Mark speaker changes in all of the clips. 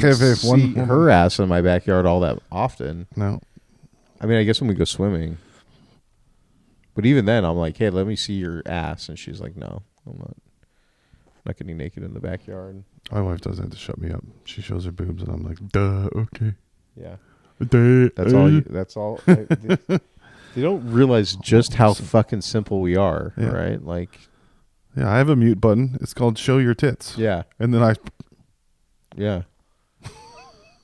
Speaker 1: see her ass in my backyard all that often.
Speaker 2: No.
Speaker 1: I mean, I guess when we go swimming. But even then, I'm like, hey, let me see your ass. And she's like, no, I'm not getting naked in the backyard.
Speaker 2: My wife doesn't have to shut me up. She shows her boobs, and I'm like, duh, okay.
Speaker 1: Yeah.
Speaker 2: Duh,
Speaker 1: That's all. They don't realize just how fucking simple we are, right? Like,
Speaker 2: yeah, I have a mute button. It's called show your tits.
Speaker 1: Yeah.
Speaker 2: And then I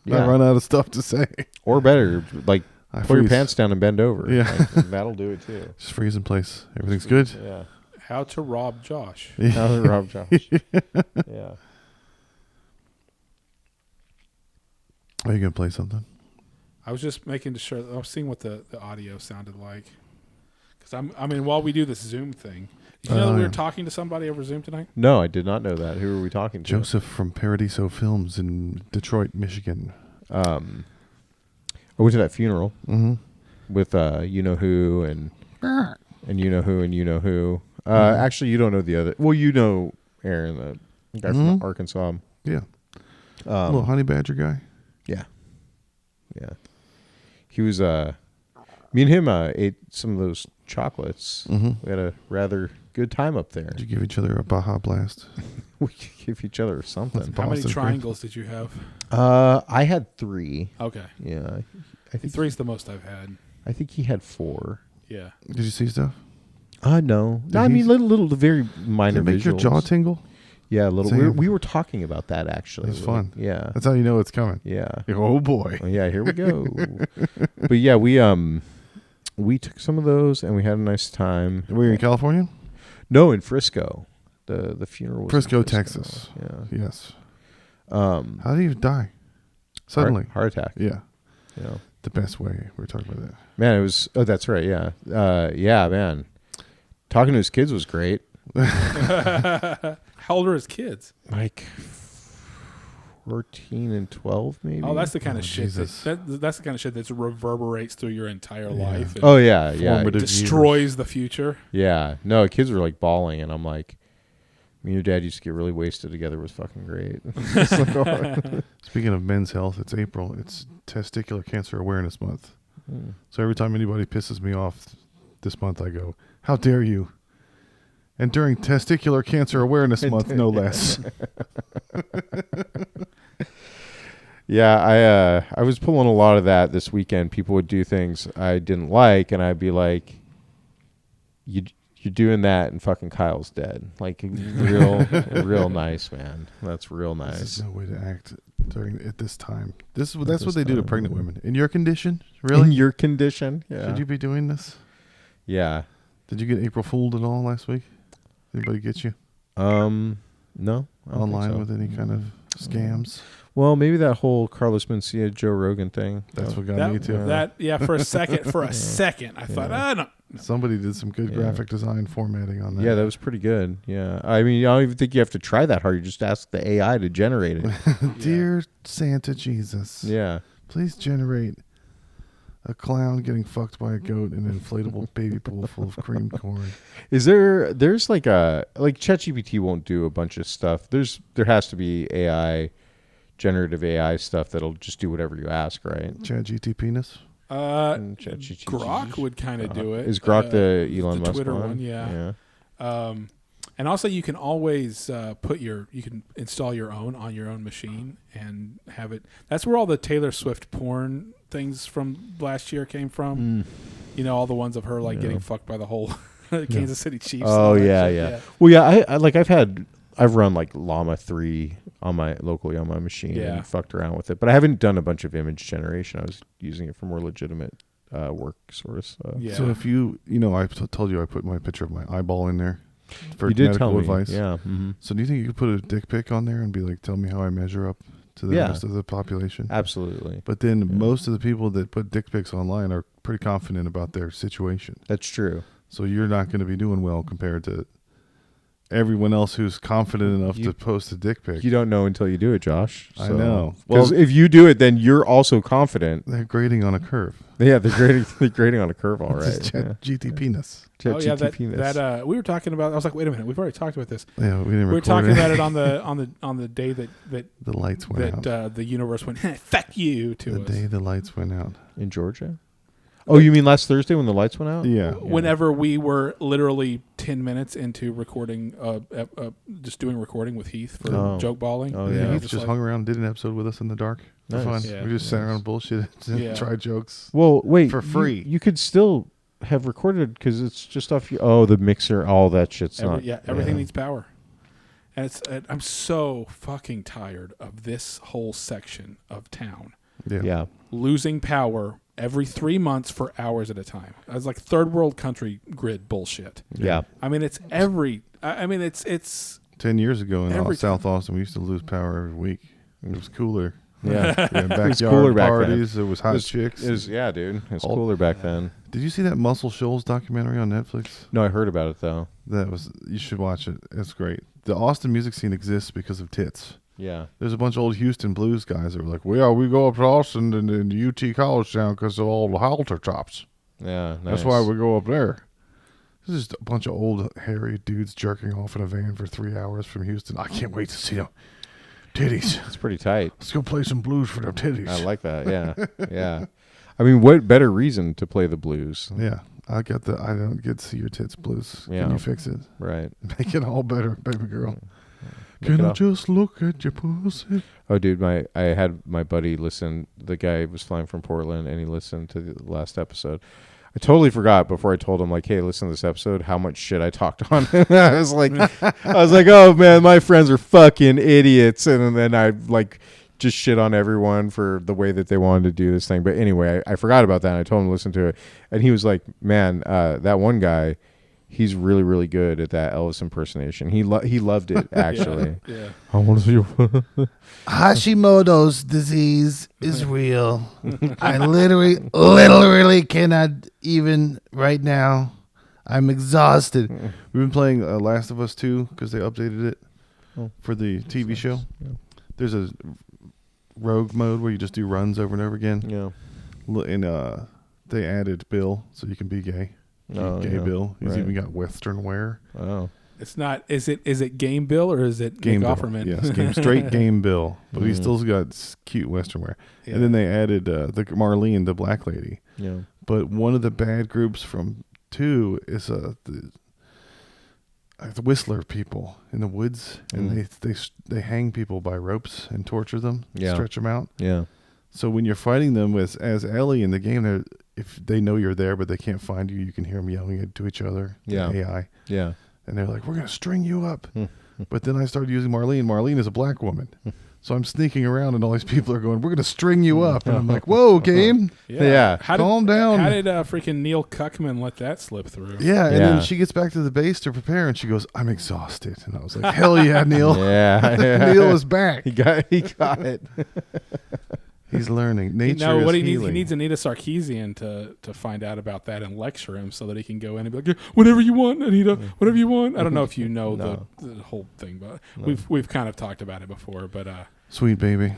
Speaker 2: run out of stuff to say.
Speaker 1: Or better, like, pull your pants down and bend over.
Speaker 2: Yeah.
Speaker 1: Like, that'll do it too.
Speaker 2: Just freeze in place. Everything's good.
Speaker 1: Yeah.
Speaker 3: How to rob Josh.
Speaker 1: How to rob Josh. Yeah.
Speaker 2: Are you going to play something?
Speaker 3: I was just making sure. I was seeing what the audio sounded like. Because while we do this Zoom thing, did you know that we were talking to somebody over Zoom tonight?
Speaker 1: No, I did not know that. Who were we talking to?
Speaker 2: Joseph from Paradizo Films in Detroit, Michigan.
Speaker 1: I went to that funeral with you know who and you know who and you know who. Actually, you don't know the other. Well, you know Aaron, the guy from Arkansas.
Speaker 2: Yeah. Little honey badger guy.
Speaker 1: Yeah. Yeah. He was, me and him ate some of those chocolates. We had a rather good time up there.
Speaker 2: Did you give each other a Baja Blast?
Speaker 1: We could give each other something.
Speaker 3: How many triangles did you have?
Speaker 1: I had 3.
Speaker 3: Okay.
Speaker 1: Yeah. I think
Speaker 3: 3's the most I've had.
Speaker 1: I think he had 4.
Speaker 3: Yeah.
Speaker 2: Did you see stuff?
Speaker 1: No. I mean, little very minor
Speaker 2: Did it make your jaw tingle?
Speaker 1: Yeah, a little. We were talking about that, actually.
Speaker 2: It was fun.
Speaker 1: Yeah.
Speaker 2: That's how you know it's coming.
Speaker 1: Yeah.
Speaker 2: Oh, boy.
Speaker 1: Well, yeah, here we go. But, yeah, we took some of those, and we had a nice time.
Speaker 2: Were you in California?
Speaker 1: No, in Frisco. The funeral was
Speaker 2: Frisco,
Speaker 1: in
Speaker 2: Texas.
Speaker 1: Yeah.
Speaker 2: Yes. How did he die? Suddenly.
Speaker 1: Heart attack.
Speaker 2: Yeah.
Speaker 1: You know.
Speaker 2: The best way. We were talking about that.
Speaker 1: Man, it was... Oh, that's right, yeah. Yeah, man. Talking to his kids was great.
Speaker 3: How old are his kids?
Speaker 1: Like 14 and 12, maybe.
Speaker 3: Oh, that's the kind of shit. That's the kind of shit that reverberates through your entire life. And
Speaker 1: It
Speaker 3: destroys the future.
Speaker 1: Yeah. No, kids were like bawling, and I'm like, me and your dad used to get really wasted together. It was fucking great.
Speaker 2: Speaking of men's health, it's April. It's Testicular Cancer Awareness Month. So every time anybody pisses me off this month, I go, how dare you? And during Testicular Cancer Awareness Month, no less.
Speaker 1: Yeah, I was pulling a lot of that this weekend. People would do things I didn't like, and I'd be like, you're doing that, and fucking Kyle's dead. Like, real nice, man. That's real nice.
Speaker 2: There's no way to act at this time. That's what they do to pregnant women. In your condition? Really?
Speaker 1: In your condition? Yeah.
Speaker 2: Should you be doing this?
Speaker 1: Yeah.
Speaker 2: Did you get April Fooled at all last week? Anybody get you?
Speaker 1: No.
Speaker 2: Online with any kind of scams?
Speaker 1: Well, maybe that whole Carlos Mencia, Joe Rogan thing.
Speaker 2: That's what got me too.
Speaker 3: For a second, I thought, no.
Speaker 2: Somebody did some good graphic design formatting on that.
Speaker 1: Yeah, that was pretty good. Yeah. I mean, I don't even think you have to try that hard. You just ask the AI to generate it.
Speaker 2: Dear Santa Jesus.
Speaker 1: Yeah.
Speaker 2: Please generate a clown getting fucked by a goat in an inflatable baby pool full of cream corn.
Speaker 1: There's like ChatGPT won't do a bunch of stuff. There has to be generative AI stuff that'll just do whatever you ask, right?
Speaker 2: ChatGPT penis?
Speaker 3: Grok would kind of do it.
Speaker 1: Is Grok the Elon Musk
Speaker 3: Twitter one? Yeah. And also you can always you can install your own on your own machine and have it. That's where all the Taylor Swift porn things from last year came from. You know, all the ones of her getting fucked by the whole Kansas City Chiefs.
Speaker 1: Oh yeah. Well, yeah, I've run like Llama 3 locally on my machine and fucked around with it, but I haven't done a bunch of image generation. I was using it for more legitimate work sort of stuff.
Speaker 2: Yeah. So if I told you I put my picture of my eyeball in there for
Speaker 1: you did
Speaker 2: medical
Speaker 1: tell me.
Speaker 2: advice.
Speaker 1: Yeah.
Speaker 2: So do you think you could put a dick pic on there and be like, tell me how I measure up to the rest of the population?
Speaker 1: Absolutely.
Speaker 2: But then most of the people that put dick pics online are pretty confident about their situation.
Speaker 1: That's true.
Speaker 2: So you're not going to be doing well compared to everyone else who's confident enough to post a dick pic.
Speaker 1: You don't know until you do it, Josh.
Speaker 2: I know.
Speaker 1: Because if you do it, then you're also confident.
Speaker 2: They're grading on a curve.
Speaker 1: Yeah, they're grading on a curve, all right.
Speaker 2: It's GT penis.
Speaker 3: Oh yeah, that we were talking about. I was like, wait a minute, we've already talked about this.
Speaker 2: Yeah, we
Speaker 3: were talking about it on the day that
Speaker 2: the lights went out.
Speaker 3: The universe went fuck you to
Speaker 2: the
Speaker 3: us.
Speaker 2: The day the lights went out
Speaker 1: in Georgia. Oh, you mean last Thursday when the lights went out?
Speaker 2: Yeah.
Speaker 3: Whenever we were literally 10 minutes into recording, just doing recording with Heath for joke balling.
Speaker 2: Oh yeah, Heath just hung around, did an episode with us in the dark.
Speaker 1: Nice.
Speaker 2: Fun.
Speaker 3: Yeah.
Speaker 2: We just sat around bullshit and tried jokes.
Speaker 1: Well, wait,
Speaker 2: for free.
Speaker 1: You could still have recorded because it's just off the mixer, all that shit's not.
Speaker 3: Yeah, everything needs power. And I'm so fucking tired of this whole section of town.
Speaker 1: Yeah.
Speaker 3: Losing power every 3 months for hours at a time. It's like third world country grid bullshit.
Speaker 1: Yeah.
Speaker 3: I mean, it's
Speaker 2: 10 years ago in South Austin, we used to lose power every week. It was cooler.
Speaker 1: Yeah.
Speaker 2: Backyard
Speaker 1: cooler back
Speaker 2: parties.
Speaker 1: then.
Speaker 2: It was hot chicks.
Speaker 1: Yeah, dude. It's cooler back then.
Speaker 2: Did you see that Muscle Shoals documentary on Netflix?
Speaker 1: No, I heard about it though.
Speaker 2: You should watch it. It's great. The Austin music scene exists because of tits.
Speaker 1: Yeah.
Speaker 2: There's a bunch of old Houston blues guys that were like, we go up to Austin and UT College Town because of all the halter chops.
Speaker 1: Yeah, nice.
Speaker 2: That's why we go up there. This is just a bunch of old hairy dudes jerking off in a van for 3 hours from Houston. I can't wait to see them titties.
Speaker 1: It's pretty tight.
Speaker 2: Let's go play some blues for them titties.
Speaker 1: I like that. Yeah. Yeah. I mean, what better reason to play the blues?
Speaker 2: Yeah. I don't get to see your tits blues.
Speaker 1: Yeah.
Speaker 2: Can you fix it?
Speaker 1: Right.
Speaker 2: Make it all better, baby girl. Can I just look at your pussy?
Speaker 1: Oh, dude, I had my buddy listen. The guy was flying from Portland, and he listened to the last episode. I totally forgot before I told him, like, hey, listen to this episode, how much shit I talked on. I was like, oh, man, my friends are fucking idiots. And then I, like, just shit on everyone for the way that they wanted to do this thing. But anyway, I forgot about that, and I told him to listen to it. And he was like, man, that one guy, he's really, really good at that Elvis impersonation. He loved it, actually.
Speaker 3: Yeah.
Speaker 1: I want to see you.
Speaker 4: Hashimoto's disease is real. I literally cannot even right now. I'm exhausted.
Speaker 2: We've been playing Last of Us 2 because they updated it for the TV show.
Speaker 1: Yeah.
Speaker 2: There's a rogue mode where you just do runs over and over again.
Speaker 1: Yeah.
Speaker 2: And they added Bill so you can be gay. Gay Bill. He's even got Western wear.
Speaker 1: Oh.
Speaker 3: It's not. Is it Game Bill or is it
Speaker 2: Game
Speaker 3: Nick
Speaker 2: Bill.
Speaker 3: Offerman?
Speaker 2: Yes, straight Game Bill, but he still's got cute Western wear.
Speaker 3: Yeah.
Speaker 2: And then they added the Marlene, the black lady.
Speaker 1: Yeah.
Speaker 2: But one of the bad groups from 2 is the Whistler people in the woods, and they hang people by ropes and torture them, stretch them out.
Speaker 1: Yeah.
Speaker 2: So when you're fighting them as Ellie in the game, if they know you're there but they can't find you, you can hear them yelling to each other.
Speaker 1: Yeah.
Speaker 2: AI.
Speaker 1: Yeah.
Speaker 2: And they're like, we're going to string you up. But then I started using Marlene. Marlene is a black woman. So I'm sneaking around and all these people are going, we're going to string you up. And I'm like, whoa, game.
Speaker 1: Yeah.
Speaker 2: Calm down.
Speaker 3: How did freaking Neil Cuckman let that slip through?
Speaker 2: Yeah. And then she gets back to the base to prepare and she goes, I'm exhausted. And I was like, hell yeah, Neil.
Speaker 1: Yeah.
Speaker 2: Neil is back.
Speaker 1: He got it.
Speaker 2: He's learning. Nature
Speaker 3: No, what
Speaker 2: is
Speaker 3: he
Speaker 2: healing.
Speaker 3: needs Anita Sarkeesian to find out about that and lecture him so that he can go in and be like, whatever you want, Anita, whatever you want. I don't know if you know the whole thing, but we've kind of talked about it before. But
Speaker 2: sweet baby.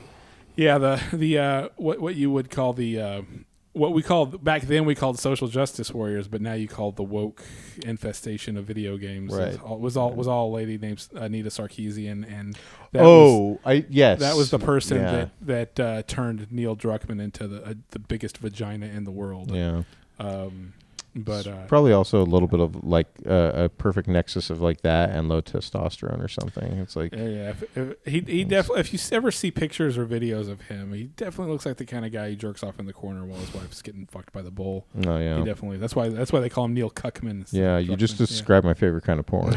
Speaker 3: yeah, the what you would call the what we called back then we called social justice warriors, but now you call the woke infestation of video games.
Speaker 1: Right.
Speaker 3: It was all a lady named Anita Sarkeesian, and that
Speaker 1: yes,
Speaker 3: that was the person that turned Neil Druckmann into the biggest vagina in the world.
Speaker 1: Yeah.
Speaker 3: But
Speaker 1: probably also a little bit of like a perfect nexus of like that and low testosterone or something. It's like
Speaker 3: he definitely, if you ever see pictures or videos of him, he definitely looks like the kind of guy who jerks off in the corner while his wife's getting fucked by the bull.
Speaker 1: Oh yeah,
Speaker 3: he definitely. That's why they call him Neil Cuckman.
Speaker 1: Yeah, you just described my favorite kind of porn.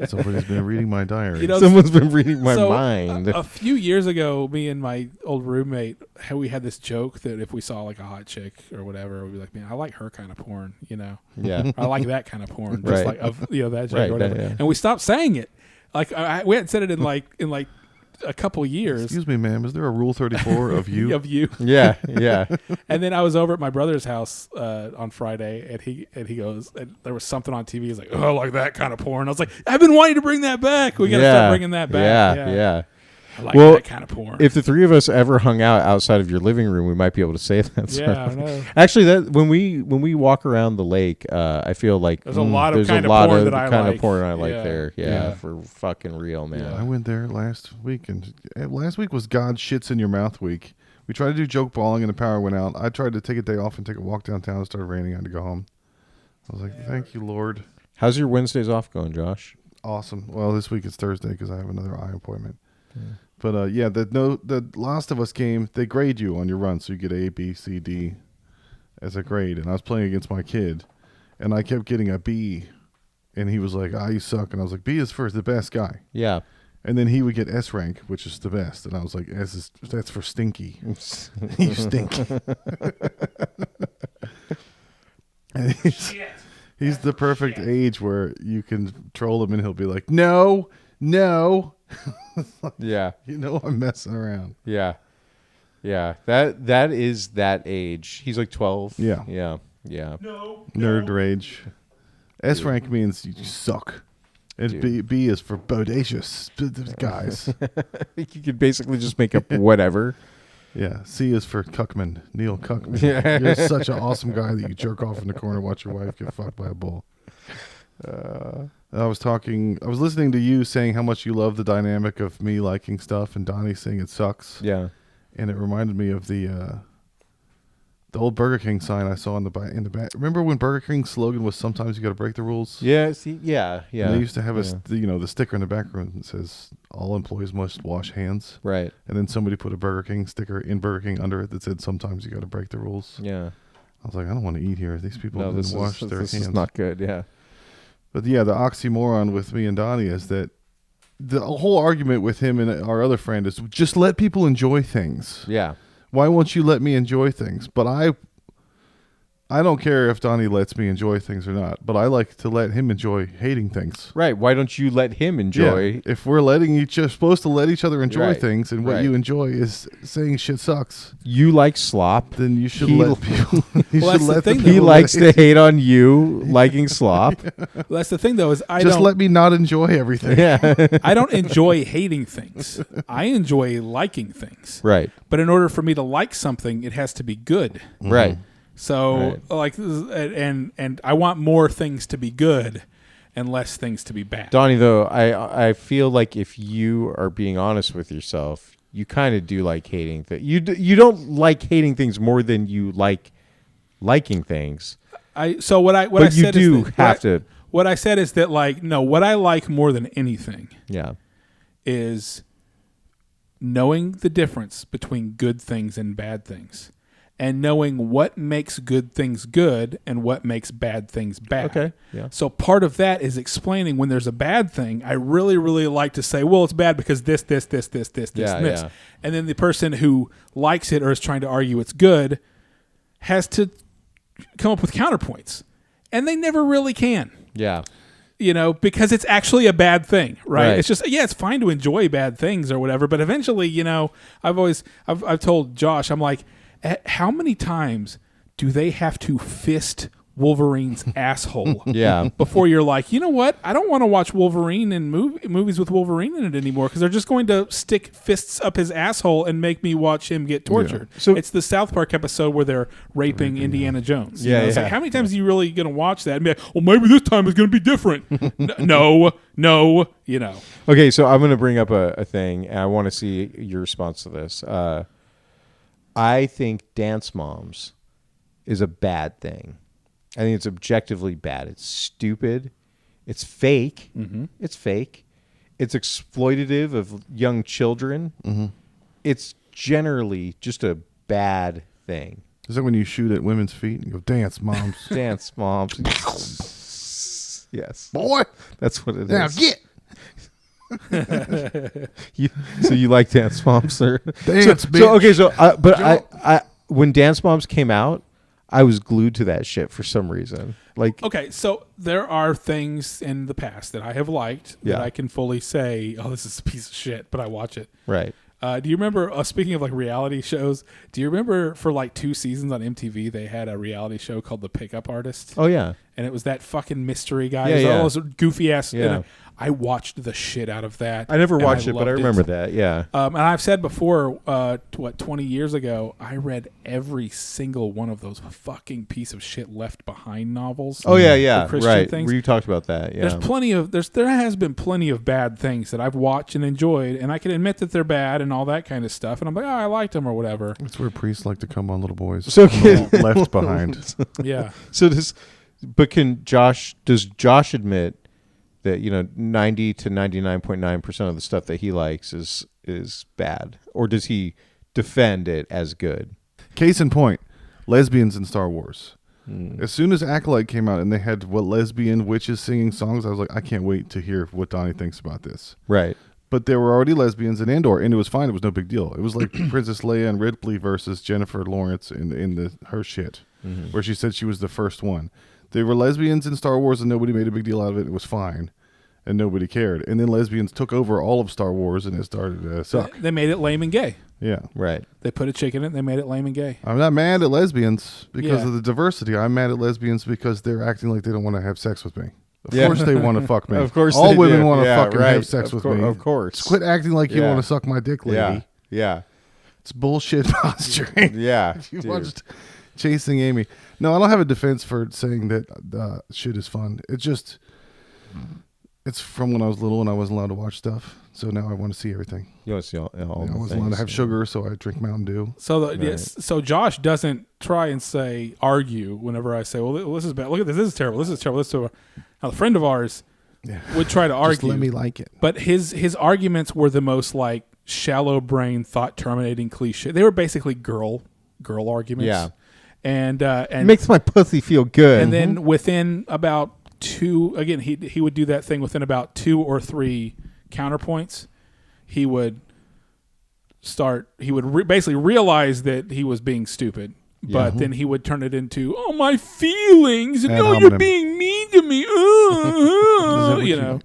Speaker 2: Somebody's been reading my diary.
Speaker 1: Someone's been reading my mind.
Speaker 3: A few years ago, me and my old roommate, we had this joke that if we saw like a hot chick or whatever, we'd be like, man, I like her kind of porn,
Speaker 1: Yeah.
Speaker 3: I like that kind of porn,
Speaker 1: Right.
Speaker 3: just like that joke
Speaker 1: Right,
Speaker 3: or whatever.
Speaker 1: yeah.
Speaker 3: And we stopped saying it. Like we hadn't said it in like a couple years.
Speaker 2: Excuse me, ma'am. Is there a Rule 34 of you?
Speaker 3: Of you.
Speaker 1: Yeah, yeah.
Speaker 3: And then I was over at my brother's house on Friday, and he goes, and there was something on TV. He's like, "Oh, like that kind of porn." I was like, "I've been wanting to bring that back. We got to start bringing that back."
Speaker 1: Yeah.
Speaker 3: I like
Speaker 1: Well,
Speaker 3: that kind of porn.
Speaker 1: If the three of us ever hung out outside of your living room, we might be able to say that.
Speaker 3: Yeah, I know.
Speaker 1: Actually, that when we walk around the lake, I feel like
Speaker 3: There's a lot of
Speaker 1: there's
Speaker 3: kind
Speaker 1: a
Speaker 3: of
Speaker 1: lot
Speaker 3: porn
Speaker 1: of
Speaker 3: that
Speaker 1: the
Speaker 3: I
Speaker 1: kind
Speaker 3: like.
Speaker 1: of porn I like
Speaker 3: Yeah.
Speaker 1: there. Yeah,
Speaker 3: Yeah.
Speaker 1: for fucking real, man.
Speaker 2: I went there last week, and last week was God shits in your mouth week. We tried to do joke balling, and the power went out. I tried to take a day off and take a walk downtown. It started raining. I had to go home. I was like, thank you, Lord.
Speaker 1: How's your Wednesdays off going, Josh?
Speaker 2: Awesome. Well, this week it's Thursday because I have another eye appointment. But the Last of Us game, they grade you on your run, so you get A, B, C, D as a grade. And I was playing against my kid, and I kept getting a B, and he was like, you suck. And I was like, B is for the best guy.
Speaker 1: Yeah.
Speaker 2: And then he would get S rank, which is the best. And I was like, that's for stinky. You stink. And he's the perfect age where you can troll him, and he'll be like, no.
Speaker 1: Yeah.
Speaker 2: You know I'm messing around.
Speaker 1: Yeah. Yeah. That is that age. He's like 12.
Speaker 2: Yeah.
Speaker 1: Yeah. Yeah.
Speaker 2: Nerd rage. S rank means you suck. And B is for bodacious guys.
Speaker 1: You could basically just make up whatever.
Speaker 2: Yeah. C is for Cuckman. Neil Cuckman.
Speaker 1: Yeah.
Speaker 2: You're such an awesome guy that you jerk off in the corner, watch your wife get fucked by a bull. I was listening to you saying how much you love the dynamic of me liking stuff and Donnie saying it sucks.
Speaker 1: Yeah.
Speaker 2: And it reminded me of the old Burger King sign I saw in the back. Remember when Burger King's slogan was "Sometimes you got to break the rules"?
Speaker 1: Yeah. See. Yeah. Yeah.
Speaker 2: And they used to have the sticker in the background that says "All employees must wash hands."
Speaker 1: Right.
Speaker 2: And then somebody put a Burger King sticker in Burger King under it that said "Sometimes you got to break the rules."
Speaker 1: Yeah.
Speaker 2: I was like, I don't want to eat here. These people didn't wash their hands.
Speaker 1: This is not good. Yeah.
Speaker 2: But yeah, the oxymoron with me and Donnie is that the whole argument with him and our other friend is just let people enjoy things.
Speaker 1: Yeah.
Speaker 2: Why won't you let me enjoy things? But I don't care if Donnie lets me enjoy things or not, but I like to let him enjoy hating things.
Speaker 1: Right. Why don't you let him enjoy?
Speaker 2: Yeah. If we're supposed to let each other enjoy
Speaker 1: Right.
Speaker 2: things, and what
Speaker 1: Right.
Speaker 2: you enjoy is saying shit sucks,
Speaker 1: You like slop.
Speaker 2: then you should
Speaker 1: He-
Speaker 2: let people. You
Speaker 3: Well,
Speaker 2: should
Speaker 3: that's the
Speaker 2: let
Speaker 3: thing,
Speaker 2: people
Speaker 1: He
Speaker 3: though.
Speaker 1: likes to hate on you liking slop.
Speaker 3: Well, that's the thing, though, is I
Speaker 2: Just
Speaker 3: don't
Speaker 2: let me not enjoy everything.
Speaker 1: Yeah.
Speaker 3: I don't enjoy hating things. I enjoy liking things.
Speaker 1: Right.
Speaker 3: But in order for me to like something, it has to be good.
Speaker 1: Right.
Speaker 3: So and I want more things to be good and less things to be bad.
Speaker 1: Donnie, though, I feel like if you are being honest with yourself, you kind of do like hating things. You don't like hating things more than you like liking things.
Speaker 3: What I
Speaker 1: But you
Speaker 3: said
Speaker 1: do
Speaker 3: is that,
Speaker 1: have to.
Speaker 3: What I said is that what I like more than anything
Speaker 1: Yeah.
Speaker 3: is knowing the difference between good things and bad things. And knowing what makes good things good and what makes bad things bad.
Speaker 1: Okay. Yeah.
Speaker 3: So part of that is explaining when there's a bad thing. I really, really like to say, well, it's bad because this, and this.
Speaker 1: Yeah.
Speaker 3: And then the person who likes it or is trying to argue it's good has to come up with counterpoints. And they never really can.
Speaker 1: Yeah.
Speaker 3: Because it's actually a bad thing, right?
Speaker 1: Right.
Speaker 3: It's just, it's fine to enjoy bad things or whatever. But eventually, I've told Josh, I'm like, how many times do they have to fist Wolverine's asshole
Speaker 1: Yeah.
Speaker 3: before you're like, you know what? I don't want to watch Wolverine and movies with Wolverine in it anymore because they're just going to stick fists up his asshole and make me watch him get tortured.
Speaker 1: So-
Speaker 3: it's the South Park episode where they're raping Indiana Jones.
Speaker 1: Yeah,
Speaker 3: It's
Speaker 1: yeah.
Speaker 3: like, how many times are you really going to watch that and be like, well, maybe this time it's going to be different? No.
Speaker 1: Okay, so I'm going to bring up a thing, and I want to see your response to this. I think Dance Moms is a bad thing. I think it's objectively bad. It's stupid. It's fake. Mm-hmm. It's fake. It's exploitative of young children. Mm-hmm. It's generally just a bad thing.
Speaker 2: Is that when you shoot at women's feet and go, dance, moms?
Speaker 1: Dance Moms. Yes.
Speaker 2: Boy,
Speaker 1: That's what it
Speaker 2: now
Speaker 1: is.
Speaker 2: get.
Speaker 1: So you like Dance Moms, or
Speaker 2: Dance,
Speaker 1: so,
Speaker 2: bitch.
Speaker 1: so okay, so I when Dance Moms came out, I was glued to that shit for some reason. Like,
Speaker 3: Okay, so there are things in the past that I have liked that
Speaker 1: Yeah.
Speaker 3: I can fully say, oh, this is a piece of shit, but I watch it.
Speaker 1: right.
Speaker 3: Do you remember, speaking of like reality shows, do you remember for like 2 seasons on MTV, they had a reality show called The Pickup Artist?
Speaker 1: Oh yeah.
Speaker 3: And it was that fucking mystery guy.
Speaker 1: Yeah,
Speaker 3: It was
Speaker 1: yeah.
Speaker 3: all those goofy ass.
Speaker 1: Yeah.
Speaker 3: I watched the shit out of that.
Speaker 1: I never
Speaker 3: and
Speaker 1: watched it, but I
Speaker 3: loved
Speaker 1: remember that. Yeah.
Speaker 3: And I've said before, 20 years ago, I read every single one of those fucking piece of shit Left Behind novels.
Speaker 1: Oh yeah, yeah.
Speaker 3: The Christian
Speaker 1: Right.
Speaker 3: things.
Speaker 1: Where you talked about that. Yeah.
Speaker 3: There has been plenty of bad things that I've watched and enjoyed, and I can admit that they're bad and all that kind of stuff. And I'm like, oh, I liked them or whatever.
Speaker 2: That's where priests like to come on little boys.
Speaker 1: So
Speaker 2: Left behind.
Speaker 3: Yeah.
Speaker 1: So does Josh admit that 90 to 99.9% of the stuff that he likes is bad, or does he defend it as good?
Speaker 2: Case in point, lesbians in Star Wars. As soon as Acolyte came out and they had lesbian witches singing songs, I was like, I can't wait to hear what Donnie thinks about this.
Speaker 1: Right.
Speaker 2: But there were already lesbians in Andor, and it was fine. It was no big deal. It was like Princess Leia and Ripley versus Jennifer Lawrence in her shit, where she said she was the first one. There were lesbians in Star Wars, and nobody made a big deal out of it. It was fine, and nobody cared. And then lesbians took over all of Star Wars, and it started to suck.
Speaker 3: They made it lame and gay.
Speaker 2: Yeah.
Speaker 1: Right.
Speaker 3: They put a chick in it and they made it lame and gay.
Speaker 2: I'm not mad at lesbians because
Speaker 3: Yeah.
Speaker 2: of the diversity. I'm mad at lesbians because they're acting like they don't want to have sex with me. Of
Speaker 1: Yeah.
Speaker 2: course they want to fuck me.
Speaker 1: Of course
Speaker 2: all
Speaker 1: they
Speaker 2: women
Speaker 1: do.
Speaker 2: want to
Speaker 1: Yeah,
Speaker 2: fucking
Speaker 1: right.
Speaker 2: have sex with me.
Speaker 1: Of course.
Speaker 2: Just quit acting like you
Speaker 1: Yeah.
Speaker 2: want to suck my dick, lady.
Speaker 1: Yeah. Yeah.
Speaker 2: It's bullshit posturing.
Speaker 1: Yeah.
Speaker 2: You
Speaker 1: dude.
Speaker 2: watched Chasing Amy. No, I don't have a defense for saying that shit is fun. It's from when I was little and I wasn't allowed to watch stuff. So now I want to see everything.
Speaker 1: You want to see all
Speaker 2: I
Speaker 1: the
Speaker 2: wasn't allowed
Speaker 1: things,
Speaker 2: to have sugar, so I drink Mountain Dew.
Speaker 3: So
Speaker 1: Right.
Speaker 3: yes, so Josh doesn't try and argue whenever I say, well, this is bad. Look at this. This is terrible. This is terrible. This is terrible. Now, a friend of ours
Speaker 2: Yeah.
Speaker 3: would try to
Speaker 2: Just
Speaker 3: argue.
Speaker 2: let me like it.
Speaker 3: But his arguments were the most like shallow brain, thought terminating cliche. They were basically girl arguments.
Speaker 1: Yeah.
Speaker 3: And
Speaker 1: It makes my pussy feel good.
Speaker 3: and then within about 2, again, he would do that thing within about 2 or 3 counterpoints. He would basically realize that he was being stupid. But
Speaker 1: Yeah.
Speaker 3: then he would turn it into, oh, my feelings, and
Speaker 2: Ad
Speaker 3: no, you're
Speaker 2: hominem.
Speaker 3: being mean to me. You know.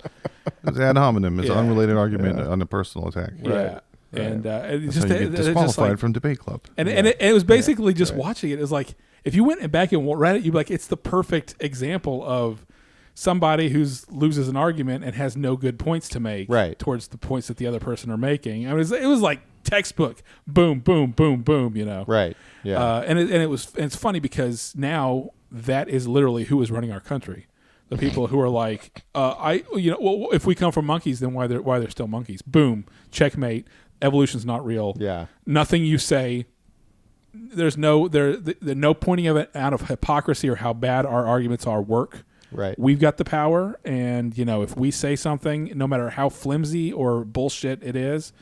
Speaker 2: It's ad hominem. It's
Speaker 3: Yeah.
Speaker 2: an unrelated argument on a personal attack.
Speaker 3: Yeah. And it's
Speaker 2: That's
Speaker 3: just,
Speaker 2: how you get
Speaker 3: it's just
Speaker 2: disqualified
Speaker 3: like,
Speaker 2: from debate club.
Speaker 3: and it was basically just watching it. It was like, if you went back and read it, you'd be like, it's the perfect example of somebody who loses an argument and has no good points to make towards the points that the other person are making. I mean, it was like textbook, boom, boom, boom, boom,
Speaker 1: Right. Yeah.
Speaker 3: and it's funny because now that is literally who is running our country. The people who are like, well, if we come from monkeys, then why they're still monkeys? Boom, checkmate. Evolution's not real.
Speaker 1: Yeah.
Speaker 3: Nothing you say. There's no pointing of it out of hypocrisy or how bad our arguments are work.
Speaker 1: Right.
Speaker 3: We've got the power, and if we say something, no matter how flimsy or bullshit it is,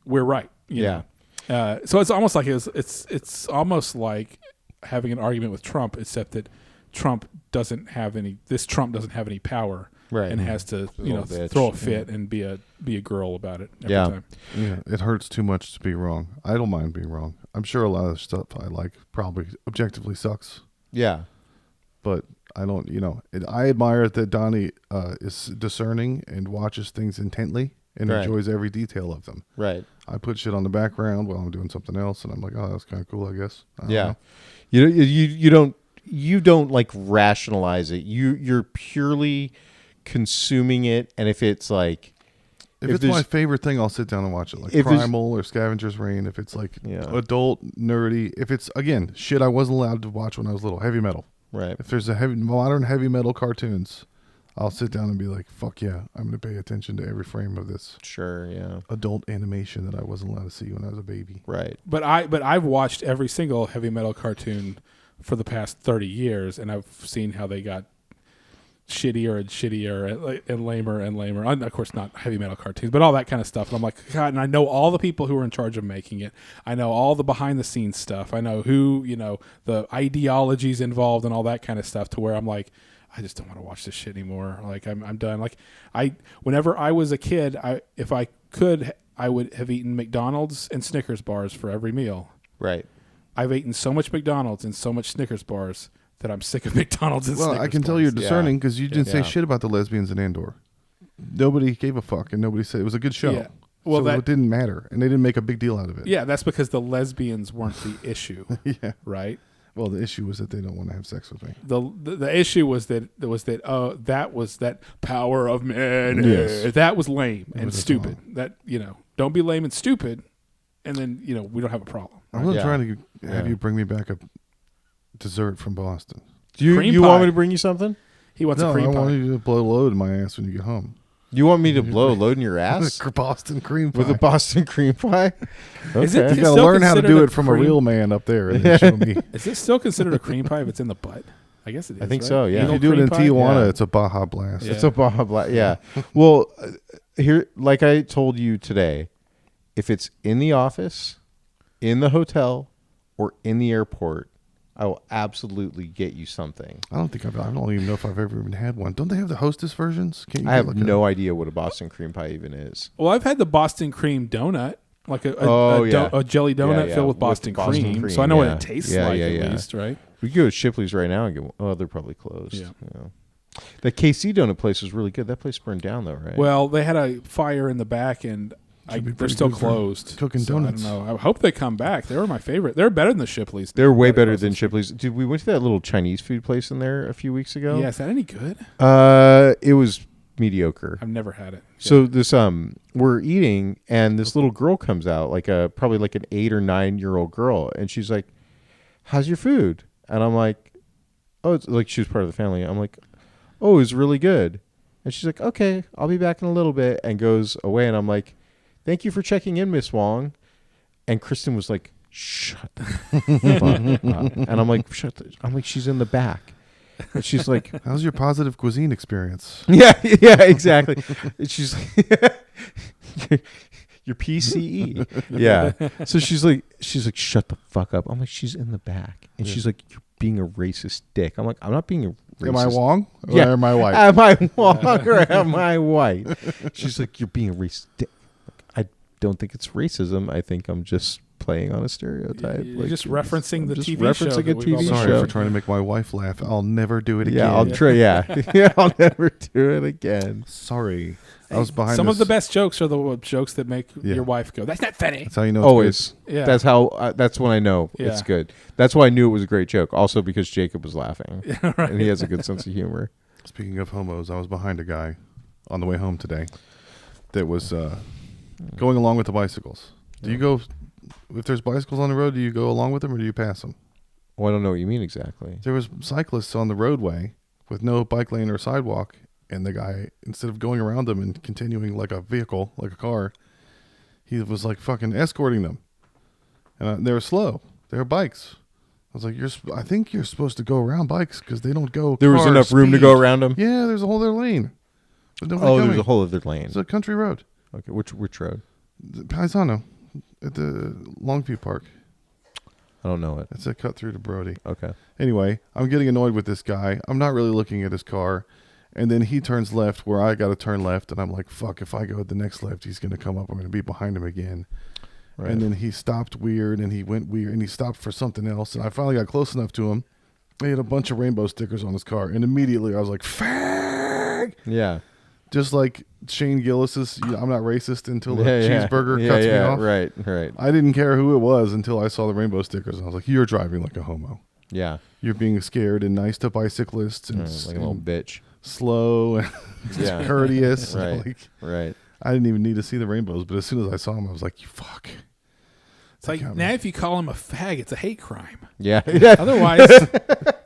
Speaker 3: we're right. you
Speaker 1: Yeah.
Speaker 3: know. So it's almost like it's almost like having an argument with Trump, except that Trump doesn't have any power,
Speaker 1: Right.
Speaker 3: and has to
Speaker 1: Little bitch.
Speaker 3: throw a fit and be a girl about it every
Speaker 1: Yeah.
Speaker 3: time.
Speaker 2: Yeah, it hurts too much to be wrong. I don't mind being wrong. I'm sure a lot of stuff I like probably objectively sucks,
Speaker 1: Yeah.
Speaker 2: but I don't. I admire that Donnie is discerning and watches things intently and
Speaker 1: Right.
Speaker 2: enjoys every detail of them.
Speaker 1: Right.
Speaker 2: I put shit on the background while I'm doing something else, and I'm like, oh, that's kind of cool, I guess. I don't
Speaker 1: Yeah.
Speaker 2: know.
Speaker 1: You don't like rationalize it. You're purely consuming it, and if it's like
Speaker 2: If
Speaker 1: If
Speaker 2: it's my
Speaker 1: there's-
Speaker 2: favorite thing, I'll sit down and watch it. Like
Speaker 1: If there's-
Speaker 2: Primal or Scavenger's Reign. If it's like
Speaker 1: Yeah.
Speaker 2: adult, nerdy. If it's, again, shit I wasn't allowed to watch when I was little. Heavy metal.
Speaker 1: right.
Speaker 2: If there's modern heavy metal cartoons, I'll sit down and be like, fuck yeah, I'm going to pay attention to every frame of this
Speaker 1: Sure. Yeah.
Speaker 2: adult animation that I wasn't allowed to see when I was a baby.
Speaker 1: Right.
Speaker 3: But I've watched every single heavy metal cartoon for the past 30 years, and I've seen how they got shittier and shittier and lamer and lamer. Of course, not heavy metal cartoons, but all that kind of stuff. And I'm like, God, and I know all the people who are in charge of making it. I know all the behind the scenes stuff. I know who, the ideologies involved and all that kind of stuff, to where I'm like, I just don't want to watch this shit anymore. Like I'm done. Like whenever I was a kid, if I could, I would have eaten McDonald's and Snickers bars for every meal.
Speaker 1: Right.
Speaker 3: I've eaten so much McDonald's and so much Snickers bars that I'm sick of McDonald's and
Speaker 2: Well, I
Speaker 3: Snickers
Speaker 2: can tell
Speaker 3: bars.
Speaker 2: you're discerning because you didn't say
Speaker 1: Yeah.
Speaker 2: shit about the lesbians in Andor. Nobody gave a fuck, and nobody said it was a good show.
Speaker 3: Yeah. Well,
Speaker 2: so it didn't matter, and they didn't make a big deal out of it.
Speaker 3: Yeah, that's because the lesbians weren't the issue,
Speaker 2: Yeah.
Speaker 3: right?
Speaker 2: Well, the issue was that they don't want to have sex with me.
Speaker 3: The issue was that that was that power of men.
Speaker 2: Yes.
Speaker 3: That was lame and
Speaker 2: was a
Speaker 3: stupid. That don't be lame and stupid, and then we don't have a problem.
Speaker 2: I wasn't
Speaker 1: Yeah.
Speaker 2: trying to have
Speaker 1: Yeah.
Speaker 2: you bring me back a dessert from Boston.
Speaker 1: Do
Speaker 3: Cream
Speaker 1: you want
Speaker 3: pie.
Speaker 1: me to bring you something?
Speaker 3: He wants
Speaker 2: No,
Speaker 3: a
Speaker 2: I
Speaker 3: cream
Speaker 2: want
Speaker 3: pie.
Speaker 2: you to blow a load in my ass when you get home.
Speaker 1: You want me to blow a load in your ass
Speaker 2: Boston cream pie.
Speaker 1: with a Boston cream pie?
Speaker 3: Is it-
Speaker 1: Okay.
Speaker 2: You
Speaker 3: It's
Speaker 2: gotta
Speaker 3: still
Speaker 2: learn how to do
Speaker 3: considered
Speaker 2: it
Speaker 3: a
Speaker 2: from a
Speaker 3: cream-
Speaker 2: real man up there and then show me.
Speaker 3: Is it still considered a cream pie if it's in the butt? I guess it is.
Speaker 1: I think
Speaker 3: right?
Speaker 1: so, yeah.
Speaker 2: If
Speaker 3: Anal
Speaker 2: you do it
Speaker 3: cream
Speaker 2: in
Speaker 3: pie?
Speaker 2: Tijuana,
Speaker 1: Yeah.
Speaker 2: it's a Baja Blast.
Speaker 3: Yeah.
Speaker 1: It's a Baja Blast. Yeah. Well, here, like I told you today, if it's in the office, in the hotel, or in the airport, I will absolutely get you something.
Speaker 2: I don't even know if I've ever even had one. Don't they have the Hostess versions? Can't you
Speaker 1: I
Speaker 2: get
Speaker 1: have
Speaker 2: like
Speaker 1: no idea what a Boston cream pie even is.
Speaker 3: Well, I've had the Boston cream donut, like a jelly donut
Speaker 1: Yeah, yeah.
Speaker 3: filled with
Speaker 1: With
Speaker 3: Boston,
Speaker 1: Boston
Speaker 3: cream,
Speaker 1: cream,
Speaker 3: so I know
Speaker 1: yeah.
Speaker 3: what it tastes
Speaker 1: Yeah,
Speaker 3: like
Speaker 1: yeah,
Speaker 3: at
Speaker 1: yeah.
Speaker 3: least, right?
Speaker 1: We could go to Shipley's right now and get one. Oh, they're probably closed.
Speaker 3: Yeah.
Speaker 1: The KC donut place was really good. That place burned down though, right?
Speaker 3: Well, they had a fire in the back, and
Speaker 2: Should be
Speaker 3: they're
Speaker 2: pretty
Speaker 3: still
Speaker 2: good for
Speaker 3: closed.
Speaker 2: cooking
Speaker 3: So
Speaker 2: donuts.
Speaker 3: I don't know. I hope they come back. They were my favorite. They're better than the Shipley's.
Speaker 1: they're way
Speaker 3: Right
Speaker 1: better
Speaker 3: across
Speaker 1: than
Speaker 3: the street.
Speaker 1: Shipley's. Dude, we went to that little Chinese food place in there a few weeks ago.
Speaker 3: Yeah, is that any good?
Speaker 1: It was mediocre.
Speaker 3: I've never had it.
Speaker 1: So this we're eating and this little girl comes out, probably like an 8 or 9-year-old girl, and she's like, "How's your food?" And I'm like, "Oh, it's like," she was part of the family. I'm like, "Oh, it's really good." And she's like, "Okay, I'll be back in a little bit," and goes away. And I'm like, "Thank you for checking in, Miss Wong." And Kristen was like, "Shut the fuck up." And I'm like, I'm like, "She's in the back." And she's like,
Speaker 2: How's your positive cuisine experience?
Speaker 1: yeah, exactly. And she's like, your PCE. Yeah. So she's like, "Shut the fuck up." I'm like, "She's in the back." And she's like, "You're being a racist dick." I'm like, "I'm not being a racist."
Speaker 2: Am I Wong? Or
Speaker 1: Yeah.
Speaker 2: am I white?
Speaker 1: Am I wrong or am I white? She's like, "You're being a racist dick." I don't think it's racism. I think I'm just playing on a stereotype.
Speaker 3: You're just referencing the
Speaker 1: just
Speaker 3: TV show
Speaker 1: referencing
Speaker 3: that
Speaker 1: a
Speaker 3: we've all
Speaker 1: TV
Speaker 3: been
Speaker 2: Sorry
Speaker 1: show.
Speaker 2: for trying to make my wife laugh. I'll never do it again.
Speaker 1: Yeah, I'll try. Yeah, yeah, I'll never do it again.
Speaker 2: Sorry. I was behind
Speaker 3: Some of
Speaker 2: this-
Speaker 3: the best jokes are the jokes that make
Speaker 2: Yeah.
Speaker 3: your wife go, "That's not funny."
Speaker 2: That's how you know it's
Speaker 1: Always.
Speaker 3: Yeah.
Speaker 1: That's how. That's when I know it's
Speaker 3: Yeah.
Speaker 1: good. That's why I knew it was a great joke. Also because Jacob was laughing,
Speaker 3: Right.
Speaker 1: and he has a good sense of humor.
Speaker 2: good. Speaking of homos, I was behind a guy on the way home today that was going along with the bicycles. Do you go, if there's bicycles on the road, do you go along with them or do you pass them?
Speaker 1: Well, I don't know what you mean exactly.
Speaker 2: There was cyclists on the roadway with no bike lane or sidewalk, and the guy, instead of going around them and continuing like a vehicle, like a car, he was like fucking escorting them. And they were slow. They were bikes. I was like, I think you're supposed to go around bikes because they don't go.
Speaker 1: There was
Speaker 2: car
Speaker 1: enough room to
Speaker 2: speed.
Speaker 1: go around him.
Speaker 2: Yeah, there's a whole other lane. There's nobody
Speaker 1: Oh,
Speaker 2: coming.
Speaker 1: there's a whole other lane.
Speaker 2: It's a country road.
Speaker 1: Okay, which road?
Speaker 2: Paisano at the Longview Park.
Speaker 1: I don't know it.
Speaker 2: It's a cut through to Brody.
Speaker 1: Okay.
Speaker 2: Anyway, I'm getting annoyed with this guy. I'm not really looking at his car. And then he turns left where I got to turn left. And I'm like, fuck, if I go at the next left, he's going to come up. I'm going to be behind him again.
Speaker 1: Right.
Speaker 2: And then he stopped weird and he went weird and he stopped for something else. And I finally got close enough to him. He had a bunch of rainbow stickers on his car. And immediately I was like, fag!
Speaker 1: Yeah.
Speaker 2: Just like Shane Gillis's, I'm not racist until the
Speaker 1: Yeah,
Speaker 2: cheeseburger
Speaker 1: yeah,
Speaker 2: cuts
Speaker 1: yeah,
Speaker 2: me off.
Speaker 1: Right, right.
Speaker 2: I didn't care who it was until I saw the rainbow stickers. And I was like, you're driving like a homo.
Speaker 1: Yeah.
Speaker 2: You're being scared and nice to bicyclists and,
Speaker 1: Like a little
Speaker 2: and
Speaker 1: bitch.
Speaker 2: slow and
Speaker 1: Yeah.
Speaker 2: courteous.
Speaker 1: Right.
Speaker 2: Like,
Speaker 1: Right.
Speaker 2: I didn't even need to see the rainbows, but as soon as I saw them, I was like, you fuck.
Speaker 3: It's like
Speaker 2: got me.
Speaker 3: now if you call him a fag, it's a hate crime.
Speaker 1: Yeah. Yeah.
Speaker 3: Otherwise,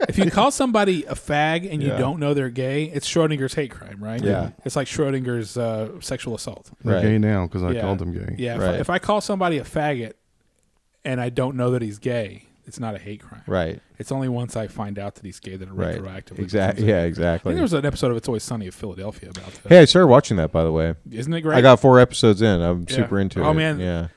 Speaker 3: if you call somebody a fag and you
Speaker 1: Yeah.
Speaker 3: don't know they're gay, it's Schrodinger's hate crime, right?
Speaker 1: Yeah.
Speaker 3: It's like Schrodinger's sexual assault.
Speaker 2: They're
Speaker 1: Right.
Speaker 2: gay now because I
Speaker 3: Yeah.
Speaker 2: called them gay.
Speaker 3: Yeah.
Speaker 1: Right.
Speaker 3: If I call somebody a faggot and I don't know that he's gay, it's not a hate crime.
Speaker 1: Right.
Speaker 3: It's only once I find out that he's gay that it
Speaker 1: Right.
Speaker 3: retroactively.
Speaker 1: Exactly.
Speaker 3: becomes a
Speaker 1: Yeah.
Speaker 3: hate crime. I
Speaker 1: Exactly.
Speaker 3: think there was an episode of It's Always Sunny of Philadelphia about that.
Speaker 1: Hey, I started watching that, by the way.
Speaker 3: Isn't it great?
Speaker 1: I got 4 episodes in. I'm
Speaker 3: Yeah.
Speaker 1: super into it.
Speaker 3: Oh, man.
Speaker 1: Yeah.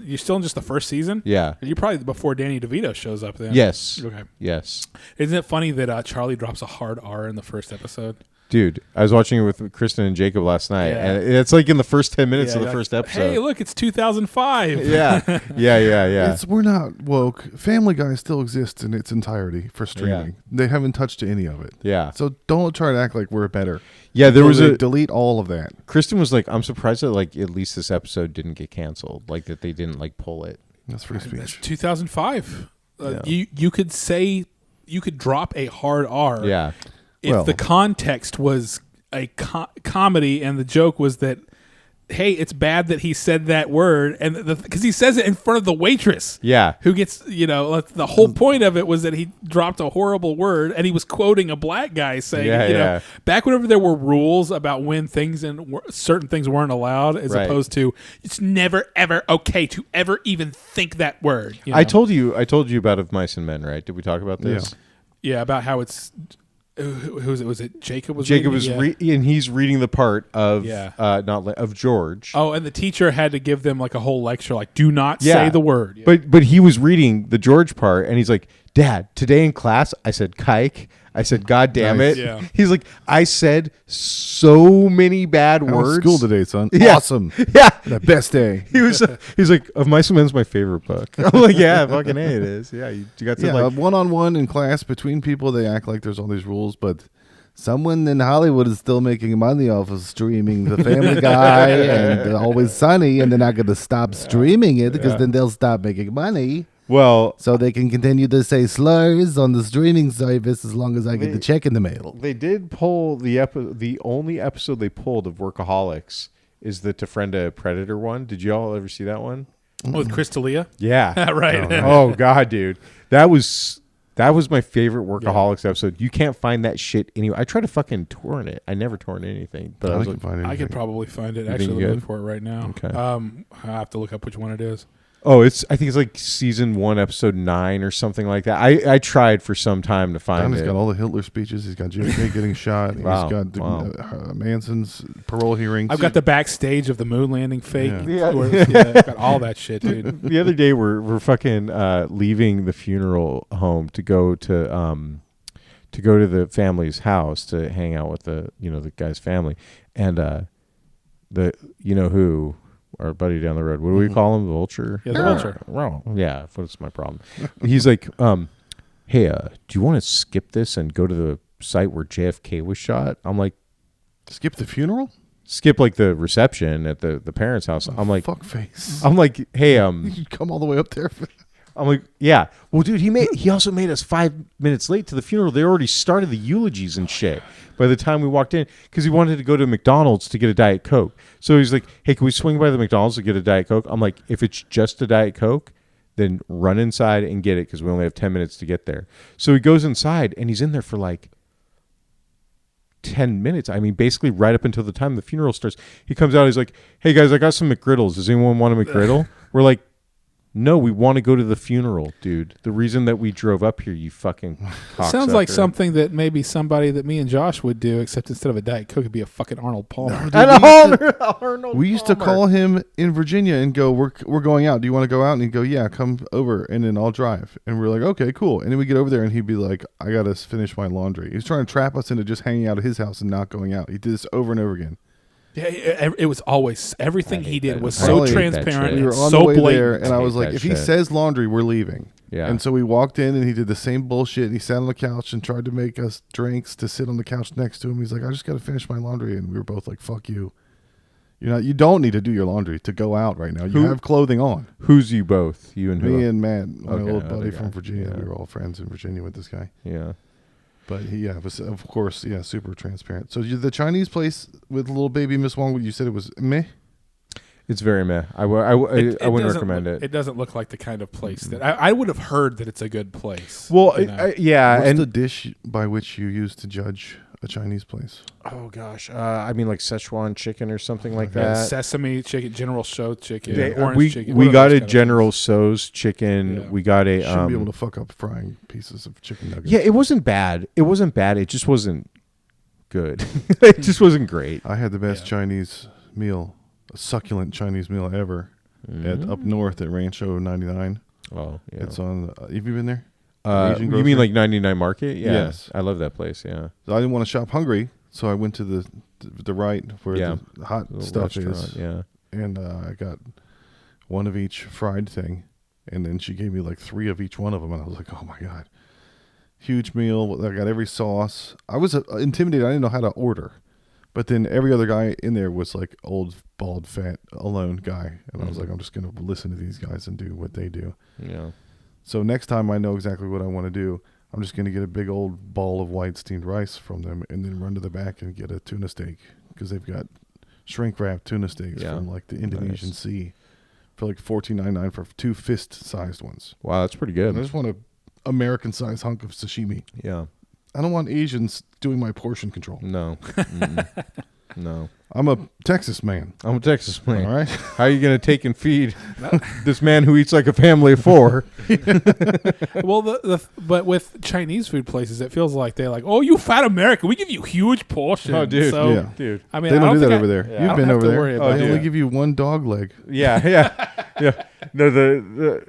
Speaker 3: You're still in just the first season?
Speaker 1: Yeah.
Speaker 3: You're probably before Danny DeVito shows up then.
Speaker 1: Yes.
Speaker 3: Okay.
Speaker 1: Yes.
Speaker 3: Isn't it funny that Charlie drops a hard R in the first episode?
Speaker 1: Dude, I was watching it with Kristen and Jacob last night,
Speaker 3: Yeah.
Speaker 1: and it's like in the first 10 minutes of the
Speaker 3: like,
Speaker 1: first episode.
Speaker 3: Hey, look, it's 2005.
Speaker 1: Yeah. Yeah.
Speaker 2: We're not woke. Family Guy still exists in its entirety for streaming. They haven't touched any of it.
Speaker 1: Yeah.
Speaker 2: So don't try to act like we're better.
Speaker 1: Yeah, there was
Speaker 2: delete all of that.
Speaker 1: Kristen was like, I'm surprised that like at least this episode didn't get canceled. Like that they didn't like pull it.
Speaker 2: That's free
Speaker 3: That's
Speaker 2: speech.
Speaker 3: 2005.
Speaker 1: Yeah.
Speaker 3: You could say, you could drop a hard R.
Speaker 1: Yeah.
Speaker 3: If the context was a comedy and the joke was that, hey, it's bad that he said that word, and because he says it in front of the waitress.
Speaker 1: Yeah.
Speaker 3: Who gets, the whole point of it was that he dropped a horrible word, and he was quoting a black guy saying, back whenever there were rules about when things and certain things weren't allowed, as opposed to it's never ever okay to ever even think that word.
Speaker 1: I told you about Of Mice and Men, right? Did we talk about this?
Speaker 3: Yeah, about how it's. Who was it? Was it Jacob?
Speaker 1: Jacob was and he's reading the part of of George.
Speaker 3: Oh, and the teacher had to give them like a whole lecture, like do not say the word.
Speaker 1: But he was reading the George part, and he's like, Dad, today in class I said kike. I said, God damn it.
Speaker 3: Yeah.
Speaker 1: He's like, I said so many bad words.
Speaker 2: School today, son.
Speaker 1: Yeah.
Speaker 2: Awesome.
Speaker 1: Yeah.
Speaker 2: The best day.
Speaker 1: He's like, Of Mice and Men's my favorite book. I'm like, yeah, fucking A, it is. Yeah, you got to like
Speaker 2: one-on-one in class between people, they act like there's all these rules, but someone in Hollywood is still making money off of streaming The Family Guy and Always Sunny, and they're not going to stop streaming it because then they'll stop making money.
Speaker 1: Well,
Speaker 4: so they can continue to say slurs on the streaming service as long as I get the check in the mail.
Speaker 1: They did pull the only episode they pulled of Workaholics is the To Friend a Predator one. Did you all ever see that one?
Speaker 3: With Chris D'Elia?
Speaker 1: Yeah.
Speaker 3: Right.
Speaker 1: Oh God, dude. That was my favorite Workaholics episode. You can't find that shit anywhere. I tried to fucking torrent it. I never torrent anything, but
Speaker 3: I could probably find it. Actually, look for it right now.
Speaker 1: Okay.
Speaker 3: I have to look up which one it is.
Speaker 1: Oh, I think it's like season 1, episode 9 or something like that. I tried for some time to find it.
Speaker 2: He's got all the Hitler speeches. He's got JFK getting shot.
Speaker 1: Wow.
Speaker 2: He's got Manson's parole hearings.
Speaker 3: I've got the backstage of the moon landing fake.
Speaker 1: Yeah.
Speaker 3: I've got all that shit, dude.
Speaker 1: The other day we're fucking leaving the funeral home to go to the family's house to hang out with the guy's family, and who. Our buddy down the road. What do we call him? The Vulture?
Speaker 3: Yeah, the Vulture.
Speaker 1: Wrong. Yeah, what's my problem? He's like, hey, do you want to skip this and go to the site where JFK was shot? I'm like,
Speaker 2: skip the funeral?
Speaker 1: Skip like the reception at the parents' house. I'm like,
Speaker 2: fuck face.
Speaker 1: I'm like, hey,
Speaker 2: you come all the way up there.
Speaker 1: I'm like, yeah. Well, dude, he also made us 5 minutes late to the funeral. They already started the eulogies and shit by the time we walked in because he wanted to go to McDonald's to get a Diet Coke. So he's like, hey, can we swing by the McDonald's to get a Diet Coke? I'm like, if it's just a Diet Coke, then run inside and get it because we only have 10 minutes to get there. So he goes inside and he's in there for like 10 minutes. I mean, basically right up until the time the funeral starts. He comes out. He's like, hey, guys, I got some McGriddles. Does anyone want a McGriddle? We're like, no, we want to go to the funeral, dude. The reason that we drove up here, you fucking cocksucker.
Speaker 3: Sounds like something that maybe somebody that me and Josh would do, except instead of a Diet Coke, it'd be a fucking Arnold Palmer.
Speaker 2: We used to call him in Virginia and go, we're going out. Do you want to go out? And he'd go, yeah, come over, and then I'll drive. And we're like, okay, cool. And then we get over there, and he'd be like, I got to finish my laundry. He was trying to trap us into just hanging out at his house and not going out. He did this over and over again.
Speaker 3: Yeah, it was always everything he did was
Speaker 1: I
Speaker 3: so
Speaker 1: hate
Speaker 3: transparent.
Speaker 2: We were on
Speaker 3: so
Speaker 2: the way
Speaker 3: blatant.
Speaker 2: there, and I was like, if he says laundry, we're leaving.
Speaker 1: Yeah.
Speaker 2: And so we walked in, and he did the same bullshit. And he sat on the couch and tried to make us drinks to sit on the couch next to him. He's like, I just got to finish my laundry, and we were both like, fuck you. You don't need to do your laundry to go out right now. You have clothing on.
Speaker 1: Who's you both? You and who?
Speaker 2: Me and Matt, my old buddy from
Speaker 1: guy.
Speaker 2: Virginia.
Speaker 1: Yeah.
Speaker 2: We were all friends in Virginia with this guy.
Speaker 1: Yeah.
Speaker 2: But he was, of course, super transparent. So the Chinese place with little baby Miss Wong, you said it was meh?
Speaker 1: It's very meh. I wouldn't recommend it.
Speaker 3: It doesn't look like the kind of place that I would have heard that it's a good place.
Speaker 1: Well, yeah.
Speaker 2: What's
Speaker 1: and
Speaker 2: the dish by which you use to judge a Chinese place?
Speaker 1: Oh gosh, I mean like Szechuan chicken or something like
Speaker 3: Yeah,
Speaker 1: that.
Speaker 3: sesame chicken, General Tso chicken,
Speaker 1: Yeah,
Speaker 3: orange chicken.
Speaker 1: We
Speaker 3: one of
Speaker 1: got
Speaker 3: those
Speaker 1: a
Speaker 3: kind of
Speaker 1: General
Speaker 3: things.
Speaker 1: Tso's chicken.
Speaker 3: Yeah.
Speaker 1: We got a.
Speaker 2: Shouldn't be able to fuck up frying pieces of chicken nuggets.
Speaker 1: Yeah, it wasn't bad. It just wasn't good. It just wasn't great.
Speaker 2: I had the best Chinese meal, a succulent Chinese meal ever, at up north at Rancho 99.
Speaker 1: Oh, yeah.
Speaker 2: It's on. Have you been there?
Speaker 1: You
Speaker 2: Asian
Speaker 1: mean
Speaker 2: grocery?
Speaker 1: like 99 Market? Yeah.
Speaker 2: Yes.
Speaker 1: I love that place. Yeah.
Speaker 2: So I didn't want to shop hungry, So I went to the right where the hot
Speaker 1: The
Speaker 2: stuff is.
Speaker 1: restaurant, yeah.
Speaker 2: And I got one of each fried thing. And then she gave me like 3 of each one of them. And I was like, oh, my God. Huge meal. I got every sauce. I was intimidated. I didn't know how to order. But then every other guy in there was like old, bald, fat, alone guy. And I was like, I'm just going to listen to these guys and do what they do.
Speaker 1: Yeah.
Speaker 2: So next time I know exactly what I want to do, I'm just going to get a big old ball of white steamed rice from them and then run to the back and get a tuna steak because they've got shrink wrapped tuna steaks from like the Indonesian Sea for like $14.99 for 2 fist-sized ones.
Speaker 1: Wow, that's pretty good.
Speaker 2: And I just want an American-sized hunk of sashimi.
Speaker 1: Yeah.
Speaker 2: I don't want Asians doing my portion control.
Speaker 1: No. No.
Speaker 2: I'm a Texas man.
Speaker 1: I'm a Texas man.
Speaker 2: All right.
Speaker 1: How are you going to take and feed this man who eats like a family of 4?
Speaker 3: Well, but with Chinese food places, it feels like they're like, "Oh, you fat American, we give you huge portions."
Speaker 1: Oh, dude.
Speaker 3: So,
Speaker 2: Yeah.
Speaker 1: Dude.
Speaker 3: I mean,
Speaker 2: They
Speaker 3: I
Speaker 2: don't do that
Speaker 3: think
Speaker 2: over there.
Speaker 1: Yeah.
Speaker 3: I
Speaker 2: You've
Speaker 3: don't
Speaker 2: been
Speaker 3: have
Speaker 2: over
Speaker 3: to
Speaker 2: there.
Speaker 3: worry about
Speaker 2: They
Speaker 1: it.
Speaker 2: only give you 1 dog leg.
Speaker 1: Yeah. No,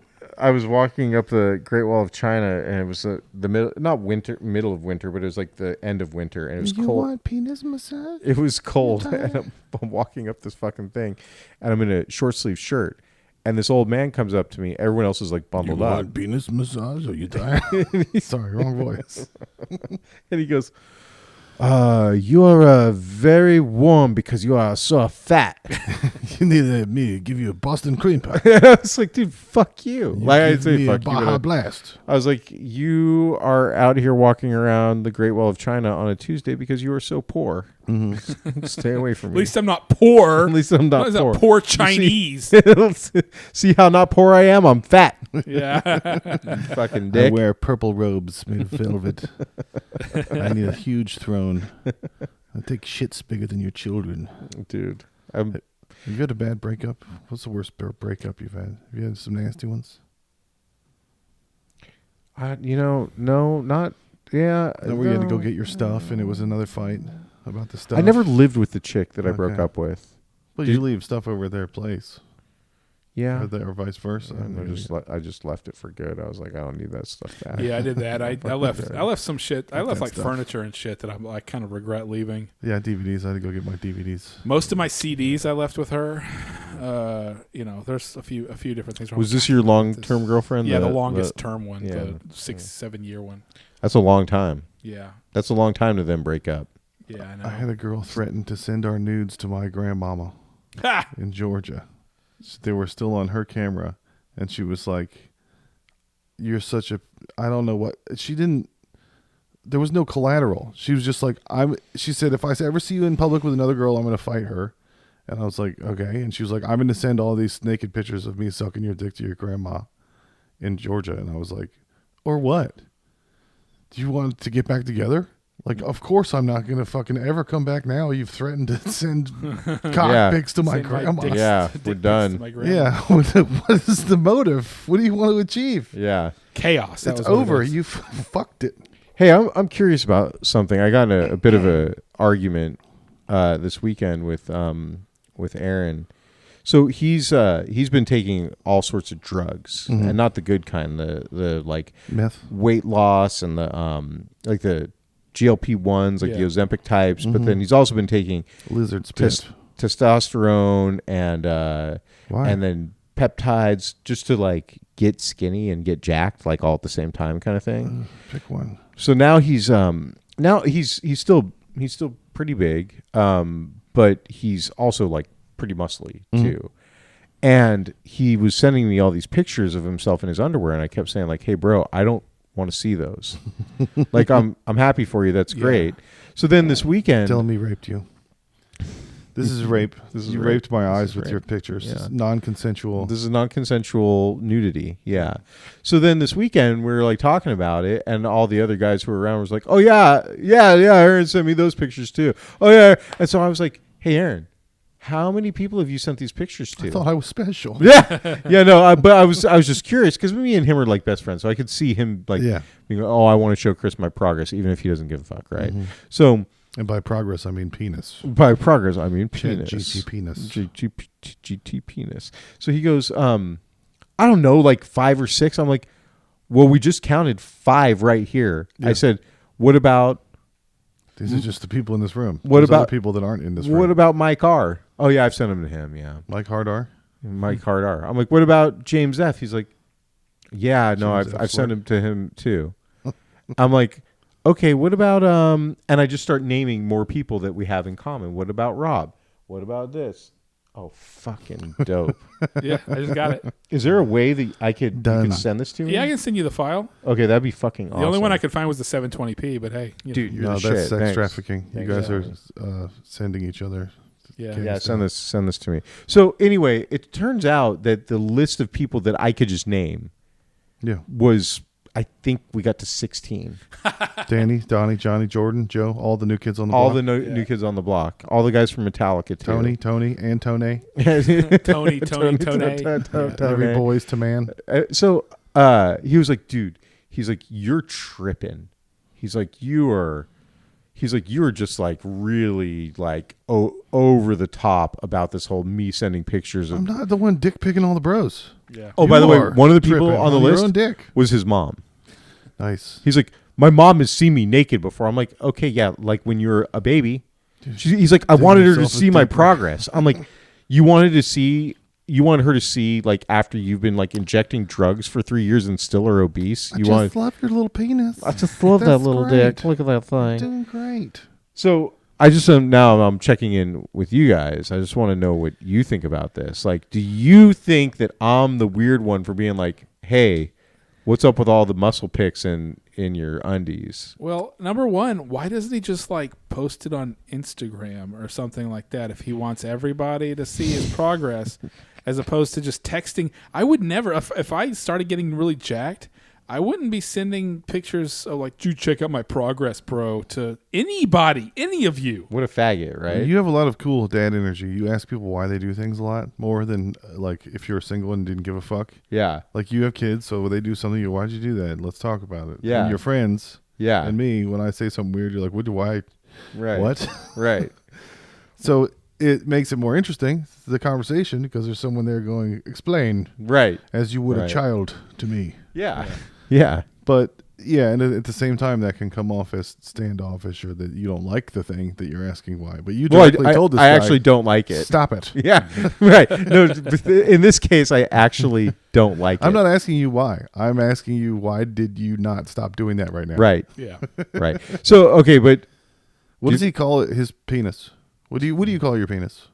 Speaker 1: I was walking up the Great Wall of China, and it was the middle of winter, but it was like the end of winter, and it was
Speaker 4: You
Speaker 1: cold.
Speaker 4: want penis massage?
Speaker 1: It was cold,
Speaker 4: You're tired?
Speaker 1: and I'm walking up this fucking thing, and I'm in a short sleeve shirt, and this old man comes up to me. Everyone else is like
Speaker 4: You
Speaker 1: bundled up,
Speaker 4: want penis massage? Are you tired?
Speaker 2: Sorry, wrong voice.
Speaker 1: and he goes, "You are very warm because you are so fat."
Speaker 4: You need me to give you a Boston cream pie.
Speaker 1: I was like, "Dude, fuck you!"
Speaker 4: You
Speaker 1: Like I
Speaker 4: give
Speaker 1: say,
Speaker 4: me
Speaker 1: "Fuck
Speaker 4: a
Speaker 1: you."
Speaker 4: Baja
Speaker 1: but
Speaker 4: Blast.
Speaker 1: I was like, "You are out here walking around the Great Wall of China on a Tuesday because you are so poor. Stay away from
Speaker 3: At
Speaker 1: me."
Speaker 3: least I'm not poor.
Speaker 1: At least I'm not
Speaker 3: What is
Speaker 1: poor.
Speaker 3: that, poor
Speaker 1: You see-
Speaker 3: Chinese?
Speaker 1: See how not poor I am? I'm fat.
Speaker 3: Yeah.
Speaker 1: Fucking
Speaker 2: I
Speaker 1: dick.
Speaker 2: wear purple robes made of velvet. I need a huge throne.
Speaker 4: I take shits bigger than your children.
Speaker 1: Dude.
Speaker 2: Have you had a bad breakup? What's the worst breakup you've had? Have you had some nasty ones?
Speaker 1: No, not. Yeah.
Speaker 2: Then where you had to go
Speaker 1: no.
Speaker 2: get your stuff and it was another fight about the stuff?
Speaker 1: I never lived with the chick that I broke
Speaker 2: Okay.
Speaker 1: up with.
Speaker 2: Well,
Speaker 1: Did-
Speaker 2: you leave stuff over at their place.
Speaker 1: Yeah.
Speaker 2: Or vice versa.
Speaker 1: I just left it for good. I was like, I don't need that stuff back.
Speaker 3: Yeah, I did that. I left some shit. I left
Speaker 2: that
Speaker 3: like
Speaker 2: stuff.
Speaker 3: furniture and shit that I kind of regret leaving.
Speaker 2: Yeah, DVDs. I had to go get my DVDs.
Speaker 3: Most of my CDs I left with her. There's a few different things.
Speaker 1: Was this your long-term girlfriend?
Speaker 3: Yeah, the longest term one,
Speaker 1: yeah.
Speaker 3: the 6-7 year one.
Speaker 1: That's a long time.
Speaker 3: Yeah,
Speaker 1: That's a long time to then break up.
Speaker 3: yeah, I know.
Speaker 2: I had a girl threaten to send our nudes to my grandmama
Speaker 3: Ha!
Speaker 2: in Georgia. They were still on her camera, and she was like, "You're such a..." I don't know what she didn't. There was no collateral. She was just like, She said, "If I ever see you in public with another girl, I'm going to fight her." And I was like, "Okay." And she was like, "I'm going to send all these naked pictures of me sucking your dick to your grandma in Georgia." And I was like, "Or what? Do you want to get back together?" Like, of course I'm not going to fucking ever come back now. You've threatened to send cock
Speaker 1: Yeah.
Speaker 2: pics to my
Speaker 3: Send my
Speaker 2: grandma.
Speaker 3: dick-
Speaker 1: Yeah,
Speaker 3: dick
Speaker 1: we're
Speaker 3: pics
Speaker 1: done.
Speaker 3: to my grandma.
Speaker 2: Yeah. What is the motive? What do you want to achieve?
Speaker 1: Yeah.
Speaker 3: Chaos. That
Speaker 2: It's
Speaker 3: was what it
Speaker 2: over.
Speaker 3: is.
Speaker 2: You fucked it.
Speaker 1: Hey, I'm curious about something. I got in a bit of a argument this weekend with Aaron. So he's been taking all sorts of drugs, and not the good kind, the like
Speaker 2: Meth.
Speaker 1: weight loss and the like the GLP-1s, like the
Speaker 3: Yeah.
Speaker 1: Ozempic types. But then he's also been taking
Speaker 2: Lizard spit.
Speaker 1: testosterone and
Speaker 2: Why?
Speaker 1: and then peptides just to like get skinny and get jacked, like all at the same time, kind of thing.
Speaker 2: Pick one.
Speaker 1: So now he's still pretty big, but he's also like pretty muscly too. And he was sending me all these pictures of himself in his underwear, and I kept saying like, "Hey, bro, I don't want to see those. Like, I'm happy for you. That's great." So then this weekend,
Speaker 2: Telling me raped you. This is rape.
Speaker 1: This is
Speaker 2: you
Speaker 1: rape.
Speaker 2: raped my
Speaker 1: This
Speaker 2: eyes
Speaker 1: is
Speaker 2: with
Speaker 1: rape.
Speaker 2: your pictures.
Speaker 1: Yeah.
Speaker 2: It's non-consensual.
Speaker 1: this is non-consensual nudity. Yeah. So then this weekend we were like talking about it, and all the other guys who were around was like, "Oh yeah. Aaron sent me those pictures too. Oh yeah." And so I was like, "Hey, Aaron, how many people have you sent these pictures to?"
Speaker 2: I thought I was special.
Speaker 1: Yeah, no, but I was just curious because me and him are like best friends, so I could see him like,
Speaker 2: Yeah.
Speaker 1: being, "Oh, I want to show Chris my progress, even if he doesn't give a fuck," right? So
Speaker 2: And by progress, I mean penis.
Speaker 1: by progress, I mean penis,
Speaker 2: GT penis.
Speaker 1: GT penis. So he goes, I don't know, like 5 or 6. I'm like, well, we just counted 5 right here.
Speaker 2: Yeah.
Speaker 1: I said, what about
Speaker 2: These are just the people in this room.
Speaker 1: What
Speaker 2: There's
Speaker 1: about
Speaker 2: other people that aren't in this room?
Speaker 1: What about Mike R? Oh yeah, I've sent him to him. Yeah,
Speaker 2: Mike Hardar?
Speaker 1: Mike Hardar. I'm like, what about James F? He's like, yeah, no,
Speaker 2: James
Speaker 1: I've
Speaker 2: F's
Speaker 1: sent him to him too. I'm like, okay, what about and I just start naming more people that we have in common. What about Rob? What about this? Oh, fucking dope.
Speaker 3: Yeah, I just got it.
Speaker 1: Is there a way that you could send this to me?
Speaker 3: Yeah, I can send you the file.
Speaker 1: Okay, that'd be fucking awesome.
Speaker 3: The only one I could find was the 720p, but hey, you know.
Speaker 1: Dude, you're
Speaker 2: No,
Speaker 1: the
Speaker 2: that's
Speaker 1: shit.
Speaker 2: sex
Speaker 1: Thanks.
Speaker 2: trafficking.
Speaker 1: Thanks,
Speaker 2: You guys
Speaker 1: Alex.
Speaker 2: are sending each other.
Speaker 3: Yeah.
Speaker 2: Okay.
Speaker 1: Yeah, send this to me. So anyway, it turns out that the list of people that I could just name
Speaker 2: Yeah.
Speaker 1: was, I think we got to 16.
Speaker 2: Danny, Donnie, Johnny, Jordan, Joe, all the new kids on the
Speaker 1: All
Speaker 2: block.
Speaker 1: the new kids on the block. All the guys from Metallica too.
Speaker 2: Tony, Antone.
Speaker 3: Tony.
Speaker 2: Every boys to man.
Speaker 1: So he was like, dude, he's like, you're tripping. He's like, you are just like really like over the top about this whole me sending pictures of.
Speaker 2: I'm not the one dick picking all the bros.
Speaker 3: Yeah.
Speaker 1: Oh, by
Speaker 2: You
Speaker 1: the way,
Speaker 2: are
Speaker 1: one of the people
Speaker 2: tripping
Speaker 1: on the
Speaker 2: your
Speaker 1: list
Speaker 2: own dick.
Speaker 1: was his mom.
Speaker 2: Nice.
Speaker 1: He's like, my mom has seen me naked before. I'm like, okay, yeah, like when you're a baby. He's like, I wanted her to
Speaker 2: yourself a
Speaker 1: see my
Speaker 2: dick.
Speaker 1: progress. I'm like, you wanted her to see like after you've been like injecting drugs for 3 years and still are obese.
Speaker 2: I just love your little penis.
Speaker 1: I just love that
Speaker 2: That's
Speaker 1: little
Speaker 2: great.
Speaker 1: dick. Look at that thing.
Speaker 2: Doing great.
Speaker 1: So I just now I'm checking in with you guys. I just want to know what you think about this. Like, do you think that I'm the weird one for being like, hey, what's up with all the muscle pics in your undies?
Speaker 3: Well, number one, why doesn't he just like post it on Instagram or something like that if he wants everybody to see his progress as opposed to just texting? I would never, if I started getting really jacked, I wouldn't be sending pictures of like, dude, check out my progress, bro, to anybody, any of you.
Speaker 1: What a faggot, right?
Speaker 2: You have a lot of cool dad energy. You ask people why they do things a lot more than like if you're single and didn't give a fuck.
Speaker 1: Yeah.
Speaker 2: Like you have kids, so they do something. You, why'd you do that? Let's talk about it.
Speaker 1: Yeah.
Speaker 2: And your friends.
Speaker 1: Yeah.
Speaker 2: And me, when I say something weird, you're like, why?
Speaker 1: Right.
Speaker 2: What?
Speaker 1: Right.
Speaker 2: So it makes it more interesting, the conversation, because there's someone there going, explain,
Speaker 1: Right.
Speaker 2: as you would a
Speaker 1: Right.
Speaker 2: child to me.
Speaker 1: Yeah. Yeah.
Speaker 2: But yeah, and at the same time, that can come off as standoffish or that you don't like the thing that you're asking why. But you directly told this
Speaker 1: I
Speaker 2: guy,
Speaker 1: actually don't like it.
Speaker 2: stop it.
Speaker 1: Yeah. Right. No, in this case, I actually don't like it.
Speaker 2: I'm not asking you why. I'm asking you why did you not stop doing that right now?
Speaker 1: Right.
Speaker 3: Yeah.
Speaker 1: Right. So, okay, but
Speaker 2: What does he call it? His penis. What do you call your penis?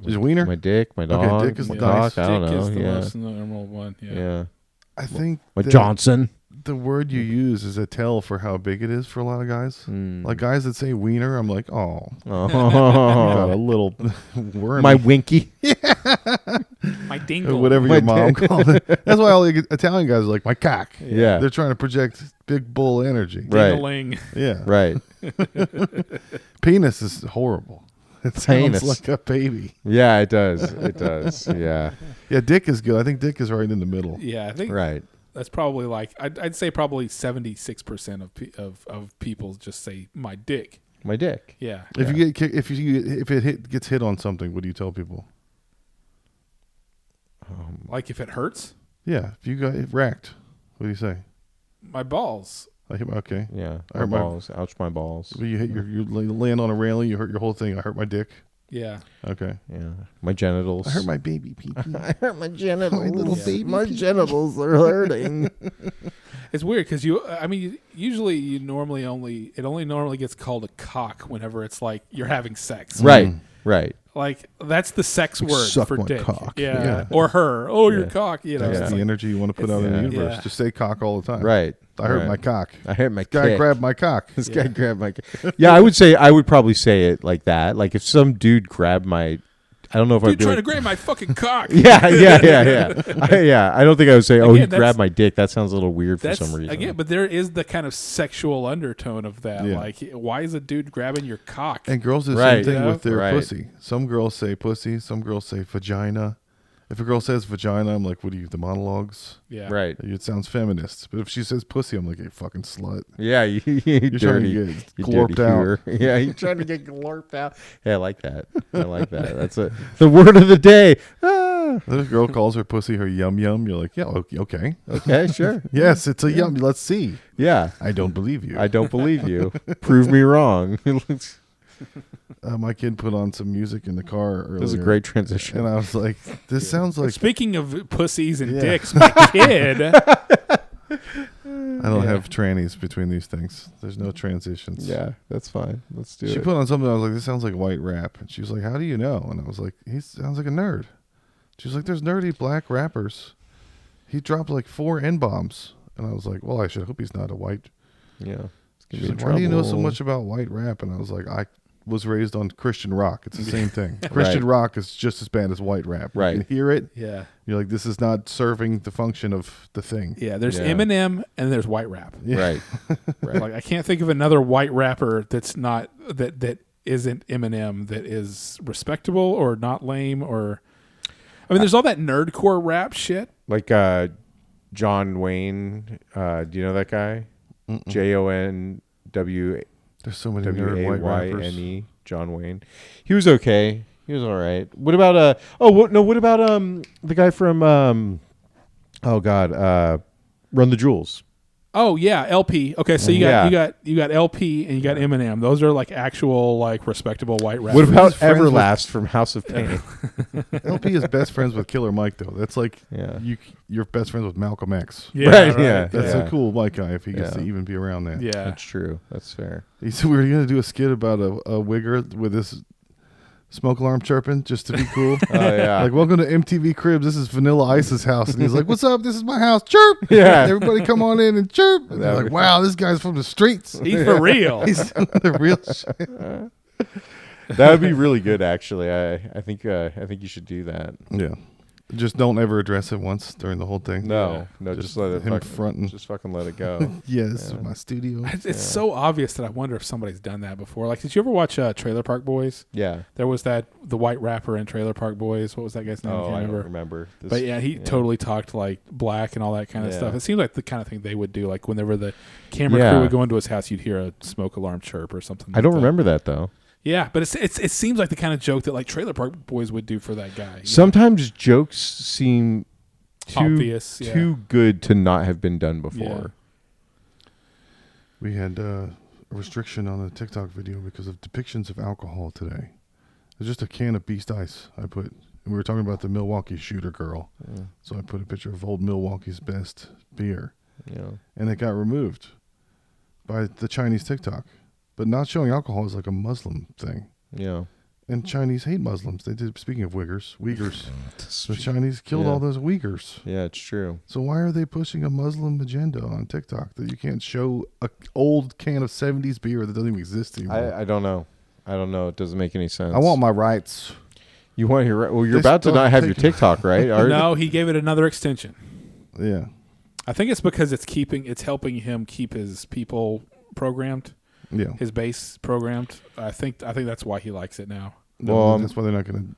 Speaker 2: His wiener?
Speaker 1: my dick, my dog,
Speaker 2: dick is
Speaker 1: my
Speaker 2: nice.
Speaker 1: cock, I don't
Speaker 3: Dick
Speaker 1: know.
Speaker 3: is the
Speaker 1: yeah.
Speaker 3: most normal one. Yeah.
Speaker 1: Yeah.
Speaker 2: I think
Speaker 1: My
Speaker 2: that
Speaker 1: Johnson.
Speaker 2: the word you use is a tell for how big it is for a lot of guys.
Speaker 1: Mm.
Speaker 2: Like guys that say wiener, I'm like, oh, got
Speaker 1: Oh.
Speaker 2: a little worm.
Speaker 1: My winky.
Speaker 3: My dingle.
Speaker 2: Whatever
Speaker 1: My
Speaker 2: your mom
Speaker 1: dick.
Speaker 2: called it. That's why all the Italian guys are like, my cock.
Speaker 1: Yeah.
Speaker 2: They're trying to project big bull energy.
Speaker 1: Right.
Speaker 3: Ding-a-ling.
Speaker 2: Yeah.
Speaker 1: Right.
Speaker 2: Penis is horrible. It sounds
Speaker 1: Penis.
Speaker 2: like a baby.
Speaker 1: Yeah, it does. It does. Yeah.
Speaker 2: Yeah, dick is good. I think dick is right in the middle.
Speaker 3: Yeah, I think
Speaker 1: Right.
Speaker 3: that's probably like I'd say probably 76% of people just say my dick.
Speaker 1: My dick.
Speaker 3: Yeah.
Speaker 2: If you get if it gets hit on something, what do you tell people?
Speaker 3: Like if it hurts,
Speaker 2: Yeah, if you got it racked, what do you say?
Speaker 3: my balls.
Speaker 2: I hit my, okay.
Speaker 1: Yeah.
Speaker 2: I
Speaker 1: My
Speaker 2: hurt my-
Speaker 1: balls. Ouch, my balls.
Speaker 2: You hit you land on a railing, you hurt your whole thing. I hurt my dick.
Speaker 3: Yeah.
Speaker 2: Okay.
Speaker 1: Yeah. My genitals.
Speaker 2: I hurt my baby pee.
Speaker 1: I hurt my genitals.
Speaker 2: My little baby
Speaker 1: My
Speaker 2: pee.
Speaker 1: genitals are hurting.
Speaker 3: It's weird because usually it only normally gets called a cock whenever it's like you're having sex.
Speaker 1: Right. Right.
Speaker 3: Like that's the sex word
Speaker 2: Suck
Speaker 3: for
Speaker 2: my
Speaker 3: dick.
Speaker 2: cock.
Speaker 3: Yeah.
Speaker 2: Yeah.
Speaker 3: Or her. Oh, your
Speaker 1: Yeah.
Speaker 3: cock. You know.
Speaker 2: That's
Speaker 3: it's
Speaker 2: the
Speaker 3: like-
Speaker 2: energy you want to put out in the
Speaker 1: yeah.
Speaker 2: universe.
Speaker 3: Yeah.
Speaker 2: Just say cock all the time.
Speaker 1: Right.
Speaker 2: I hurt
Speaker 1: Right.
Speaker 2: my cock.
Speaker 1: I hurt my
Speaker 2: Guy
Speaker 1: kick.
Speaker 2: grabbed my cock.
Speaker 1: This guy grabbed my. Yeah, I would probably say it like that. Like if some dude grabbed my, I don't know if I'd
Speaker 3: Dude
Speaker 1: be
Speaker 3: trying
Speaker 1: like,
Speaker 3: to grab my fucking cock.
Speaker 1: yeah. I don't think I would say, oh,
Speaker 3: Again,
Speaker 1: he
Speaker 3: that's-
Speaker 1: grabbed my dick. That sounds a little weird for
Speaker 3: That's
Speaker 1: some reason.
Speaker 3: again, but there is the kind of sexual undertone of that.
Speaker 2: Yeah.
Speaker 3: Like, why is a dude grabbing your cock?
Speaker 2: And girls do the
Speaker 1: Right.
Speaker 2: same thing
Speaker 3: Yeah.
Speaker 2: with their
Speaker 1: Right.
Speaker 2: pussy. Some girls say pussy. Some girls say vagina. If a girl says vagina, I'm like, what are you, the monologues?
Speaker 3: Yeah.
Speaker 1: Right.
Speaker 2: It sounds feminist. But if she says pussy, I'm like, you fucking slut.
Speaker 1: Yeah, you
Speaker 2: You're trying
Speaker 1: dirty.
Speaker 2: to get
Speaker 1: You
Speaker 2: glorped
Speaker 1: dirty
Speaker 2: out.
Speaker 1: hooer. Yeah, you're trying to get glorped out. Yeah, I like that. I like that. That's the word of the day. Ah.
Speaker 2: Then a girl calls her pussy her yum yum. You're like, yeah, okay.
Speaker 1: Okay, sure.
Speaker 2: Yes, it's a yum. Let's see.
Speaker 1: Yeah.
Speaker 2: I don't believe you.
Speaker 1: I don't believe you. Prove me wrong.
Speaker 2: My kid put on some music in the car earlier.
Speaker 1: This is a great transition.
Speaker 2: And I was like, this sounds like...
Speaker 3: Speaking of pussies and dicks, my kid.
Speaker 2: I don't have trannies between these things. There's no transitions.
Speaker 1: Yeah, that's fine. Let's do it.
Speaker 2: She put on something. I was like, this sounds like white rap. And she was like, how do you know? And I was like, he sounds like a nerd. She was like, there's nerdy black rappers. He dropped like 4 N-bombs. And I was like, well, I should hope he's not a white.
Speaker 1: Yeah.
Speaker 2: She was like, why do you know so much about white rap? And I was like, I was raised on Christian rock. It's the same thing. Christian rock is just as bad as white rap.
Speaker 1: Right.
Speaker 2: You can hear it.
Speaker 3: Yeah.
Speaker 2: You're like, this is not serving the function of the thing.
Speaker 3: Yeah, there's Eminem and there's white rap.
Speaker 2: Yeah.
Speaker 1: Right. Right.
Speaker 3: Like I can't think of another white rapper that's not that isn't Eminem that is respectable or not lame or I mean there's all that nerdcore rap shit.
Speaker 1: Like John Wayne. Do you know that guy? JONW.
Speaker 2: There's so many nerd white rappers.
Speaker 1: WAYNE. John Wayne. He was okay. He was all right. What about what about the guy from Run the Jewels?
Speaker 3: Oh yeah, LP. Okay, so you got LP and you got Eminem. Those are like actual like respectable white rappers.
Speaker 1: What about Everlast from House of Pain?
Speaker 2: LP is best friends with Killer Mike though. That's like you're best friends with Malcolm X.
Speaker 3: Yeah,
Speaker 1: right. Yeah,
Speaker 2: That's a cool white guy if he gets to even be around that.
Speaker 3: Yeah,
Speaker 1: that's true. That's fair.
Speaker 2: He said we were gonna do a skit about a wigger with this smoke alarm chirping just to be cool.
Speaker 1: Oh yeah.
Speaker 2: Like, welcome to MTV Cribs. This is Vanilla Ice's house, and he's like, "What's up? This is my house." Chirp.
Speaker 1: Yeah.
Speaker 2: Everybody come on in and chirp. And they're like, "Wow, this guy's from the streets.
Speaker 3: he's for real."
Speaker 2: He's doing the real shit."
Speaker 1: That would be really good, actually. I think you should do that.
Speaker 2: Yeah. Just don't ever address it once during the whole thing.
Speaker 1: No, just let it
Speaker 2: him fronting.
Speaker 1: Just fucking let it go.
Speaker 2: Yeah, this is my studio.
Speaker 3: It's so obvious that I wonder if somebody's done that before. Like, did you ever watch Trailer Park Boys?
Speaker 1: Yeah.
Speaker 3: There was the white rapper in Trailer Park Boys. What was that guy's name?
Speaker 1: Oh, I don't remember.
Speaker 3: But yeah, he totally talked like black and all that kind of stuff. It seemed like the kind of thing they would do. Like whenever the camera crew would go into his house, you'd hear a smoke alarm chirp or something.
Speaker 1: I don't remember that though.
Speaker 3: Yeah, but it seems like the kind of joke that like Trailer Park Boys would do for that guy.
Speaker 1: Sometimes jokes seem
Speaker 3: obvious,
Speaker 1: too good to not have been done before.
Speaker 2: Yeah. We had a restriction on a TikTok video because of depictions of alcohol today. There's just a can of Beast Ice I put. And we were talking about the Milwaukee shooter girl. Yeah. So I put a picture of old Milwaukee's best beer. Yeah. And it got removed by the Chinese TikTok. But not showing alcohol is like a Muslim thing.
Speaker 1: Yeah.
Speaker 2: And Chinese hate Muslims. They did. Speaking of Uyghurs. The Chinese killed all those Uyghurs.
Speaker 1: Yeah, it's true.
Speaker 2: So why are they pushing a Muslim agenda on TikTok that you can't show an old can of 70s beer that doesn't even exist anymore?
Speaker 1: I don't know. It doesn't make any sense.
Speaker 2: I want my rights.
Speaker 1: You want your well? You're about to not have your TikTok, right?
Speaker 3: No, he gave it another extension.
Speaker 2: Yeah.
Speaker 3: I think it's because it's helping him keep his people programmed.
Speaker 2: Yeah,
Speaker 3: his base programmed. I think that's why he likes it now.
Speaker 2: Well, that's why they're not going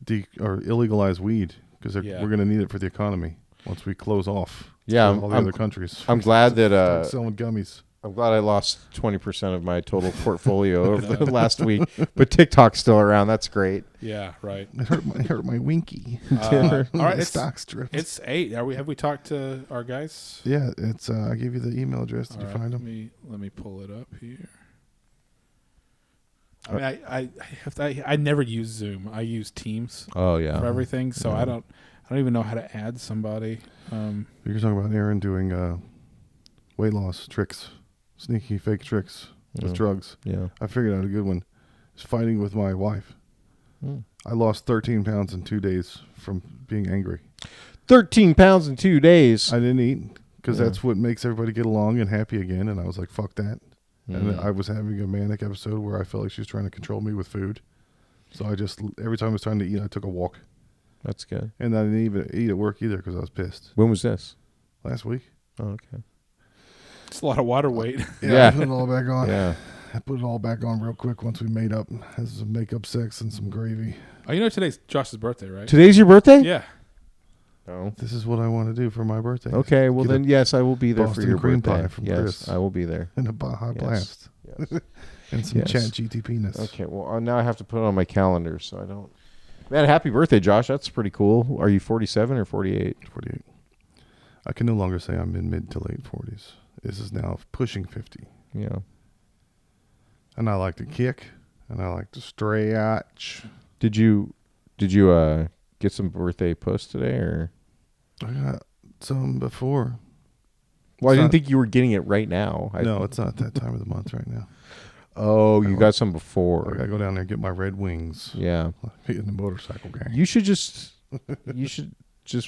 Speaker 2: to illegalize weed because we're going to need it for the economy once we close off.
Speaker 1: Yeah,
Speaker 2: all the other countries.
Speaker 1: I'm glad that
Speaker 2: selling gummies.
Speaker 1: I'm glad I lost 20% of my total portfolio over the last week, but TikTok's still around. That's great.
Speaker 3: Yeah, right.
Speaker 2: It hurt my winky.
Speaker 3: All right,
Speaker 2: stock strips.
Speaker 3: It's 8. Have we talked to our guys?
Speaker 2: Yeah, it's. I gave you the email address. Did you find them?
Speaker 3: Let me pull it up here. I mean, I never use Zoom. I use Teams.
Speaker 1: Oh yeah.
Speaker 3: For everything, so I don't even know how to add somebody.
Speaker 2: You're talking about Aaron doing weight loss tricks. Sneaky fake tricks with drugs. Yeah. I figured out a good one. It's fighting with my wife. I lost 13 pounds in 2 days from being angry.
Speaker 1: 13 pounds in 2 days.
Speaker 2: I didn't eat because that's what makes everybody get along and happy again. And I was like, fuck that. And I was having a manic episode where I felt like she was trying to control me with food. So I just, every time I was trying to eat, I took a walk.
Speaker 1: That's good.
Speaker 2: And I didn't even eat at work either because I was pissed.
Speaker 1: When was this?
Speaker 2: Last week.
Speaker 1: Oh, okay.
Speaker 3: It's a lot of water weight.
Speaker 2: Yeah. I put it all back on.
Speaker 1: Yeah.
Speaker 2: I put it all back on real quick once we made up. Has some makeup sex and some gravy.
Speaker 3: Oh, you know today's Josh's birthday, right?
Speaker 1: Today's your birthday?
Speaker 3: Yeah.
Speaker 1: Oh.
Speaker 2: This is what I want to do for my birthday.
Speaker 1: Okay, well then, yes, I will be there
Speaker 2: Boston
Speaker 1: for your
Speaker 2: cream
Speaker 1: birthday.
Speaker 2: pie from
Speaker 1: yes,
Speaker 2: Chris.
Speaker 1: I will be there.
Speaker 2: And a Baja Blast.
Speaker 1: Yes.
Speaker 2: And some chat GTP-ness.
Speaker 1: Okay, well, now I have to put it on my calendar so I don't Man, happy birthday, Josh. That's pretty cool. Are you 47 or 48?
Speaker 2: 48. I can no longer say I'm in mid to late 40s. This is now pushing 50.
Speaker 1: Yeah.
Speaker 2: And I like to kick, and I like to stretch.
Speaker 1: Did you get some birthday posts today, or?
Speaker 2: I got some before.
Speaker 1: Well, I
Speaker 2: It's
Speaker 1: didn't
Speaker 2: not-
Speaker 1: think you were getting it right now.
Speaker 2: No, it's not that time of the month right now.
Speaker 1: Oh, you
Speaker 2: I
Speaker 1: got some
Speaker 2: I
Speaker 1: before.
Speaker 2: gotta go down there and get my Red Wings.
Speaker 1: Yeah.
Speaker 2: Be in the motorcycle gang.
Speaker 1: You should just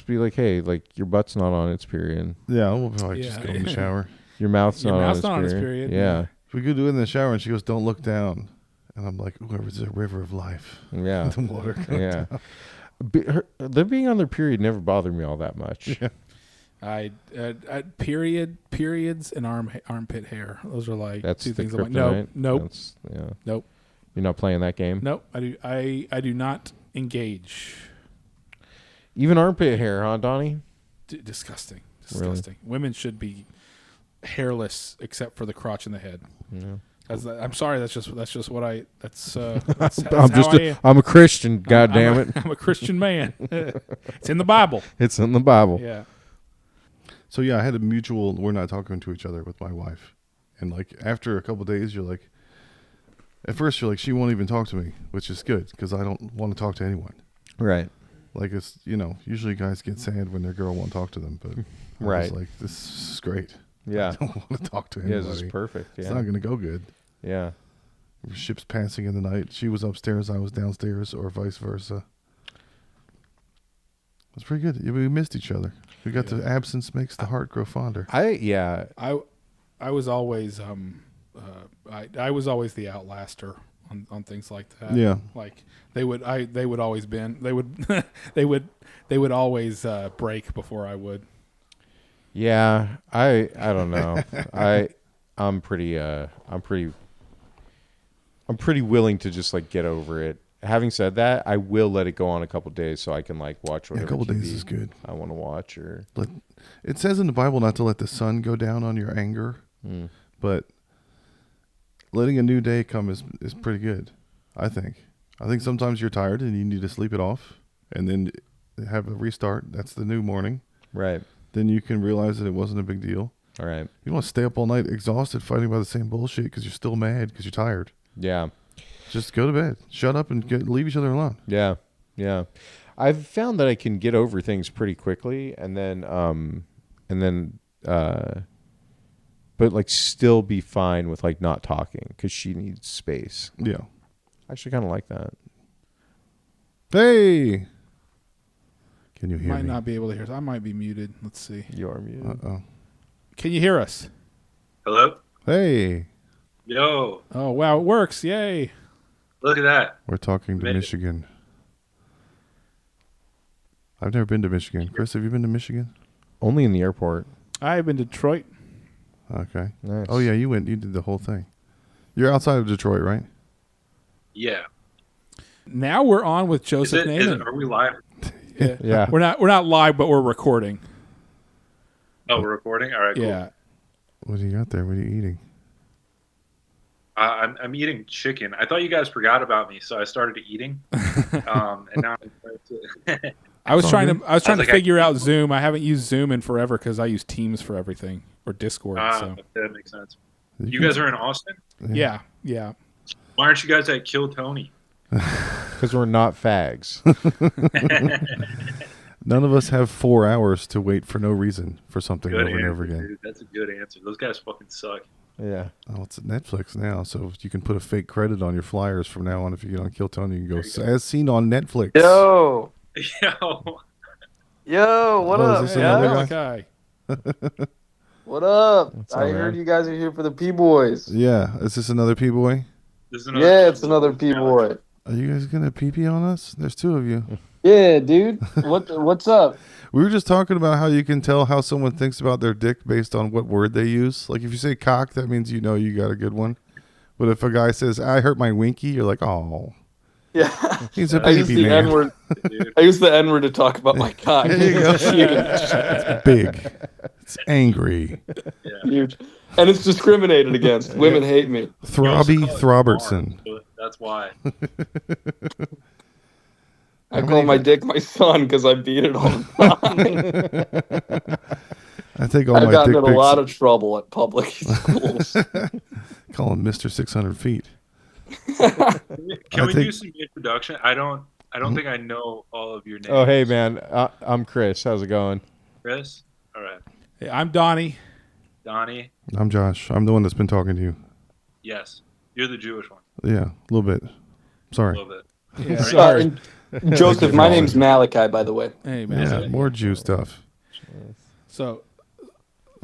Speaker 1: be like, hey, like your butt's not on its period.
Speaker 2: Yeah, we'll probably
Speaker 3: Yeah.
Speaker 2: just go in the shower.
Speaker 1: Your mouth's
Speaker 3: Your
Speaker 1: not
Speaker 3: mouth's
Speaker 1: on
Speaker 3: not on
Speaker 1: its
Speaker 3: its
Speaker 1: period.
Speaker 3: period.
Speaker 1: Yeah.
Speaker 2: We could do it in the shower, and she goes, "Don't look down." And I'm like, "Ooh, there's a river of life."
Speaker 1: Yeah.
Speaker 2: The water comes
Speaker 1: Yeah.
Speaker 2: down.
Speaker 1: Them being on their period never bothered me all that much.
Speaker 2: Yeah.
Speaker 3: I periods and armpit hair. Those are like
Speaker 1: That's
Speaker 3: two
Speaker 1: the
Speaker 3: things. I'm like,
Speaker 1: kryptonite.
Speaker 3: nope.
Speaker 1: That's, yeah.
Speaker 3: Nope.
Speaker 1: You're not playing that game.
Speaker 3: Nope. I do not engage.
Speaker 1: Even armpit hair, huh, Donnie?
Speaker 3: Disgusting.
Speaker 1: Really?
Speaker 3: Disgusting. Women should be hairless except for the crotch and the head.
Speaker 1: Yeah.
Speaker 3: I'm sorry. That's just what I. That's
Speaker 1: I'm a Christian. God damn it!
Speaker 3: I'm a Christian man. It's in the Bible.
Speaker 1: It's in the Bible.
Speaker 3: Yeah.
Speaker 2: So yeah, I had a mutual. We're not talking to each other with my wife, and like after a couple of days, you're like, at first you're like, she won't even talk to me, which is good because I don't want to talk to anyone.
Speaker 1: Right.
Speaker 2: Like it's usually guys get sad when their girl won't talk to them, but I was
Speaker 1: Right.
Speaker 2: like this is great.
Speaker 1: Yeah.
Speaker 2: I don't want to talk to
Speaker 1: Yeah.
Speaker 2: anybody.
Speaker 1: This is perfect.
Speaker 2: It's
Speaker 1: Yeah.
Speaker 2: not gonna go good.
Speaker 1: Yeah.
Speaker 2: Ships passing in the night. She was upstairs, I was downstairs, or vice versa. It's pretty good. Yeah, we missed each other. We got the absence makes the heart grow fonder.
Speaker 3: I was always I was always the outlaster on things like that.
Speaker 2: Yeah.
Speaker 3: Like they would always bend. They would they would always break before I would.
Speaker 1: Yeah. I don't know. I'm pretty willing to just like get over it. Having said that, I will let it go on a couple days so I can like watch
Speaker 2: Yeah,
Speaker 1: whatever
Speaker 2: a couple
Speaker 1: TV
Speaker 2: days is good.
Speaker 1: I want to watch. Or
Speaker 2: It says in the Bible not to let the sun go down on your anger, but letting a new day come is pretty good, I think. I think sometimes you're tired and you need to sleep it off and then have a restart. That's the new morning.
Speaker 1: right.
Speaker 2: Then you can realize that it wasn't a big deal.
Speaker 1: All right.
Speaker 2: You don't want to stay up all night exhausted fighting about the same bullshit because you're still mad because you're tired.
Speaker 1: Yeah.
Speaker 2: Just go to bed. Shut up and leave each other alone.
Speaker 1: Yeah. Yeah. I've found that I can get over things pretty quickly but like still be fine with like not talking because she needs space.
Speaker 2: Yeah.
Speaker 1: I actually kind of like that.
Speaker 2: Hey. Can you hear
Speaker 3: Might
Speaker 2: me?
Speaker 3: not be able to hear us. I might be muted. Let's see.
Speaker 1: You are muted.
Speaker 2: Uh-oh.
Speaker 3: Can you hear us?
Speaker 5: Hello?
Speaker 2: Hey.
Speaker 5: Yo,
Speaker 3: Oh wow, it works! Yay!
Speaker 5: look at that.
Speaker 2: We're talking to
Speaker 5: Made it.
Speaker 2: Michigan. I've never been to Michigan. Chris, have you been to Michigan?
Speaker 1: Only in the airport.
Speaker 3: I've been to Detroit.
Speaker 2: Okay.
Speaker 1: Nice.
Speaker 2: Oh, yeah, you did the whole thing. You're outside of Detroit, right?
Speaker 5: Yeah.
Speaker 3: Now we're on with Joseph Naaman.
Speaker 5: Are we live?
Speaker 3: Yeah.
Speaker 1: Yeah.
Speaker 3: We're not live, but we're recording.
Speaker 5: Oh, we're recording? All right, cool.
Speaker 3: Yeah.
Speaker 2: What do you got there? What are you eating?
Speaker 5: I'm eating chicken. I thought you guys forgot about me, so I started eating. And now I'm
Speaker 3: I was
Speaker 2: all
Speaker 3: trying
Speaker 2: good.
Speaker 3: to
Speaker 5: like,
Speaker 3: to figure out Zoom. I haven't used Zoom in forever because I use Teams for everything or Discord. So
Speaker 5: that makes sense. You guys are in Austin?
Speaker 3: yeah.
Speaker 5: Why aren't you guys at Kill Tony?
Speaker 1: Because we're not fags.
Speaker 2: None of us have 4 hours to wait for no reason for something
Speaker 5: Good
Speaker 2: over and
Speaker 5: answer,
Speaker 2: over again.
Speaker 5: dude. That's a good answer. Those guys fucking suck.
Speaker 1: Yeah.
Speaker 2: Oh, it's at Netflix now, so you can put a fake credit on your flyers from now on. If you get on Kill Tony, you can go, as seen on Netflix.
Speaker 6: Yo,
Speaker 5: Yo,
Speaker 6: what
Speaker 2: Oh,
Speaker 6: up,
Speaker 2: is this
Speaker 3: Hey,
Speaker 2: another
Speaker 6: guys?
Speaker 2: guy?
Speaker 3: Malachi.
Speaker 6: What up?
Speaker 1: What's
Speaker 6: I
Speaker 1: up,
Speaker 6: heard
Speaker 1: man?
Speaker 6: you guys are here for the P-Boys.
Speaker 2: Yeah, is this another P-boy?
Speaker 5: this is
Speaker 6: Yeah, it's another P-Boy.
Speaker 2: Are you guys going to pee-pee on us? There's two of you.
Speaker 6: Yeah, dude. What's up?
Speaker 2: We were just talking about how you can tell how someone thinks about their dick based on what word they use. Like if you say cock, that means you know you got a good one. But if a guy says, I hurt my winky, you're like, oh,
Speaker 6: Yeah.
Speaker 2: he's a
Speaker 6: I use
Speaker 2: baby
Speaker 6: the
Speaker 2: man.
Speaker 6: N-word.
Speaker 5: Dude.
Speaker 6: I use the N-word to talk about my cock.
Speaker 2: There you go.
Speaker 6: It's huge.
Speaker 2: It's big. It's angry.
Speaker 6: Huge. And it's discriminated against. Women hate me.
Speaker 2: Throbby Throbertson.
Speaker 5: So that's why.
Speaker 6: I call my dick my son because I beat it all the time.
Speaker 2: I take all
Speaker 6: I've
Speaker 2: my
Speaker 6: gotten
Speaker 2: dick
Speaker 6: in a
Speaker 2: pics.
Speaker 6: lot of trouble at public schools.
Speaker 2: Call him Mr. 600 feet.
Speaker 5: Can we do some introduction? I don't think I know all of your names.
Speaker 1: Oh, hey, man. I'm Chris. How's it going?
Speaker 5: Chris? All right.
Speaker 3: Hey, I'm Donnie.
Speaker 5: Donnie?
Speaker 2: I'm Josh. I'm the one that's been talking to you.
Speaker 5: Yes. You're the Jewish one.
Speaker 2: Yeah, a little bit. Sorry.
Speaker 5: A little bit.
Speaker 3: Yeah,
Speaker 6: Sorry. Joseph, my name's Malachi, by the way.
Speaker 3: Hey, man.
Speaker 2: Yeah, more Jew stuff.
Speaker 3: So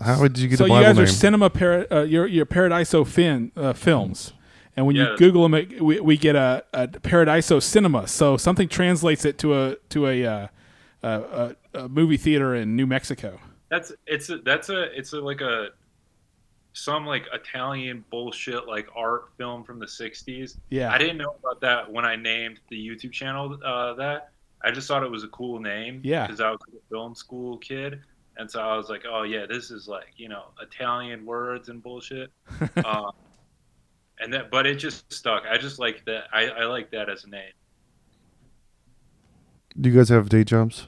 Speaker 2: How did you get
Speaker 3: so
Speaker 2: a
Speaker 3: you
Speaker 2: Bible
Speaker 3: guys
Speaker 2: name?
Speaker 3: are your Paradizo Films, and when you
Speaker 5: Yes.
Speaker 3: Google them, we get a Paradiso Cinema. So something translates it to a movie theater in New Mexico.
Speaker 5: It's some like Italian bullshit like art film from the 60s.
Speaker 3: Yeah.
Speaker 5: I didn't know about that when I named the YouTube channel that. I just thought it was a cool name.
Speaker 3: Yeah.
Speaker 5: Because I was a film school kid. And so I was like, oh yeah, this is like, Italian words and bullshit. But it just stuck. I just like that. I like that as a name.
Speaker 2: Do you guys have day jobs?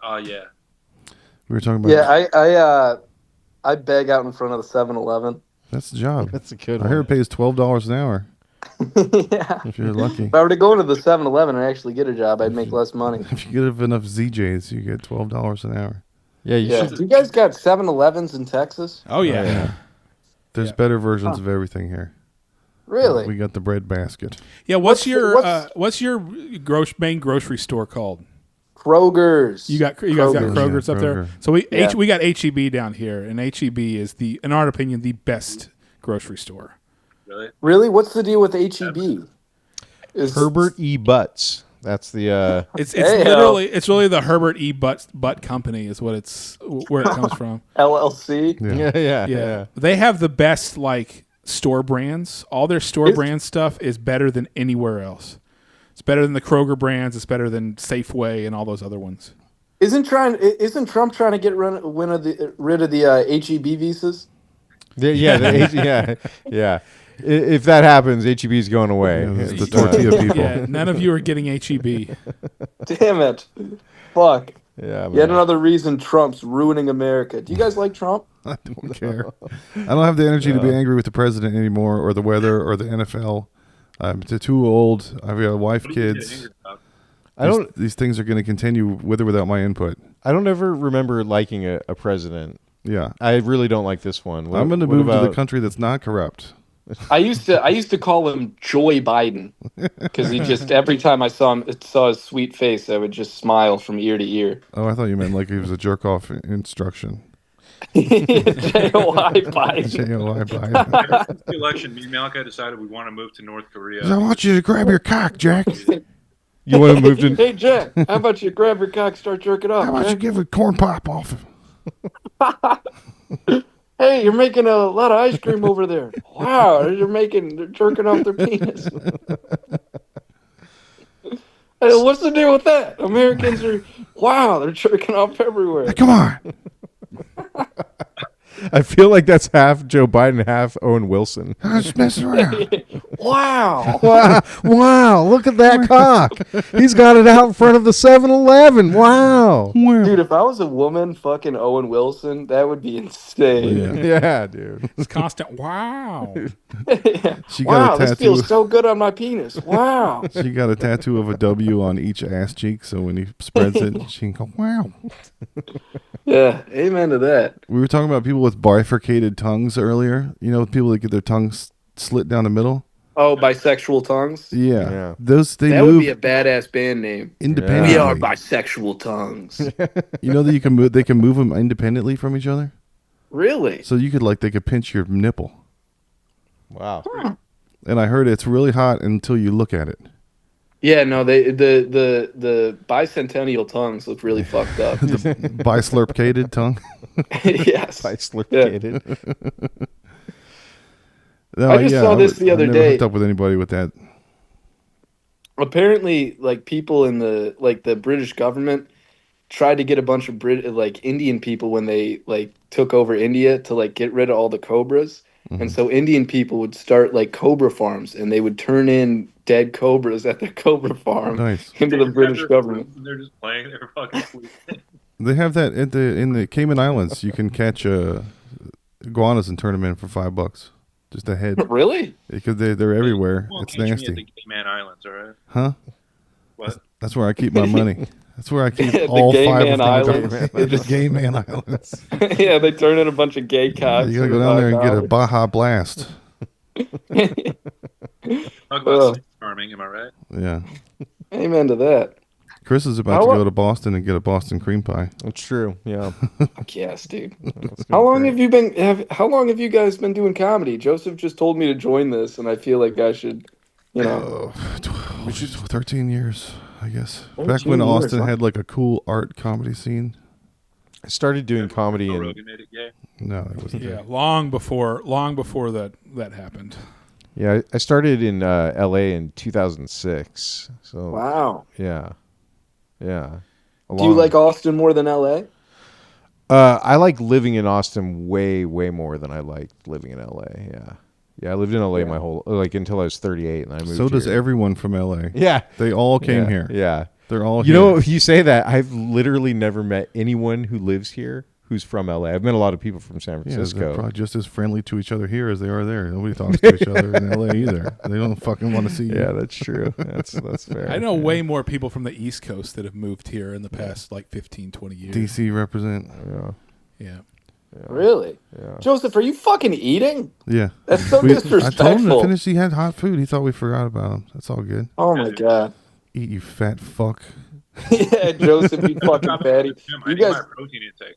Speaker 5: Yeah.
Speaker 2: We were talking about.
Speaker 6: Yeah, I beg out in front of the 7-Eleven.
Speaker 2: That's the job.
Speaker 1: That's a good
Speaker 2: I
Speaker 1: one.
Speaker 2: heard it pays $12 an hour
Speaker 6: Yeah.
Speaker 2: if you're lucky.
Speaker 6: If I were to go into the 7-Eleven and actually get a job, I'd make less money.
Speaker 2: If you get enough ZJs, you get $12 an hour.
Speaker 1: Yeah, you
Speaker 6: Yeah.
Speaker 1: should.
Speaker 6: Do you guys got 7-Elevens in Texas?
Speaker 3: Oh yeah.
Speaker 1: yeah.
Speaker 2: There's
Speaker 3: Yeah.
Speaker 2: better versions of everything here.
Speaker 6: Really?
Speaker 2: We got the bread basket.
Speaker 3: Yeah. What's your main grocery store called?
Speaker 6: Kroger's.
Speaker 3: You guys got
Speaker 2: Kroger's.
Speaker 3: Kroger's
Speaker 2: Yeah,
Speaker 3: up there.
Speaker 2: Kroger.
Speaker 3: So we
Speaker 6: Yeah.
Speaker 3: we got HEB down here, and HEB is in our opinion, the best grocery store.
Speaker 5: Really?
Speaker 6: Really? What's the deal with HEB?
Speaker 1: Herbert E. Butts. That's the.
Speaker 3: It's
Speaker 6: Hey,
Speaker 3: really the Herbert E. Butt Company is what where it comes from.
Speaker 6: LLC?
Speaker 2: Yeah.
Speaker 1: Yeah.
Speaker 3: They have the best like store brands. All their store brand stuff is better than anywhere else. It's better than the Kroger brands. It's better than Safeway and all those other ones.
Speaker 6: Isn't Trump trying to get rid of the HEB visas?
Speaker 1: Yeah. If that happens, HEB's going away.
Speaker 2: Yeah, this is the
Speaker 1: It's,
Speaker 2: tortilla people.
Speaker 3: Yeah, none of you are getting HEB.
Speaker 6: Damn it! Fuck.
Speaker 1: Yeah,
Speaker 6: Yet
Speaker 1: man.
Speaker 6: another reason Trump's ruining America. Do you guys like Trump?
Speaker 2: I don't care. I don't have the energy to be angry with the president anymore, or the weather, or the NFL. I'm too old. I've got a wife,
Speaker 5: What do you get
Speaker 2: kids.
Speaker 5: angry about?
Speaker 1: I don't.
Speaker 2: These things are going to continue with or without my input.
Speaker 1: I don't ever remember liking a president.
Speaker 2: Yeah.
Speaker 1: I really don't like this one.
Speaker 2: I'm going to move to the country that's not corrupt.
Speaker 6: I used to call him Joy Biden because he just every time I saw his sweet face, I would just smile from ear to ear.
Speaker 2: Oh, I thought you meant like he was a jerk off instruction.
Speaker 6: J-O-I Biden.
Speaker 2: J-O-I Biden.
Speaker 5: After the election, me and Malachi decided we want to move to North Korea.
Speaker 2: I want you to grab your cock, Jack.
Speaker 1: You want to move to?
Speaker 6: Hey Jack, how about you grab your cock, start jerking off?
Speaker 2: How about you
Speaker 6: Jack?
Speaker 2: give a corn pop off?
Speaker 6: Hey, you're making a lot of ice cream over there. Wow, they're jerking off their penis. Hey, what's the deal with that? Americans they're jerking off everywhere.
Speaker 2: Come on.
Speaker 1: I feel like that's half Joe Biden, half Owen Wilson.
Speaker 2: I'm just messing around.
Speaker 6: Wow.
Speaker 1: Wow, look at that cock. He's got it out in front of the 7-Eleven. Wow.
Speaker 6: Dude, if I was a woman fucking Owen Wilson, that would be insane.
Speaker 1: Yeah, dude.
Speaker 3: It's constant. Wow.
Speaker 2: She got
Speaker 6: Wow,
Speaker 2: a
Speaker 6: this
Speaker 2: tattoo.
Speaker 6: feels so good on my penis. Wow.
Speaker 2: She got a tattoo of a W on each ass cheek, so when he spreads it, she can go, wow.
Speaker 6: Yeah, amen to that.
Speaker 2: We were talking about people with bifurcated tongues earlier. You know, people that get their tongues slit down the middle.
Speaker 6: Oh, bisexual tongues?
Speaker 2: Yeah.
Speaker 1: Yeah.
Speaker 2: Those, they
Speaker 6: That would
Speaker 2: move
Speaker 6: be a badass band name.
Speaker 2: independently.
Speaker 6: We are bisexual tongues.
Speaker 2: You know that you can move. They can move them independently from each other.
Speaker 6: Really?
Speaker 2: So you could they could pinch your nipple.
Speaker 1: Wow.
Speaker 2: And I heard it's really hot until you look at it.
Speaker 6: Yeah, no, the bicentennial tongues look really fucked up.
Speaker 2: Bislurpcated tongue.
Speaker 6: Yes.
Speaker 1: Dislocated.
Speaker 2: No,
Speaker 6: I just saw this the other
Speaker 2: I've never
Speaker 6: day.
Speaker 2: hooked up with anybody with that.
Speaker 6: Apparently, people in the British government tried to get a bunch of Indian people when they took over India to get rid of all the cobras.
Speaker 2: Mm-hmm.
Speaker 6: And so Indian people would start cobra farms, and they would turn in dead cobras at their cobra farm
Speaker 2: Nice.
Speaker 6: into the British government.
Speaker 5: And they're just playing their fucking flute.
Speaker 2: They have that in the Cayman Islands. You can catch iguanas and turn them in for $5. Just a head.
Speaker 6: Really?
Speaker 2: Because they're everywhere.
Speaker 5: Well,
Speaker 2: It's
Speaker 5: catch me at
Speaker 2: nasty.
Speaker 5: the Cayman Islands, all right?
Speaker 2: Huh?
Speaker 5: What?
Speaker 2: That's where I keep my money. That's where I keep
Speaker 6: The
Speaker 2: all
Speaker 6: Gay
Speaker 2: 5
Speaker 6: Man
Speaker 2: of
Speaker 6: Islands.
Speaker 2: them. The Gay Man Islands.
Speaker 6: Yeah, they turn in a bunch of gay cocks.
Speaker 2: You gotta go down there and get a Baja Blast.
Speaker 5: Talk about snake farming, am I right?
Speaker 2: Yeah.
Speaker 6: Amen to that.
Speaker 2: Chris is about to go to Boston and get a Boston cream pie.
Speaker 1: It's true. Yeah.
Speaker 6: Fuck yes, dude. How long have you been? How long have you guys been doing comedy? Joseph just told me to join this, and I feel like I should,
Speaker 2: 13 years, I guess.
Speaker 6: 13
Speaker 2: Back when
Speaker 6: years,
Speaker 2: Austin
Speaker 6: huh?
Speaker 2: had like a cool art comedy scene.
Speaker 1: I started doing comedy in
Speaker 5: Rogan made it gay.
Speaker 2: No, it wasn't.
Speaker 3: Yeah, long before that happened.
Speaker 1: Yeah, I started in L.A. in 2006. So
Speaker 6: Wow.
Speaker 1: yeah.
Speaker 6: Do you like Austin more than LA?
Speaker 1: I like living in Austin way more than I liked living in L.A. Yeah. I lived in L.A. my whole until I was 38, and I moved.
Speaker 2: So does
Speaker 1: here.
Speaker 2: everyone from LA.
Speaker 1: Yeah,
Speaker 2: They all came here.
Speaker 1: Yeah,
Speaker 2: They're all
Speaker 1: you
Speaker 2: here.
Speaker 1: know, if you say that, I've literally never met anyone who lives here who's from LA. I've met a lot of people from San
Speaker 2: Yeah, they're
Speaker 1: Francisco.
Speaker 2: probably just as friendly to each other here as they are there. Nobody talks to each other in LA either. They don't fucking want to see you.
Speaker 1: Yeah, that's true. That's fair.
Speaker 3: I know way more people from the East Coast that have moved here in the past 15, 20 years.
Speaker 2: DC represent.
Speaker 3: Yeah.
Speaker 6: Really?
Speaker 1: Yeah.
Speaker 6: Joseph, are you fucking eating?
Speaker 2: Yeah.
Speaker 6: That's so
Speaker 2: I told him to
Speaker 6: disrespectful.
Speaker 2: finish. He had hot food. He thought we forgot about him. That's all good.
Speaker 6: Oh my god.
Speaker 2: Eat, you fat fuck.
Speaker 6: Yeah, Joseph, you fucking fatty.
Speaker 5: I
Speaker 6: You
Speaker 5: need
Speaker 6: guys,
Speaker 5: my protein intake.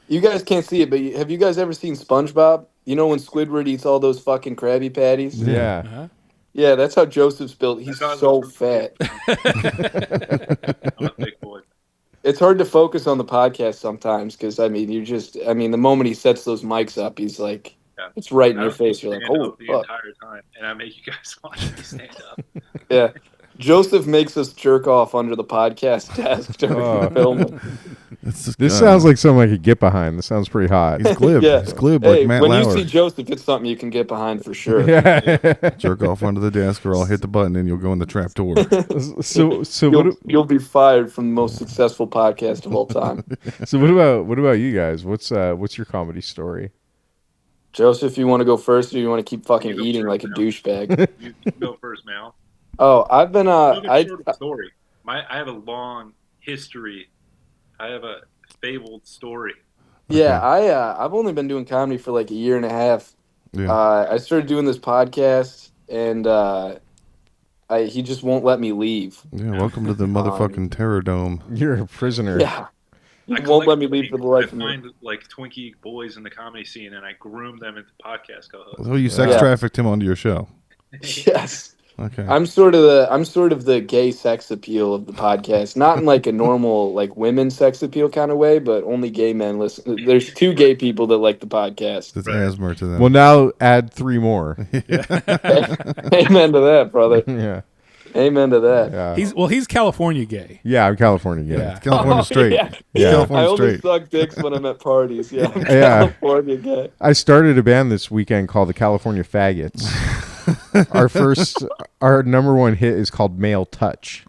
Speaker 6: you guys can't see it, but have you guys ever seen SpongeBob? You know when Squidward eats all those fucking Krabby Patties?
Speaker 1: Yeah.
Speaker 3: Uh-huh.
Speaker 6: Yeah, that's how Joseph's built. He's
Speaker 5: That's
Speaker 6: so
Speaker 5: how I
Speaker 6: fat.
Speaker 5: I'm a big boy.
Speaker 6: It's hard to focus on the podcast sometimes because the moment he sets those mics up, he's like,
Speaker 5: Yeah.
Speaker 6: it's right in
Speaker 5: I
Speaker 6: your
Speaker 5: was
Speaker 6: face. You're like,
Speaker 5: stand
Speaker 6: oh
Speaker 5: up the
Speaker 6: fuck.
Speaker 5: entire time, and I make you guys watch me stand up.
Speaker 6: Yeah. Joseph makes us jerk off under the podcast desk during the film.
Speaker 1: This sounds like something I could get behind. This sounds pretty hot.
Speaker 2: He's glib.
Speaker 6: Yeah.
Speaker 2: He's glib
Speaker 6: Hey,
Speaker 2: like Matt
Speaker 6: when
Speaker 2: Lauer.
Speaker 6: you see Joseph, it's something you can get behind for sure.
Speaker 1: Yeah.
Speaker 2: Jerk off under the desk, or I'll hit the button and you'll go in the trap door.
Speaker 1: So
Speaker 6: You'll be fired from the most successful podcast of all time.
Speaker 1: what about you guys? What's your comedy story?
Speaker 6: Joseph, you want to go first, or you want to keep fucking
Speaker 5: You go
Speaker 6: eating
Speaker 5: first,
Speaker 6: like a
Speaker 5: Mal.
Speaker 6: douchebag?
Speaker 5: You go first, Mal.
Speaker 6: Oh, I've been
Speaker 5: I story. I have a long history. I have a fabled story.
Speaker 6: yeah, I've only been doing comedy for like a year and a half.
Speaker 2: Yeah.
Speaker 6: I started doing this podcast, and he just won't let me leave.
Speaker 2: Yeah, welcome to the motherfucking Terror Dome.
Speaker 1: You're a prisoner.
Speaker 6: Yeah, he
Speaker 5: I
Speaker 6: won't let me
Speaker 5: collect
Speaker 6: leave for the
Speaker 5: twinks.
Speaker 6: life of
Speaker 5: I
Speaker 6: me.
Speaker 5: find like Twinkie boys in the comedy scene, and I groom them into podcast co-hosts.
Speaker 2: Oh, you sex
Speaker 6: Yeah.
Speaker 2: trafficked him onto your show.
Speaker 6: Yes.
Speaker 2: Okay.
Speaker 6: I'm sort of the gay sex appeal of the podcast, not in like a normal like women sex appeal kind of way, but only gay men listen. There's 2 gay people that like the podcast.
Speaker 2: It's asthma to them.
Speaker 1: Well, now add 3 more.
Speaker 6: Amen to that, brother.
Speaker 1: Yeah.
Speaker 6: Amen to that.
Speaker 1: Yeah.
Speaker 3: He's California gay.
Speaker 1: Yeah, I'm California gay.
Speaker 3: Yeah.
Speaker 2: California
Speaker 6: Oh,
Speaker 2: straight.
Speaker 6: yeah.
Speaker 2: He's
Speaker 1: Yeah.
Speaker 6: I
Speaker 2: California
Speaker 6: only
Speaker 2: straight.
Speaker 6: suck dicks when I'm at parties. Yeah, I'm
Speaker 1: Yeah.
Speaker 6: California gay.
Speaker 1: I started a band this weekend called the California Faggots. Our number 1 hit is called Male Touch.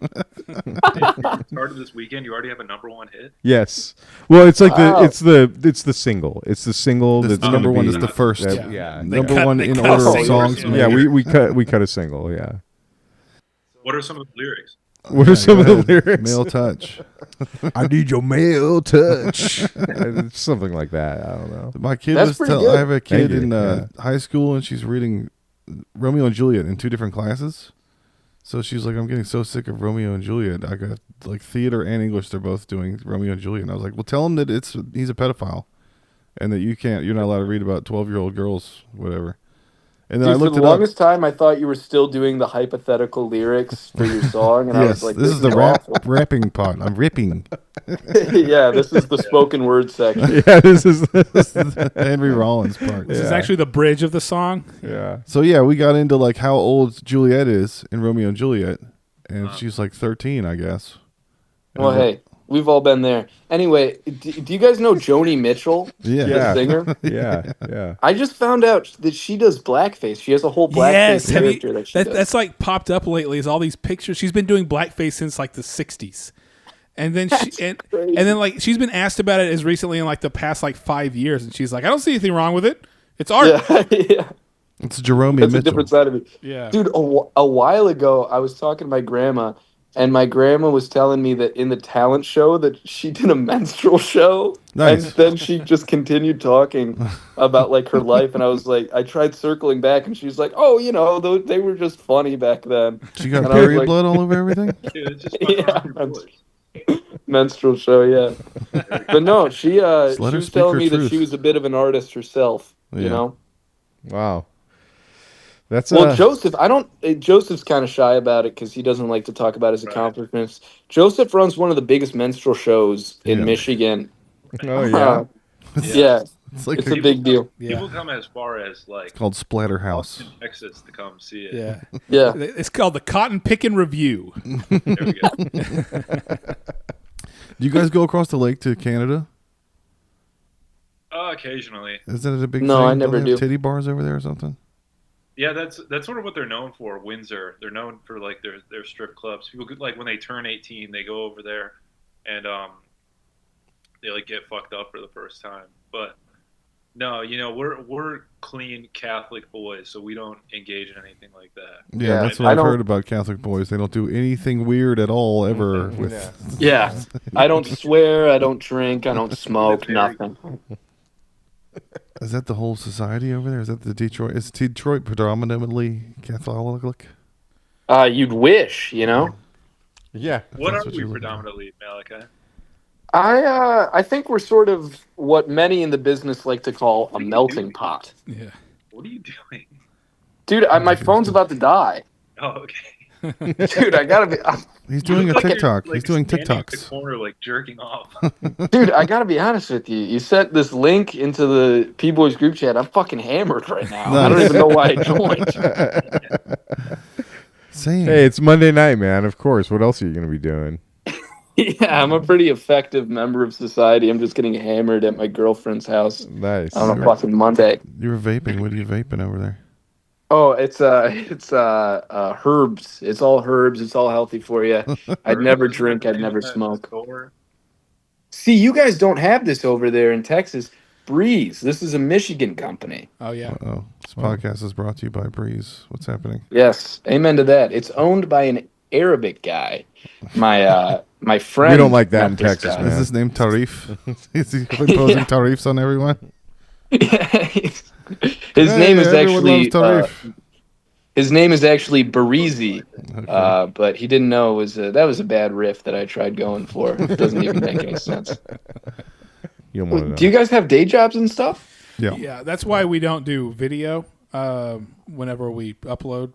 Speaker 5: Started this weekend. You already have a number 1 hit.
Speaker 1: Yes. Well, it's like
Speaker 6: Wow.
Speaker 1: it's the single. It's the single
Speaker 2: This is
Speaker 1: that's
Speaker 2: the number
Speaker 1: gonna
Speaker 2: one.
Speaker 1: be-
Speaker 2: It's the first.
Speaker 1: that- yeah.
Speaker 2: Number
Speaker 3: cut-
Speaker 2: one
Speaker 3: they
Speaker 2: in
Speaker 3: cut
Speaker 2: order of
Speaker 6: singles.
Speaker 2: songs.
Speaker 5: Yeah.
Speaker 1: Yeah, we cut a single, yeah.
Speaker 5: What are some of the lyrics?
Speaker 1: What are some of the lyrics?
Speaker 2: Male touch.
Speaker 1: I need your male touch. Something like that. I don't know.
Speaker 2: My kid
Speaker 6: That's
Speaker 2: was
Speaker 6: pretty
Speaker 2: telling.
Speaker 6: good.
Speaker 2: I have a kid
Speaker 1: Thank you.
Speaker 2: in high school, and she's reading Romeo and Juliet in 2 different classes. So she's like, I'm getting so sick of Romeo and Juliet. I got like theater and English. They're both doing Romeo and Juliet. And I was like, well, tell him that he's a pedophile, and that you're not allowed to read about 12-year-old girls, whatever. And then
Speaker 6: Dude,
Speaker 2: I
Speaker 6: for
Speaker 2: looked
Speaker 6: the
Speaker 2: it up.
Speaker 6: longest time, I thought you were still doing the hypothetical lyrics for your song, and I
Speaker 2: Yes,
Speaker 6: was like,
Speaker 2: this is the
Speaker 6: awful.
Speaker 2: rapping part. I'm ripping.
Speaker 6: Yeah, this is the spoken word section.
Speaker 1: Yeah, this is
Speaker 2: Henry Rollins part.
Speaker 3: This is actually the bridge of the song.
Speaker 1: yeah.
Speaker 2: So yeah, we got into like how old Juliet is in Romeo and Juliet, and she's like 13, I guess. And
Speaker 6: Well,
Speaker 2: I was
Speaker 6: hey, We've all been there. Anyway, do you guys know Joni Mitchell,
Speaker 2: Yeah.
Speaker 6: the singer?
Speaker 1: Yeah.
Speaker 6: I just found out that she does blackface. She has a whole blackface
Speaker 3: Have you,
Speaker 6: character that she does.
Speaker 3: that's like popped up lately. Is all these pictures? She's been doing blackface since like the '60s, and then and then like she's been asked about it as recently in like the past like 5 years, and she's like, I don't see anything wrong with it. It's art.
Speaker 6: Yeah.
Speaker 2: It's Jerome
Speaker 6: That's
Speaker 2: Mitchell.
Speaker 6: a different side of it.
Speaker 3: Yeah.
Speaker 6: Dude, a while ago, I was talking to my grandma, and my grandma was telling me that in the talent show that she did a menstrual show.
Speaker 2: Nice.
Speaker 6: And then she just continued talking about like her life. And I was like, I tried circling back, and she was like, oh, they were just funny back then.
Speaker 2: She got
Speaker 6: And I was
Speaker 2: period
Speaker 6: like,
Speaker 2: blood all over everything?
Speaker 5: Dude, it's just fucking
Speaker 6: Yeah,
Speaker 5: around your boys.
Speaker 6: menstrual show, yeah. But no, she
Speaker 2: Just let her
Speaker 6: was
Speaker 2: speak
Speaker 6: telling
Speaker 2: her
Speaker 6: me that
Speaker 2: truth.
Speaker 6: she was a bit of an artist herself, you
Speaker 2: Yeah.
Speaker 6: know?
Speaker 1: Wow. That's
Speaker 6: Well, Joseph's kind of shy about it because he doesn't like to talk about his
Speaker 5: Right.
Speaker 6: accomplishments. Joseph runs one of the biggest menstrual shows in
Speaker 2: Yeah.
Speaker 6: Michigan.
Speaker 1: Oh yeah.
Speaker 6: Yeah,
Speaker 2: It's like
Speaker 6: it's a big deal.
Speaker 5: People come as far as like
Speaker 2: It's called Splatterhouse.
Speaker 5: Austin, Texas to come see it.
Speaker 3: Yeah.
Speaker 6: Yeah.
Speaker 3: It's called the Cotton Pickin' Review.
Speaker 5: There we go.
Speaker 2: Do you guys go across the lake to Canada?
Speaker 5: Occasionally.
Speaker 2: Is that a big
Speaker 6: No,
Speaker 2: thing?
Speaker 6: I
Speaker 2: Don't
Speaker 6: never
Speaker 2: they have
Speaker 6: do.
Speaker 2: titty bars over there or something?
Speaker 5: Yeah, that's sort of what they're known for. Windsor, they're known for like their strip clubs. People could, like when they turn 18, they go over there, and they like get fucked up for the first time. But no, we're clean Catholic boys, so we don't engage in anything like that.
Speaker 2: Yeah,
Speaker 6: Yeah,
Speaker 2: that's
Speaker 6: I
Speaker 2: what I've
Speaker 6: don't-
Speaker 2: heard about Catholic boys. They don't do anything weird at all ever. With
Speaker 6: Yeah. I don't swear, I don't drink, I don't smoke, nothing.
Speaker 2: Is that the whole society over there? Is that the Detroit? Is Detroit predominantly Catholic?
Speaker 6: You'd wish,
Speaker 1: Yeah.
Speaker 5: What
Speaker 2: That's
Speaker 5: are
Speaker 2: what
Speaker 5: we
Speaker 2: you're looking
Speaker 5: predominantly, Malachi?
Speaker 6: I think we're sort of what many in the business like to call a melting pot.
Speaker 3: Yeah.
Speaker 5: What are you doing?
Speaker 6: Dude, my phone's about to die.
Speaker 5: Oh, okay.
Speaker 6: Dude, I gotta be.
Speaker 2: He's doing a
Speaker 5: Look like
Speaker 2: TikTok.
Speaker 5: you're,
Speaker 2: He's doing
Speaker 5: standing in the
Speaker 2: TikToks.
Speaker 5: corner, like jerking off.
Speaker 6: Dude, I gotta be honest with you. You sent this link into the P-Boys group chat. I'm fucking hammered right now. I don't
Speaker 2: Nice.
Speaker 6: even know why I joined.
Speaker 2: Same.
Speaker 1: Hey, it's Monday night, man. Of course. What else are you going to be doing?
Speaker 6: Yeah, I'm a pretty effective member of society. I'm just getting hammered at my girlfriend's house
Speaker 1: Nice.
Speaker 6: on a fucking Monday.
Speaker 2: You were vaping. What are you vaping over there?
Speaker 6: Oh, it's herbs. It's all herbs. It's all healthy for you. I'd never drink. I'd never smoke. See, you guys don't have this over there in Texas. Breeze. This is a Michigan company.
Speaker 3: Oh yeah.
Speaker 2: Uh-oh. This podcast is brought to you by Breeze. What's happening?
Speaker 6: Yes, amen to that. It's owned by an Arabic guy. My friend.
Speaker 1: We don't like that in
Speaker 6: met this
Speaker 1: Texas,
Speaker 6: guy.
Speaker 1: man.
Speaker 2: Is his name Tarif? Is he imposing
Speaker 6: Yeah.
Speaker 2: tariffs on everyone?
Speaker 6: His name is
Speaker 2: everyone
Speaker 6: actually
Speaker 2: loves Tarif.
Speaker 6: his name is actually Barizi,
Speaker 2: Okay.
Speaker 6: but he didn't know that was a bad riff that I tried going for. It doesn't even make any sense.
Speaker 1: You don't want to know.
Speaker 6: Do you guys have day jobs and stuff?
Speaker 2: Yeah.
Speaker 3: Yeah, that's why we don't do video whenever we upload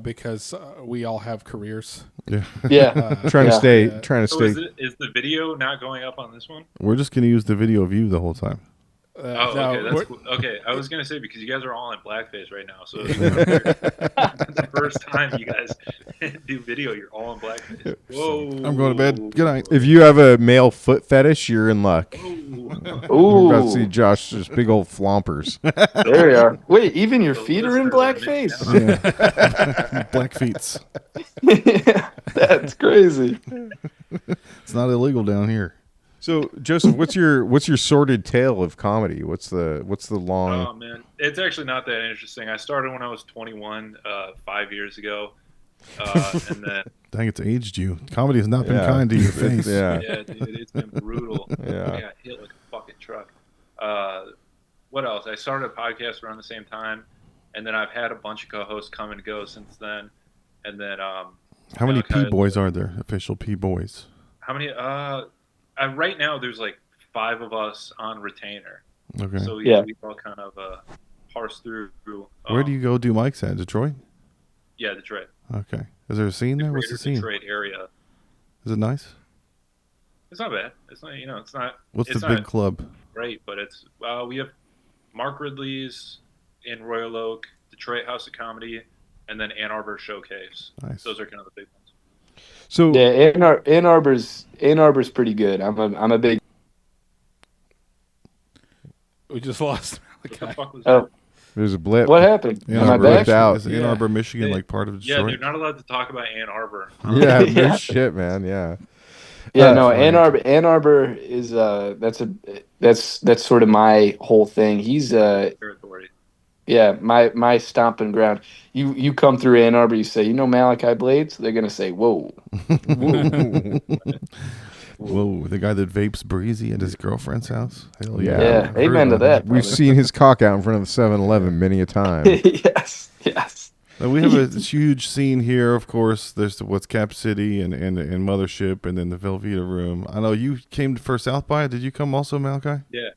Speaker 3: because we all have careers.
Speaker 2: Yeah.
Speaker 6: Yeah.
Speaker 1: trying
Speaker 6: Yeah.
Speaker 1: to stay.
Speaker 3: Yeah.
Speaker 1: Trying to
Speaker 5: So
Speaker 1: stay.
Speaker 5: is the video not going up on this one?
Speaker 2: We're just going to use the video of you the whole time.
Speaker 5: Oh,
Speaker 3: No,
Speaker 5: okay, that's
Speaker 3: we're-
Speaker 5: cool. Okay. I was gonna say because you guys are all in blackface right now, so the first time you guys do video, you're all in blackface. Whoa!
Speaker 2: I'm going to bed. Good night.
Speaker 1: If you have a male foot fetish, you're in luck. We're about to see
Speaker 6: Ooh,
Speaker 1: Josh's big old flompers.
Speaker 6: there we are. Wait, even your feet are in blackface?
Speaker 2: Yeah. Black feets.
Speaker 6: That's crazy.
Speaker 2: It's not illegal down here.
Speaker 1: So, Joseph, what's your sordid tale of comedy? What's the long?
Speaker 5: Oh man, it's actually not that interesting. I started when I was 21, 5 years ago, and then
Speaker 2: Dang, it's aged you. Comedy has not been
Speaker 1: Yeah.
Speaker 2: kind to your face.
Speaker 1: Yeah.
Speaker 5: yeah, dude, it's been brutal.
Speaker 1: Yeah.
Speaker 5: I got hit like a fucking truck. What else? I started a podcast around the same time, and then I've had a bunch of co-hosts come and go since then. And then
Speaker 2: How many
Speaker 5: Malachi-
Speaker 2: P-boys are there? Official P-boys.
Speaker 5: how many? Right now there's like 5 of us on retainer.
Speaker 2: Okay.
Speaker 5: So
Speaker 6: Yeah.
Speaker 5: we all kind of parse through.
Speaker 2: Where do you go do mics at? Detroit?
Speaker 5: Yeah, Detroit.
Speaker 2: Okay. Is there a scene there? What's
Speaker 5: Greater
Speaker 2: the scene?
Speaker 5: Detroit area.
Speaker 2: Is it nice?
Speaker 5: It's not bad. It's not. It's not.
Speaker 2: What's
Speaker 5: it's
Speaker 2: the
Speaker 5: not
Speaker 2: big club?
Speaker 5: great, but it's. We have Mark Ridley's in Royal Oak, Detroit House of Comedy, and then Ann Arbor Showcase.
Speaker 2: Nice.
Speaker 5: Those are kind of the big ones.
Speaker 1: So
Speaker 6: Yeah, Ann Arbor's pretty good. I'm a big.
Speaker 3: We just lost
Speaker 5: What the
Speaker 3: Malachi.
Speaker 5: fuck was
Speaker 6: Oh,
Speaker 1: there's a blip.
Speaker 6: what happened?
Speaker 2: Ann
Speaker 6: Am I
Speaker 2: Arbor,
Speaker 6: back?
Speaker 1: Blipped out.
Speaker 2: Is Ann
Speaker 3: Yeah.
Speaker 2: Arbor, Michigan,
Speaker 5: They-
Speaker 2: like part of
Speaker 5: Yeah,
Speaker 2: Detroit?
Speaker 5: they're not allowed to talk about Ann Arbor.
Speaker 1: Yeah, no
Speaker 6: Yeah.
Speaker 1: shit, man. Yeah.
Speaker 6: Yeah,
Speaker 1: Uh,
Speaker 6: no,
Speaker 2: Frank.
Speaker 6: Ann Arbor is that's sort of my whole thing. He's
Speaker 5: Territory.
Speaker 6: yeah, my stomping ground. You come through Ann Arbor, you say, Malachi Blades? They're gonna say, whoa.
Speaker 1: Whoa.
Speaker 2: Whoa, the guy that vapes breezy at his girlfriend's house? Hell
Speaker 1: Yeah.
Speaker 2: yeah.
Speaker 6: Yeah,
Speaker 2: I've heard
Speaker 6: amen to
Speaker 2: about
Speaker 6: that.
Speaker 1: We've
Speaker 6: brother.
Speaker 1: seen his cock out in front of the 7-Eleven many a time.
Speaker 6: yes.
Speaker 2: Now, we have a huge scene here, of course. There's what's Cap City and Mothership, and then the Velveeta room. I know you came for South by. Did you come also, Malachi?
Speaker 5: Yeah.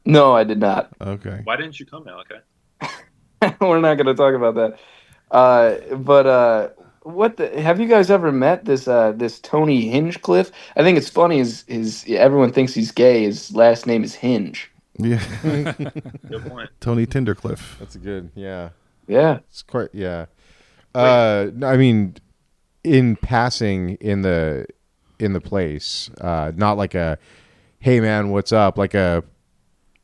Speaker 6: No, I did not.
Speaker 2: Okay.
Speaker 5: Why didn't you come, Malachi?
Speaker 6: We're not gonna talk about that. What the have you guys ever met this Tony Hinchcliffe? I think it's funny his everyone thinks he's gay. His last name is Hinge.
Speaker 2: Yeah.
Speaker 5: Good point.
Speaker 2: Tony Tindercliffe.
Speaker 1: That's a good, yeah.
Speaker 6: Yeah.
Speaker 1: It's quite, yeah. No, I mean, in passing in the place, not like a, hey man, what's up? Like a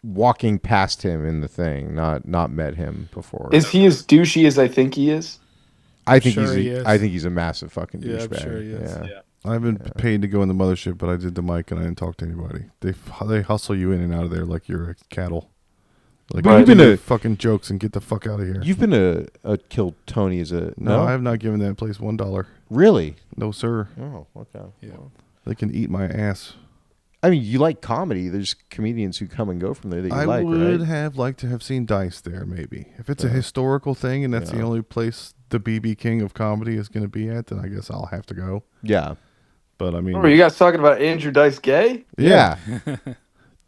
Speaker 1: walking past him in the thing, not met him before.
Speaker 6: Is he as douchey as I think he is?
Speaker 1: I think
Speaker 3: Sure he is.
Speaker 1: I think he's a massive fucking
Speaker 3: Yeah, I'm
Speaker 1: douchebag.
Speaker 3: sure he is.
Speaker 1: Yeah.
Speaker 5: Yeah.
Speaker 2: I haven't paid to go in the Mothership, but I did the mic and I didn't talk to anybody. They hustle you in and out of there like you're a cattle. Like,
Speaker 1: But you've
Speaker 2: do
Speaker 1: been
Speaker 2: your
Speaker 1: a-
Speaker 2: fucking jokes and get the fuck out of here.
Speaker 1: You've been a Kill Tony as a
Speaker 2: No, I have not given that place $1.
Speaker 1: really.
Speaker 2: No, sir.
Speaker 1: Oh, okay.
Speaker 3: Yeah.
Speaker 2: They can eat my ass.
Speaker 1: I mean, you like comedy. There's comedians who come and go from there that you
Speaker 2: I
Speaker 1: like,
Speaker 2: would
Speaker 1: right?
Speaker 2: have liked to have seen Dice there, maybe. If it's a
Speaker 1: Yeah.
Speaker 2: historical thing and that's the
Speaker 1: Yeah.
Speaker 2: only place the BB King of comedy is going to be at, then I guess I'll have to go.
Speaker 1: Yeah.
Speaker 2: But I mean,
Speaker 6: Remember, you guys talking about Andrew Dice Gay?
Speaker 1: Yeah.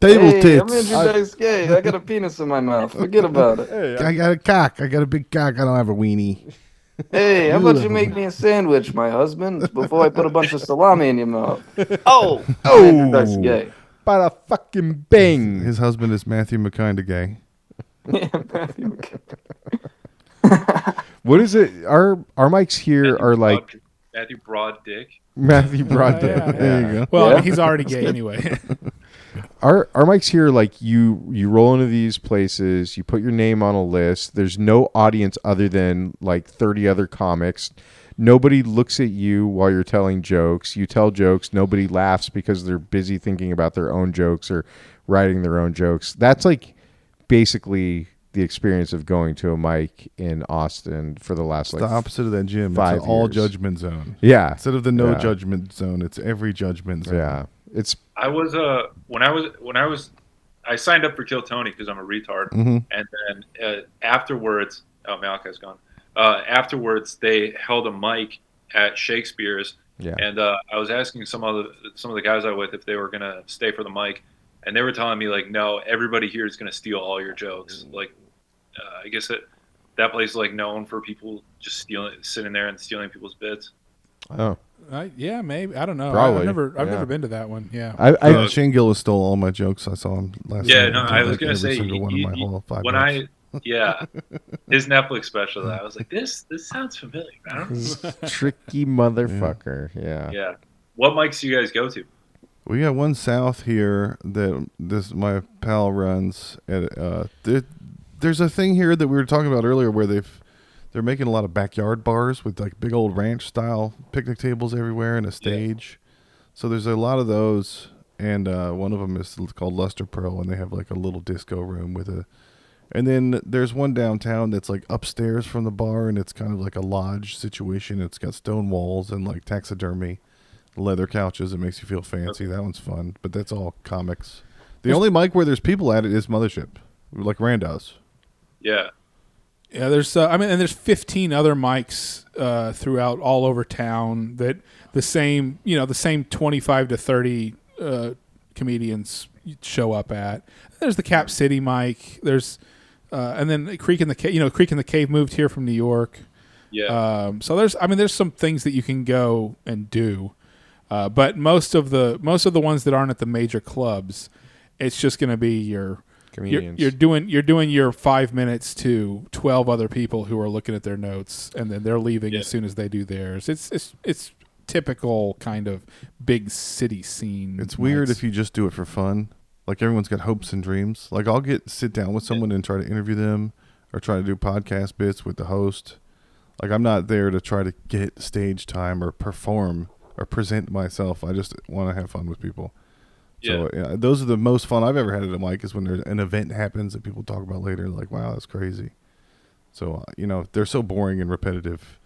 Speaker 2: table
Speaker 6: Hey, I'm
Speaker 2: tits.
Speaker 6: Andrew Dice Gay. I got a penis in my mouth. Forget about it.
Speaker 2: I got a cock. I got a big cock. I don't have a weenie.
Speaker 6: Hey, how about you make me a sandwich, my husband, before I put a bunch of salami in your mouth? Oh, Andrew Dice Gay.
Speaker 1: Bada fucking bang.
Speaker 2: His husband is Matthew McConaughey.
Speaker 6: Yeah, Matthew McConaughey.
Speaker 1: What is it? Our mics here are like
Speaker 5: Matthew Broad Dick.
Speaker 1: Matthew Broddick.
Speaker 3: Yeah,
Speaker 2: There you go.
Speaker 3: Well,
Speaker 6: Yeah.
Speaker 3: he's already gay anyway.
Speaker 1: Our mics here are like you roll into these places, you put your name on a list. There's no audience other than like 30 other comics. Nobody looks at you while you're telling jokes. You tell jokes. Nobody laughs because they're busy thinking about their own jokes or writing their own jokes. That's like basically the experience of going to a mic in Austin for the last
Speaker 2: It's
Speaker 1: like
Speaker 2: the opposite of that gym. It's
Speaker 1: 5
Speaker 2: an all
Speaker 1: years.
Speaker 2: judgment zone.
Speaker 1: Yeah.
Speaker 2: Instead of the no
Speaker 1: Yeah.
Speaker 2: judgment zone, it's every judgment zone.
Speaker 1: Yeah. It's
Speaker 5: I was I signed up for Kill Tony because I'm a retard,
Speaker 2: Mm-hmm.
Speaker 5: and then afterwards, oh Malachi's gone. Afterwards, they held a mic at Shakespeare's,
Speaker 1: yeah.
Speaker 5: and I was asking some of the guys I was with if they were gonna stay for the mic, and they were telling me like, no, everybody here is gonna steal all your jokes. Like, I guess that place is like known for people just sitting there and stealing people's bits.
Speaker 1: Oh.
Speaker 3: Yeah, maybe. I don't know.
Speaker 1: Probably,
Speaker 3: I've
Speaker 1: yeah.
Speaker 3: never been to that one. Yeah.
Speaker 1: I
Speaker 2: Shane Gillis stole all my jokes. I saw him last
Speaker 5: Yeah,
Speaker 2: night.
Speaker 5: no,
Speaker 2: He did,
Speaker 5: I was
Speaker 2: like,
Speaker 5: gonna
Speaker 2: every
Speaker 5: say
Speaker 2: single one of my whole 5
Speaker 5: when
Speaker 2: minutes.
Speaker 5: his Netflix special, I was like, this sounds familiar. I don't know.
Speaker 1: tricky motherfucker. Yeah.
Speaker 5: Yeah. What mics do you guys go to?
Speaker 2: We got one south here that my pal runs. There's a thing here that we were talking about earlier where they're making a lot of backyard bars with like big old ranch style picnic tables everywhere and a stage. So there's a lot of those, and one of them is called Luster Pearl, and they have like a little disco room with a. And then there's one downtown that's like upstairs from the bar, and it's kind of like a lodge situation. It's got stone walls and like taxidermy, leather couches. It makes you feel fancy. That one's fun, but that's all comics. The only mic where there's people at it is Mothership, like Randall's.
Speaker 5: Yeah.
Speaker 3: Yeah, there's and there's 15 other mics throughout all over town that the same 25 to 30 comedians show up at. There's the Cap City mic. There's and then Creek in the Cave moved here from New York.
Speaker 5: Yeah.
Speaker 3: So there's some things that you can go and do, but most of the ones that aren't at the major clubs, it's just going to be your.
Speaker 1: Comedians.
Speaker 3: You're doing your 5 minutes to 12 other people who are looking at their notes, and then they're leaving as soon as they do theirs. It's typical kind of big city scene.
Speaker 2: It's weird
Speaker 3: mics.
Speaker 2: if you just do it for fun. Like everyone's got hopes and dreams. Like I'll sit down with someone and try to interview them or try to do podcast bits with the host. Like I'm not there to try to get stage time or perform or present myself. I just want to have fun with people. So those are the most fun I've ever had at a mic is when there's an event happens that people talk about later. Like, wow, that's crazy. So, they're so boring and repetitive.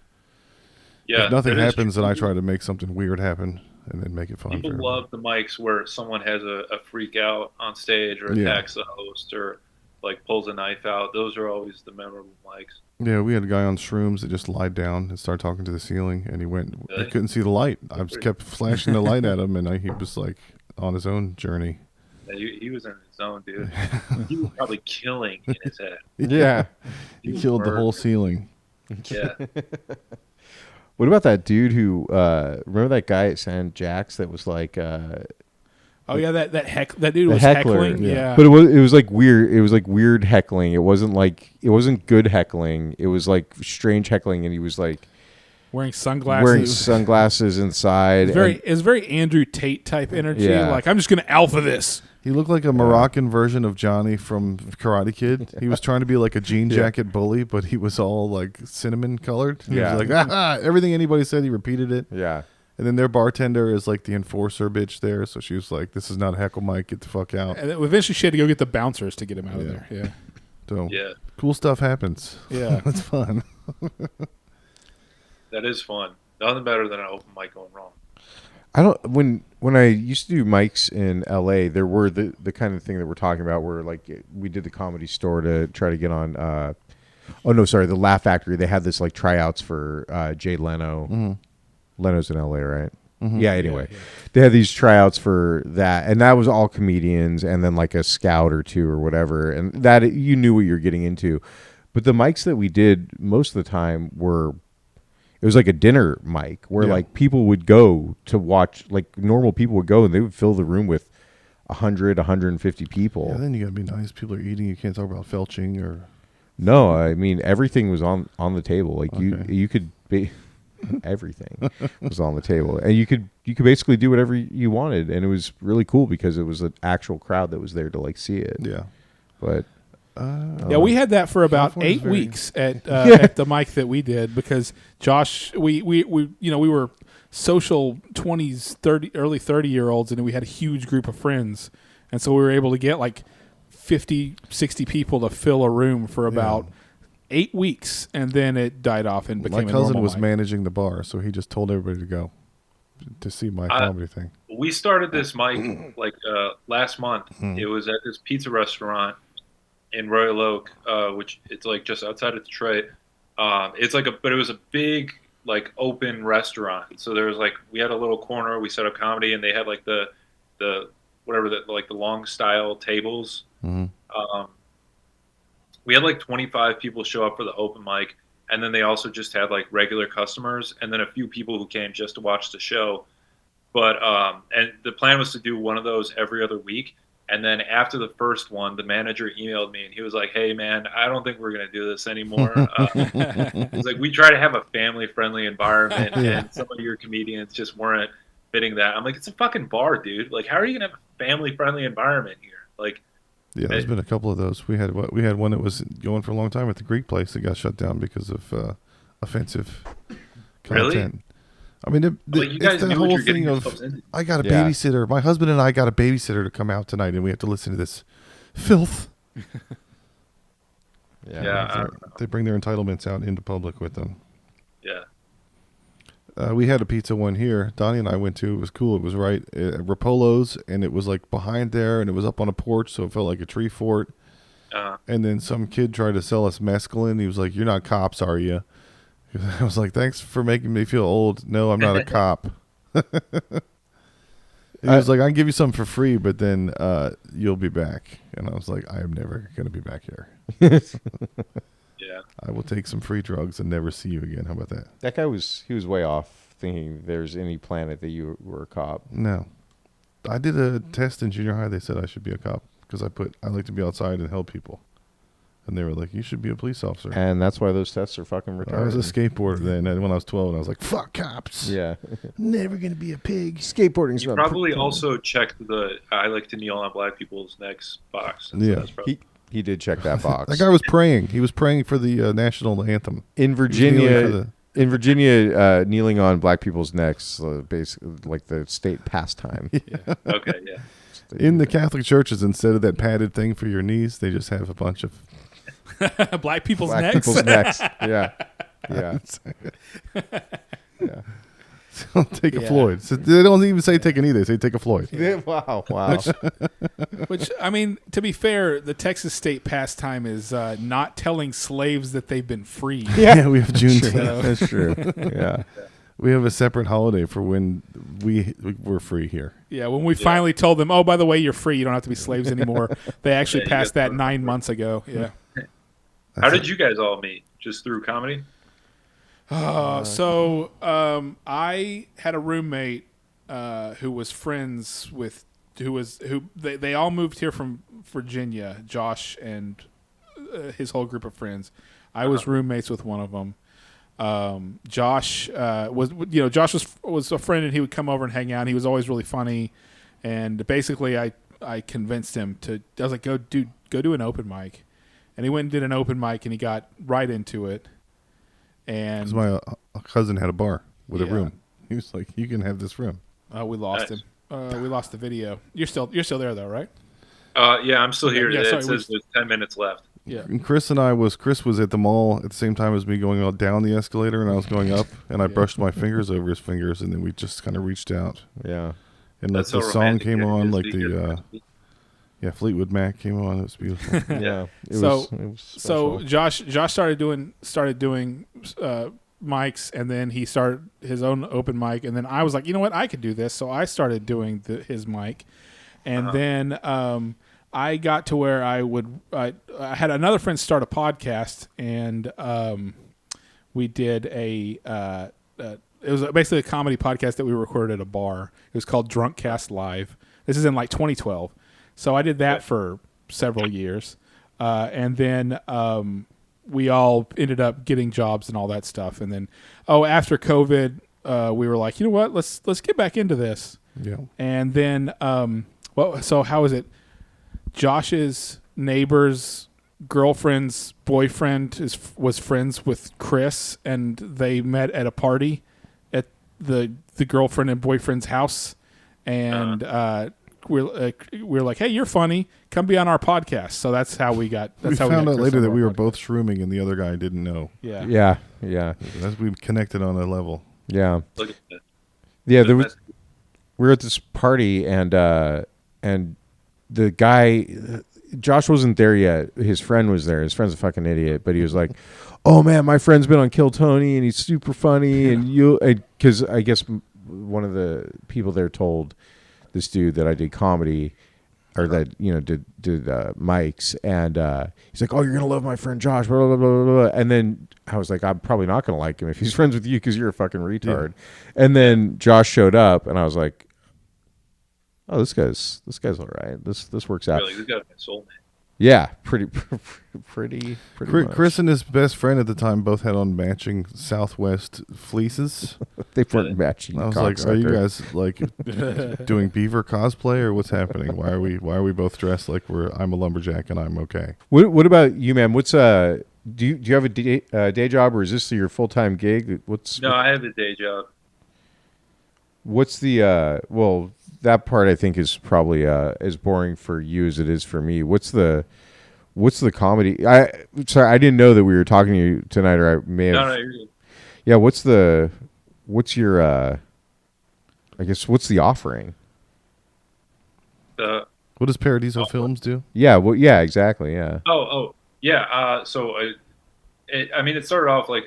Speaker 5: Yeah,
Speaker 2: if nothing
Speaker 5: that is
Speaker 2: happens,
Speaker 5: true.
Speaker 2: then I try to make something weird happen and then make it fun.
Speaker 5: People love the mics where someone has a freak out on stage or attacks the host or like pulls a knife out. Those are always the memorable mics.
Speaker 2: Yeah, we had a guy on shrooms that just lied down and started talking to the ceiling, and he went.
Speaker 5: Really?
Speaker 2: I couldn't see the light. I just kept flashing the light at him, and he was like on his own journey.
Speaker 5: Yeah, he was in his zone, dude. He was probably killing in his head.
Speaker 1: Yeah.
Speaker 2: He killed the whole ceiling.
Speaker 5: Yeah.
Speaker 1: What about that dude who remember that guy at San Jack's that was like
Speaker 3: Oh yeah, that dude
Speaker 1: the
Speaker 3: was
Speaker 1: heckler,
Speaker 3: heckling. Yeah.
Speaker 1: But it was like weird. It was like weird heckling. It wasn't good heckling. It was like strange heckling, and he was like
Speaker 3: wearing sunglasses.
Speaker 1: wearing sunglasses inside.
Speaker 3: It was very Andrew Tate type energy.
Speaker 1: Yeah.
Speaker 3: Like I'm just gonna alpha this.
Speaker 2: He looked like a Moroccan version of Johnny from Karate Kid. He was trying to be like a jean jacket bully, but he was all like cinnamon colored. He was like, everything anybody said, he repeated it.
Speaker 1: Yeah.
Speaker 2: And then their bartender is like the enforcer bitch there. So she was like, this is not a heckle mic. Get the fuck out.
Speaker 3: And then eventually she had to go get the bouncers to get him out of there. Yeah.
Speaker 2: So
Speaker 5: Yeah.
Speaker 2: cool stuff happens.
Speaker 3: Yeah.
Speaker 2: It's fun.
Speaker 5: That is fun. Nothing better than an open mic going wrong.
Speaker 1: I don't when I used to do mics in LA, there were the kind of thing that we're talking about where like we did the Comedy Store to try to get on the Laugh Factory. They had this like tryouts for Jay Leno.
Speaker 2: Mm-hmm.
Speaker 1: Leno's in LA, right?
Speaker 2: Mm-hmm.
Speaker 1: Yeah, anyway. They had these tryouts for that, and that was all comedians and then like a scout or two or whatever, and that you knew what you're getting into. But the mics that we did most of the time it was like a dinner mic where like people would go to watch, like normal people would go and they would fill the room with 100, 150 people.
Speaker 2: Yeah, then you gotta be nice. People are eating. You can't talk about felching or.
Speaker 1: No, I mean everything was on the table. Like you could be everything was on the table, and you could basically do whatever you wanted, and it was really cool because it was an actual crowd that was there to like see it.
Speaker 2: Yeah.
Speaker 1: But
Speaker 3: Yeah, we had that for about
Speaker 2: California's
Speaker 3: 8 weeks at the mic that we did because Josh, we were social 20s, early 30-year-olds, and we had a huge group of friends, and so we were able to get like 50, 60 people to fill a room for about 8 weeks, and then it died off and became
Speaker 2: My cousin was
Speaker 3: mic.
Speaker 2: managing the bar, so he just told everybody to go to see my comedy thing.
Speaker 5: We started this mic like last month. It was at this pizza restaurant in Royal Oak, which it's like just outside of Detroit. But it was a big like open restaurant. So there was like we had a little corner. We set up comedy, and they had like the long style tables.
Speaker 2: Mm-hmm.
Speaker 5: We had like 25 people show up for the open mic, and then they also just had like regular customers, and then a few people who came just to watch the show. But and the plan was to do one of those every other week. And then after the first one, the manager emailed me and he was like, "Hey man, I don't think we're gonna do this anymore." He's like, "We try to have a family-friendly environment, and some of your comedians just weren't fitting that." I'm like, "It's a fucking bar, dude. Like, how are you gonna have a family-friendly environment here?" Like,
Speaker 2: yeah, there's been a couple of those. We had one that was going for a long time at the Greek place that got shut down because of offensive content.
Speaker 5: Really?
Speaker 2: I mean,
Speaker 5: you guys
Speaker 2: it's the
Speaker 5: knew what
Speaker 2: whole
Speaker 5: you're getting
Speaker 2: thing of
Speaker 5: yourselves into.
Speaker 2: I got a babysitter. My husband and I got a babysitter to come out tonight, and we have to listen to this filth. They bring their entitlements out into public with them.
Speaker 5: Yeah.
Speaker 2: We had a pizza one here. Donnie and I went to. It was cool. It was right at Rapolo's, and it was like behind there, and it was up on a porch, so it felt like a tree fort. And then some kid tried to sell us mescaline. He was like, "You're not cops, are you?" I was like, "Thanks for making me feel old." "No, I'm not a cop." He was like, "I can give you some for free, but then you'll be back." And I was like, "I am never going to be back here."
Speaker 5: Yeah.
Speaker 2: I will take some free drugs and never see you again. How about that?
Speaker 1: that guy was way off thinking there's any planet that you were a cop.
Speaker 2: No. I did a test in junior high. They said I should be a cop because I like to be outside and help people. And they were like, you should be a police officer.
Speaker 1: And that's why those tests are fucking retarded.
Speaker 2: I was a skateboarder then, and when I was 12, and I was like, fuck cops.
Speaker 1: Yeah.
Speaker 4: Never gonna be a pig.
Speaker 1: Skateboarding's
Speaker 5: You
Speaker 1: not
Speaker 5: probably also checked the "I like to kneel on black people's necks" box.
Speaker 2: Yeah.
Speaker 5: that's probably,
Speaker 1: He did check that box.
Speaker 2: That guy was praying. He was praying for the national anthem.
Speaker 1: In Virginia, kneeling on black people's necks, basically like the state pastime.
Speaker 5: okay, yeah.
Speaker 2: In the Catholic churches, instead of that padded thing for your knees, they just have a bunch of
Speaker 3: Black people's
Speaker 1: Black
Speaker 3: necks.
Speaker 1: people's necks. Yeah. Yeah. Yeah.
Speaker 2: So take a
Speaker 3: Yeah.
Speaker 2: Floyd. So they don't even say take a knee. They say take a Floyd.
Speaker 1: Wow.
Speaker 3: Which, I mean, to be fair, the Texas state pastime is not telling slaves that they've been freed.
Speaker 2: Yeah, we have Juneteenth.
Speaker 1: That's true. Yeah.
Speaker 2: We have a separate holiday for when we're free here.
Speaker 3: Yeah, when we finally told them, oh, by the way, you're free. You don't have to be slaves anymore. They actually
Speaker 5: Yeah,
Speaker 3: passed
Speaker 5: you
Speaker 3: that
Speaker 5: guys-
Speaker 3: 9 months ago. Yeah.
Speaker 5: How did you guys all meet? Just through comedy?
Speaker 3: So I had a roommate who was friends with they all moved here from Virginia. Josh and his whole group of friends. I was roommates with one of them. Josh Josh was a friend, and he would come over and hang out. And he was always really funny, and basically I convinced him to. I was like, go do an open mic, and he went and did an open mic, and he got right into it. And
Speaker 2: Because my cousin had a bar with a
Speaker 3: Yeah.
Speaker 2: room. He was like, you can have this room.
Speaker 3: we lost
Speaker 5: Nice.
Speaker 3: him. We lost the video. You're still there though, right?
Speaker 5: Yeah, I'm still here.
Speaker 3: Yeah,
Speaker 5: It
Speaker 3: sorry,
Speaker 5: says there's 10 minutes left.
Speaker 3: Yeah.
Speaker 2: And Chris was at the mall at the same time as me going down the escalator, and I was going up, and I brushed my fingers over his fingers, and then we just kind of reached out.
Speaker 1: Yeah.
Speaker 2: And
Speaker 5: That's
Speaker 2: the
Speaker 5: so
Speaker 2: song
Speaker 5: romantic.
Speaker 2: came on,
Speaker 5: It's
Speaker 2: like Fleetwood Mac came on. It was beautiful.
Speaker 1: Yeah. It
Speaker 3: So-
Speaker 1: was
Speaker 3: So
Speaker 1: special.
Speaker 3: Josh started doing mics, and then he started his own open mic, and then I was like, you know what, I could do this, so I started doing his mic, and then I got to where I had another friend start a podcast, and we did it was basically a comedy podcast that we recorded at a bar. It was called Drunk Cast Live. This is in like 2012, so I did that for several years, and then we all ended up getting jobs and all that stuff. And then, after COVID, we were like, you know what? Let's get back into this.
Speaker 2: Yeah.
Speaker 3: And then, so how is it? Josh's neighbor's girlfriend's boyfriend was friends with Chris, and they met at a party at the girlfriend and boyfriend's house. And we're like, hey, you're funny. Come be on our podcast. So that's how we got.
Speaker 2: We
Speaker 3: That's how
Speaker 2: found
Speaker 3: got
Speaker 2: out
Speaker 3: Chris
Speaker 2: later
Speaker 3: on
Speaker 2: that
Speaker 3: our
Speaker 2: we were
Speaker 3: podcast.
Speaker 2: both shrooming, and the other guy didn't know.
Speaker 3: Yeah.
Speaker 1: Yeah.
Speaker 2: As we connected on a level.
Speaker 1: Yeah.
Speaker 5: Look at that.
Speaker 1: Yeah. We were at this party, and the guy, Josh wasn't there yet. His friend was there. His friend's a fucking idiot, but he was like, "Oh man, my friend's been on Kill Tony, and he's super funny." And because I guess one of the people there told this dude that I did comedy, or that did mics, and he's like, "Oh, you're gonna love my friend Josh." Blah, blah, blah, blah, blah. And then I was like, "I'm probably not gonna like him if he's friends with you because you're a fucking retard." Yeah. And then Josh showed up, and I was like, "Oh, this guy's all right. This works out."
Speaker 5: Really, we got a soulmate.
Speaker 1: Yeah, pretty much.
Speaker 2: Chris and his best friend at the time both had on matching Southwest fleeces.
Speaker 1: They weren't matching.
Speaker 2: I was like, "Are you guys like doing beaver cosplay, or what's happening? Why are we both dressed like I'm a lumberjack and I'm okay?"
Speaker 1: What about you, man? What's do you have a day job, or is this your full-time gig?
Speaker 5: No, I have a day job.
Speaker 1: What's the well? That part I think is probably as boring for you as it is for me. What's the comedy? Sorry, I didn't know that we were talking to you tonight, or I may have.
Speaker 5: No, you're good.
Speaker 1: Yeah, what's your I guess what's the offering?
Speaker 2: What does Paradiso Films do?
Speaker 1: Yeah, well, yeah, exactly, yeah.
Speaker 5: Yeah. It started off like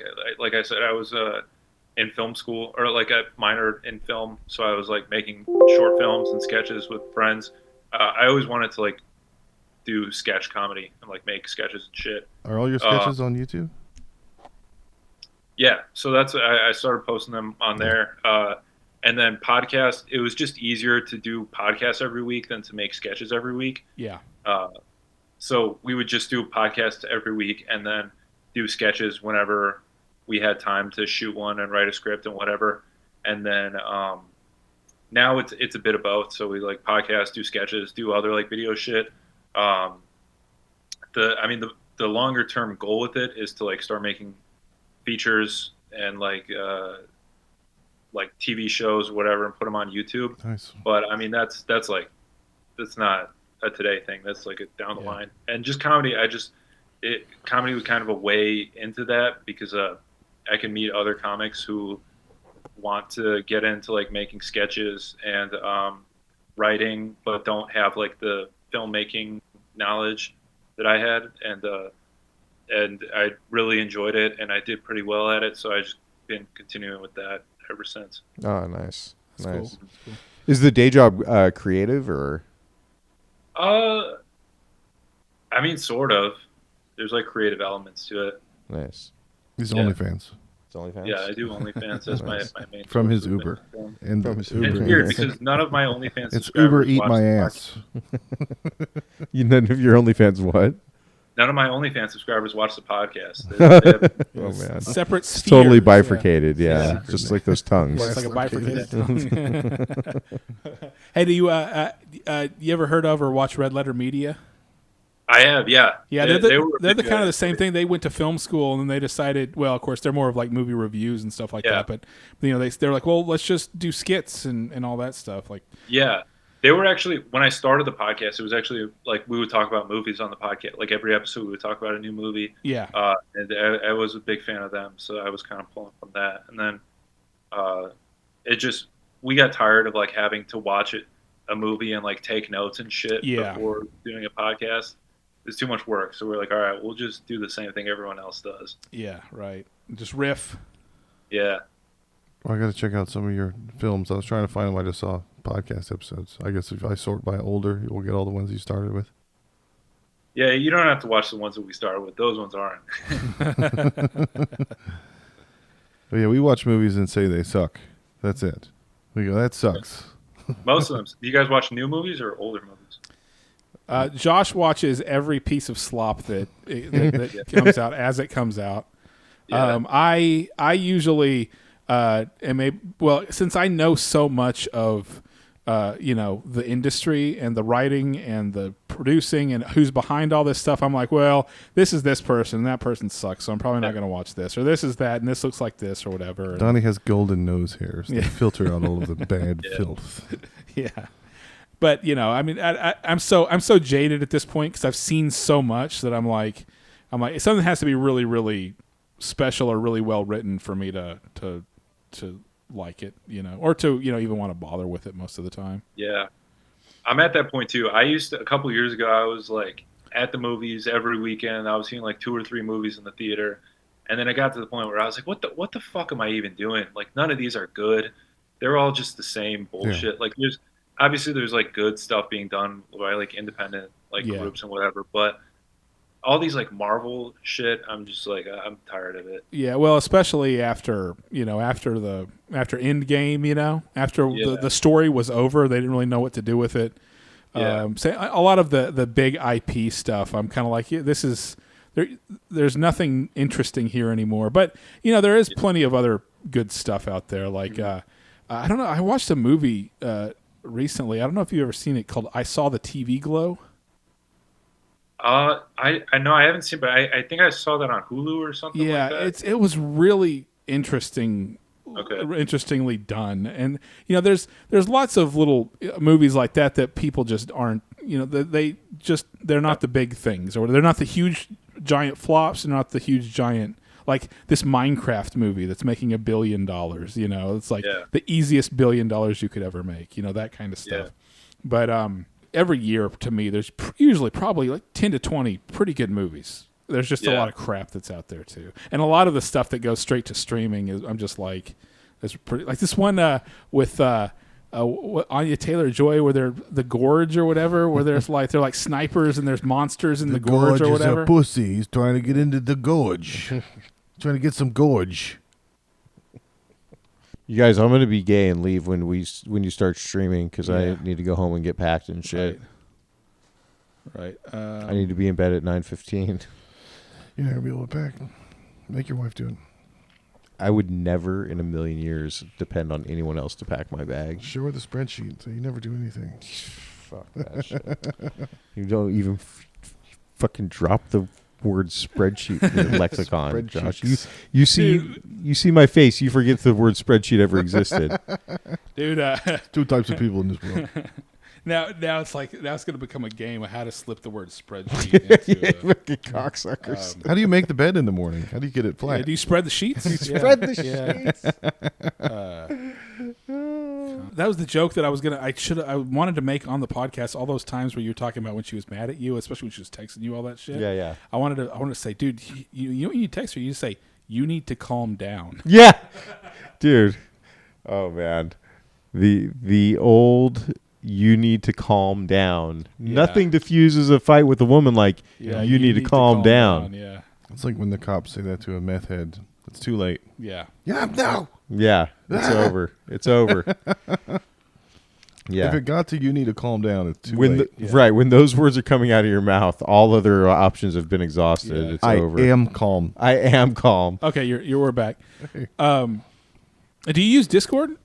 Speaker 5: I said, I was in film school, or like a minor in film, so I was like making short films and sketches with friends. I always wanted to like do sketch comedy and like make sketches and shit.
Speaker 2: Are all your sketches on YouTube?
Speaker 5: Yeah, so that's I started posting them on there, and then podcast. It was just easier to do podcasts every week than to make sketches every week.
Speaker 3: Yeah.
Speaker 5: so we would just do a podcast every week and then do sketches whenever we had time to shoot one and write a script and whatever. And then now it's a bit of both. So we like podcast, do sketches, do other like video shit. The longer term goal with it is to like start making features and like TV shows or whatever and put them on YouTube.
Speaker 2: Nice.
Speaker 5: But I mean that's not a today thing. That's like a down the line. And just comedy, comedy was kind of a way into that because I can meet other comics who want to get into like making sketches and writing, but don't have like the filmmaking knowledge that I had, and I really enjoyed it, and I did pretty well at it. So I just been continuing with that ever since.
Speaker 1: Oh, nice.
Speaker 3: That's
Speaker 1: Nice.
Speaker 3: cool.
Speaker 1: Is the day job creative or?
Speaker 5: I mean, sort of. There's like creative elements to it.
Speaker 1: Nice.
Speaker 2: He's
Speaker 5: Yeah.
Speaker 2: OnlyFans.
Speaker 1: It's OnlyFans?
Speaker 5: Yeah, I do OnlyFans. That's my main.
Speaker 2: From
Speaker 5: source
Speaker 2: his
Speaker 5: of
Speaker 2: Uber.
Speaker 5: income.
Speaker 2: And
Speaker 1: From his
Speaker 2: Uber.
Speaker 5: It's
Speaker 1: Uber.
Speaker 5: weird because none of my OnlyFans
Speaker 2: It's
Speaker 5: subscribers
Speaker 2: Uber eat
Speaker 5: watch
Speaker 2: my
Speaker 5: the
Speaker 2: ass.
Speaker 1: None of your OnlyFans what?
Speaker 5: None of my OnlyFans subscribers watch the podcast. They have-
Speaker 1: Oh, man.
Speaker 3: Separate
Speaker 1: It's
Speaker 3: spheres.
Speaker 1: totally bifurcated, yeah.
Speaker 5: Yeah.
Speaker 1: Just like those tongues.
Speaker 3: Yeah, it's like a bifurcated tongue. Hey, do you ever heard of or watch Red Letter Media?
Speaker 5: I have, yeah.
Speaker 3: Yeah,
Speaker 5: They
Speaker 3: they're
Speaker 5: were
Speaker 3: the
Speaker 5: big,
Speaker 3: kind of the same thing. They went to film school and then they decided, well, of course, they're more of like movie reviews and stuff like
Speaker 5: Yeah.
Speaker 3: that. But they're like, well, let's just do skits and all that stuff. Like,
Speaker 5: Yeah. They were actually, when I started the podcast, it was actually like we would talk about movies on the podcast. Like every episode, we would talk about a new movie.
Speaker 3: yeah,
Speaker 5: And I was a big fan of them, so I was kind of pulling from that. And then we got tired of like having to watch a movie and like take notes and shit
Speaker 3: Yeah.
Speaker 5: before doing a podcast. It's too much work. So we're like, all right, we'll just do the same thing everyone else does.
Speaker 3: yeah, right. Just riff.
Speaker 5: Yeah.
Speaker 2: Well, I got to check out some of your films. I was trying to find them. I just saw podcast episodes. I guess if I sort by older, you'll get all the ones you started with.
Speaker 5: Yeah, you don't have to watch the ones that we started with. Those ones aren't.
Speaker 2: But yeah, we watch movies and say they suck. That's it. We go, that sucks.
Speaker 5: Most of them. Do you guys watch new movies or older movies?
Speaker 3: Josh watches every piece of slop that comes out as it comes out.
Speaker 5: Yeah.
Speaker 3: I usually since I know so much of the industry and the writing and the producing and who's behind all this stuff, I'm like, well, this is this person and that person sucks, so I'm probably not going to watch this, or this is that and this looks like this or whatever.
Speaker 2: Donnie has golden nose hairs that
Speaker 3: Yeah.
Speaker 2: filter out all of the bad filth.
Speaker 3: Yeah. But I mean, I'm so jaded at this point because I've seen so much that I'm like something has to be really, really special or really well written for me to like it, or to even want to bother with it most of the time.
Speaker 5: Yeah. I'm at that point too. A couple of years ago, I was like at the movies every weekend. I was seeing like 2 or 3 movies in the theater. And then I got to the point where I was like, what the fuck am I even doing? Like, none of these are good. They're all just the same bullshit. Like, there's like good stuff being done by like independent like groups and whatever. But all these like Marvel shit, I'm just like, I'm tired of it.
Speaker 3: Yeah, well, especially after Endgame, after the story was over, they didn't really know what to do with it.
Speaker 5: Yeah.
Speaker 3: A lot of the big IP stuff, I'm kind of like, this is there's nothing interesting here anymore. But there is plenty of other good stuff out there. Like I don't know, I watched a movie recently. I don't know if you've ever seen it, called I Saw the TV Glow.
Speaker 5: I know I haven't seen, but I think I saw that on Hulu or something.
Speaker 3: Yeah,
Speaker 5: like that.
Speaker 3: it was really interesting.
Speaker 5: Okay.
Speaker 3: Interestingly done, and there's lots of little movies like that people just aren't. They're not the big things, or they're not the huge giant flops, they're not the huge giant, like this Minecraft movie that's making $1 billion. It's like the easiest $1 billion you could ever make. That kind of stuff.
Speaker 5: Yeah.
Speaker 3: But every year, to me, there's usually probably like 10 to 20 pretty good movies. There's just a lot of crap that's out there too, and a lot of the stuff that goes straight to streaming is, I'm just like, it's pretty, like this one with Anya Taylor-Joy, where they're the gorge or whatever, where they're like snipers and there's monsters in the gorge or whatever.
Speaker 4: Is a pussy. He's trying to get into the gorge. Trying to get some gorge.
Speaker 1: You guys, I'm going to be gay and leave when you start streaming because I need to go home and get packed and shit.
Speaker 3: Right. Right.
Speaker 1: I need to be in bed at 9:15.
Speaker 2: You're not gonna be able to pack. Make your wife do it.
Speaker 1: I would never in a million years depend on anyone else to pack my bag.
Speaker 2: Share with a spreadsheet, so you never do anything.
Speaker 1: Fuck that shit. You don't even fucking drop the word spreadsheet in your lexicon, Josh. You see my face. You forget the word spreadsheet ever existed.
Speaker 3: Dude,
Speaker 2: Two types of people in this world.
Speaker 3: now it's like it's going to become a game of how to slip the word spreadsheet into
Speaker 1: Fucking cocksuckers.
Speaker 2: How do you make the bed in the morning? How do you get it flat?
Speaker 3: do you spread the sheets?
Speaker 1: Spread the sheets.
Speaker 3: That was the joke that I wanted to make on the podcast all those times where you were talking about when she was mad at you, especially when she was texting you all that shit.
Speaker 1: Yeah.
Speaker 3: I wanted to say, dude, you know when you text her, you just say, you need to calm down.
Speaker 1: Yeah, dude. Oh man, the old you need to calm down.
Speaker 3: Yeah.
Speaker 1: Nothing diffuses a fight with a woman like you need to calm down.
Speaker 3: Yeah.
Speaker 2: It's like when the cops say that to a meth head. It's too late.
Speaker 3: Yeah.
Speaker 2: Yeah, no.
Speaker 1: Yeah, it's over. It's over. Yeah.
Speaker 2: If it got to you need to calm down, it's too
Speaker 1: When
Speaker 2: late.
Speaker 1: Right, when those words are coming out of your mouth, all other options have been exhausted.
Speaker 3: Yeah.
Speaker 1: It's
Speaker 2: I
Speaker 1: over.
Speaker 2: am calm.
Speaker 1: I am calm.
Speaker 3: Okay, we're back. Do you use Discord?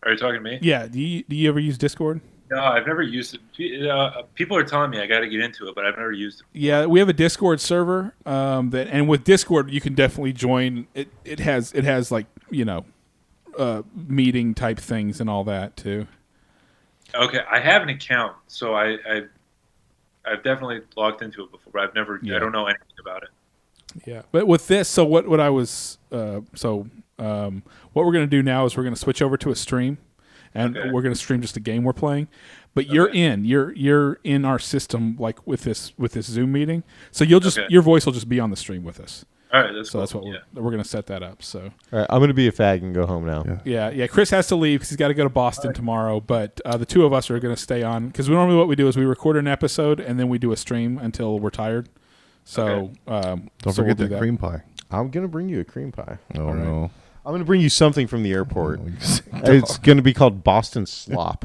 Speaker 5: Are you talking to me?
Speaker 3: Yeah. Do you ever use Discord?
Speaker 5: No, I've never used it. People are telling me I got to get into it, but I've never used it.
Speaker 3: Yeah, we have a Discord server. And with Discord, you can definitely join. It has like meeting type things and all that too.
Speaker 5: Okay, I have an account, so I've definitely logged into it before, but I've never.
Speaker 3: Yeah.
Speaker 5: I don't know anything about it.
Speaker 3: Yeah, but with this, so what I was what we're gonna do now is we're gonna switch over to a stream, and
Speaker 5: Okay.
Speaker 3: we're gonna stream just a game we're playing. But you're in our system like with this Zoom meeting, so you'll just your voice will just be on the stream with us.
Speaker 5: All right, that's
Speaker 3: So
Speaker 5: cool.
Speaker 3: that's what we're gonna set that up. So
Speaker 1: All right, I'm going to be a fag and go home now.
Speaker 2: Yeah.
Speaker 3: yeah. Chris has to leave because he's got to go to Boston tomorrow. But the two of us are gonna stay on because normally what we do is we record an episode and then we do a stream until we're tired. So
Speaker 2: Don't
Speaker 3: so
Speaker 2: forget
Speaker 3: we'll do
Speaker 2: the
Speaker 3: that.
Speaker 2: cream pie.
Speaker 1: I'm going to bring you a cream pie.
Speaker 2: Oh, no.
Speaker 1: I'm going to bring you something from the airport.
Speaker 2: Oh,
Speaker 1: It's going to be called Boston Slop.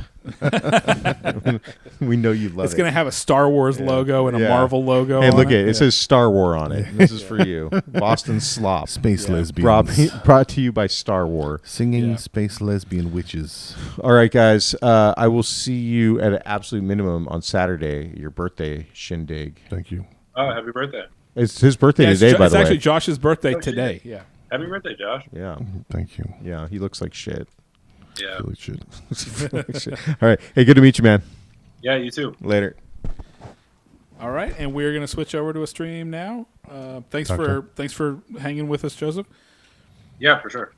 Speaker 1: We know you love
Speaker 3: It's
Speaker 1: it.
Speaker 3: gonna have a Star Wars logo and a
Speaker 1: Yeah.
Speaker 3: Marvel logo.
Speaker 1: Hey,
Speaker 3: on
Speaker 1: look
Speaker 3: it.
Speaker 1: at it. It says Star War on it. This is for you. Boston Slop.
Speaker 2: Space lesbians.
Speaker 1: Brought to you by Star War.
Speaker 2: Singing
Speaker 3: Yeah.
Speaker 2: space lesbian witches.
Speaker 1: All right, guys. I will see you at an absolute minimum on Saturday, your birthday shindig.
Speaker 2: Thank you.
Speaker 5: Oh, happy birthday!
Speaker 1: It's his birthday
Speaker 3: Yeah,
Speaker 1: today, by
Speaker 3: it's
Speaker 1: the
Speaker 3: actually
Speaker 1: way.
Speaker 3: Josh's birthday
Speaker 5: Oh, shit.
Speaker 3: today. Yeah.
Speaker 5: Happy birthday, Josh!
Speaker 1: Yeah.
Speaker 2: Thank you.
Speaker 1: Yeah. He looks like shit.
Speaker 5: Yeah,
Speaker 2: Holy shit.
Speaker 1: All right. Hey, good to meet you, man.
Speaker 5: yeah, you too.
Speaker 1: Later.
Speaker 3: All right, and we're gonna switch over to a stream now. Thanks
Speaker 2: Okay.
Speaker 3: for hanging with us, Joseph.
Speaker 5: Yeah, for sure.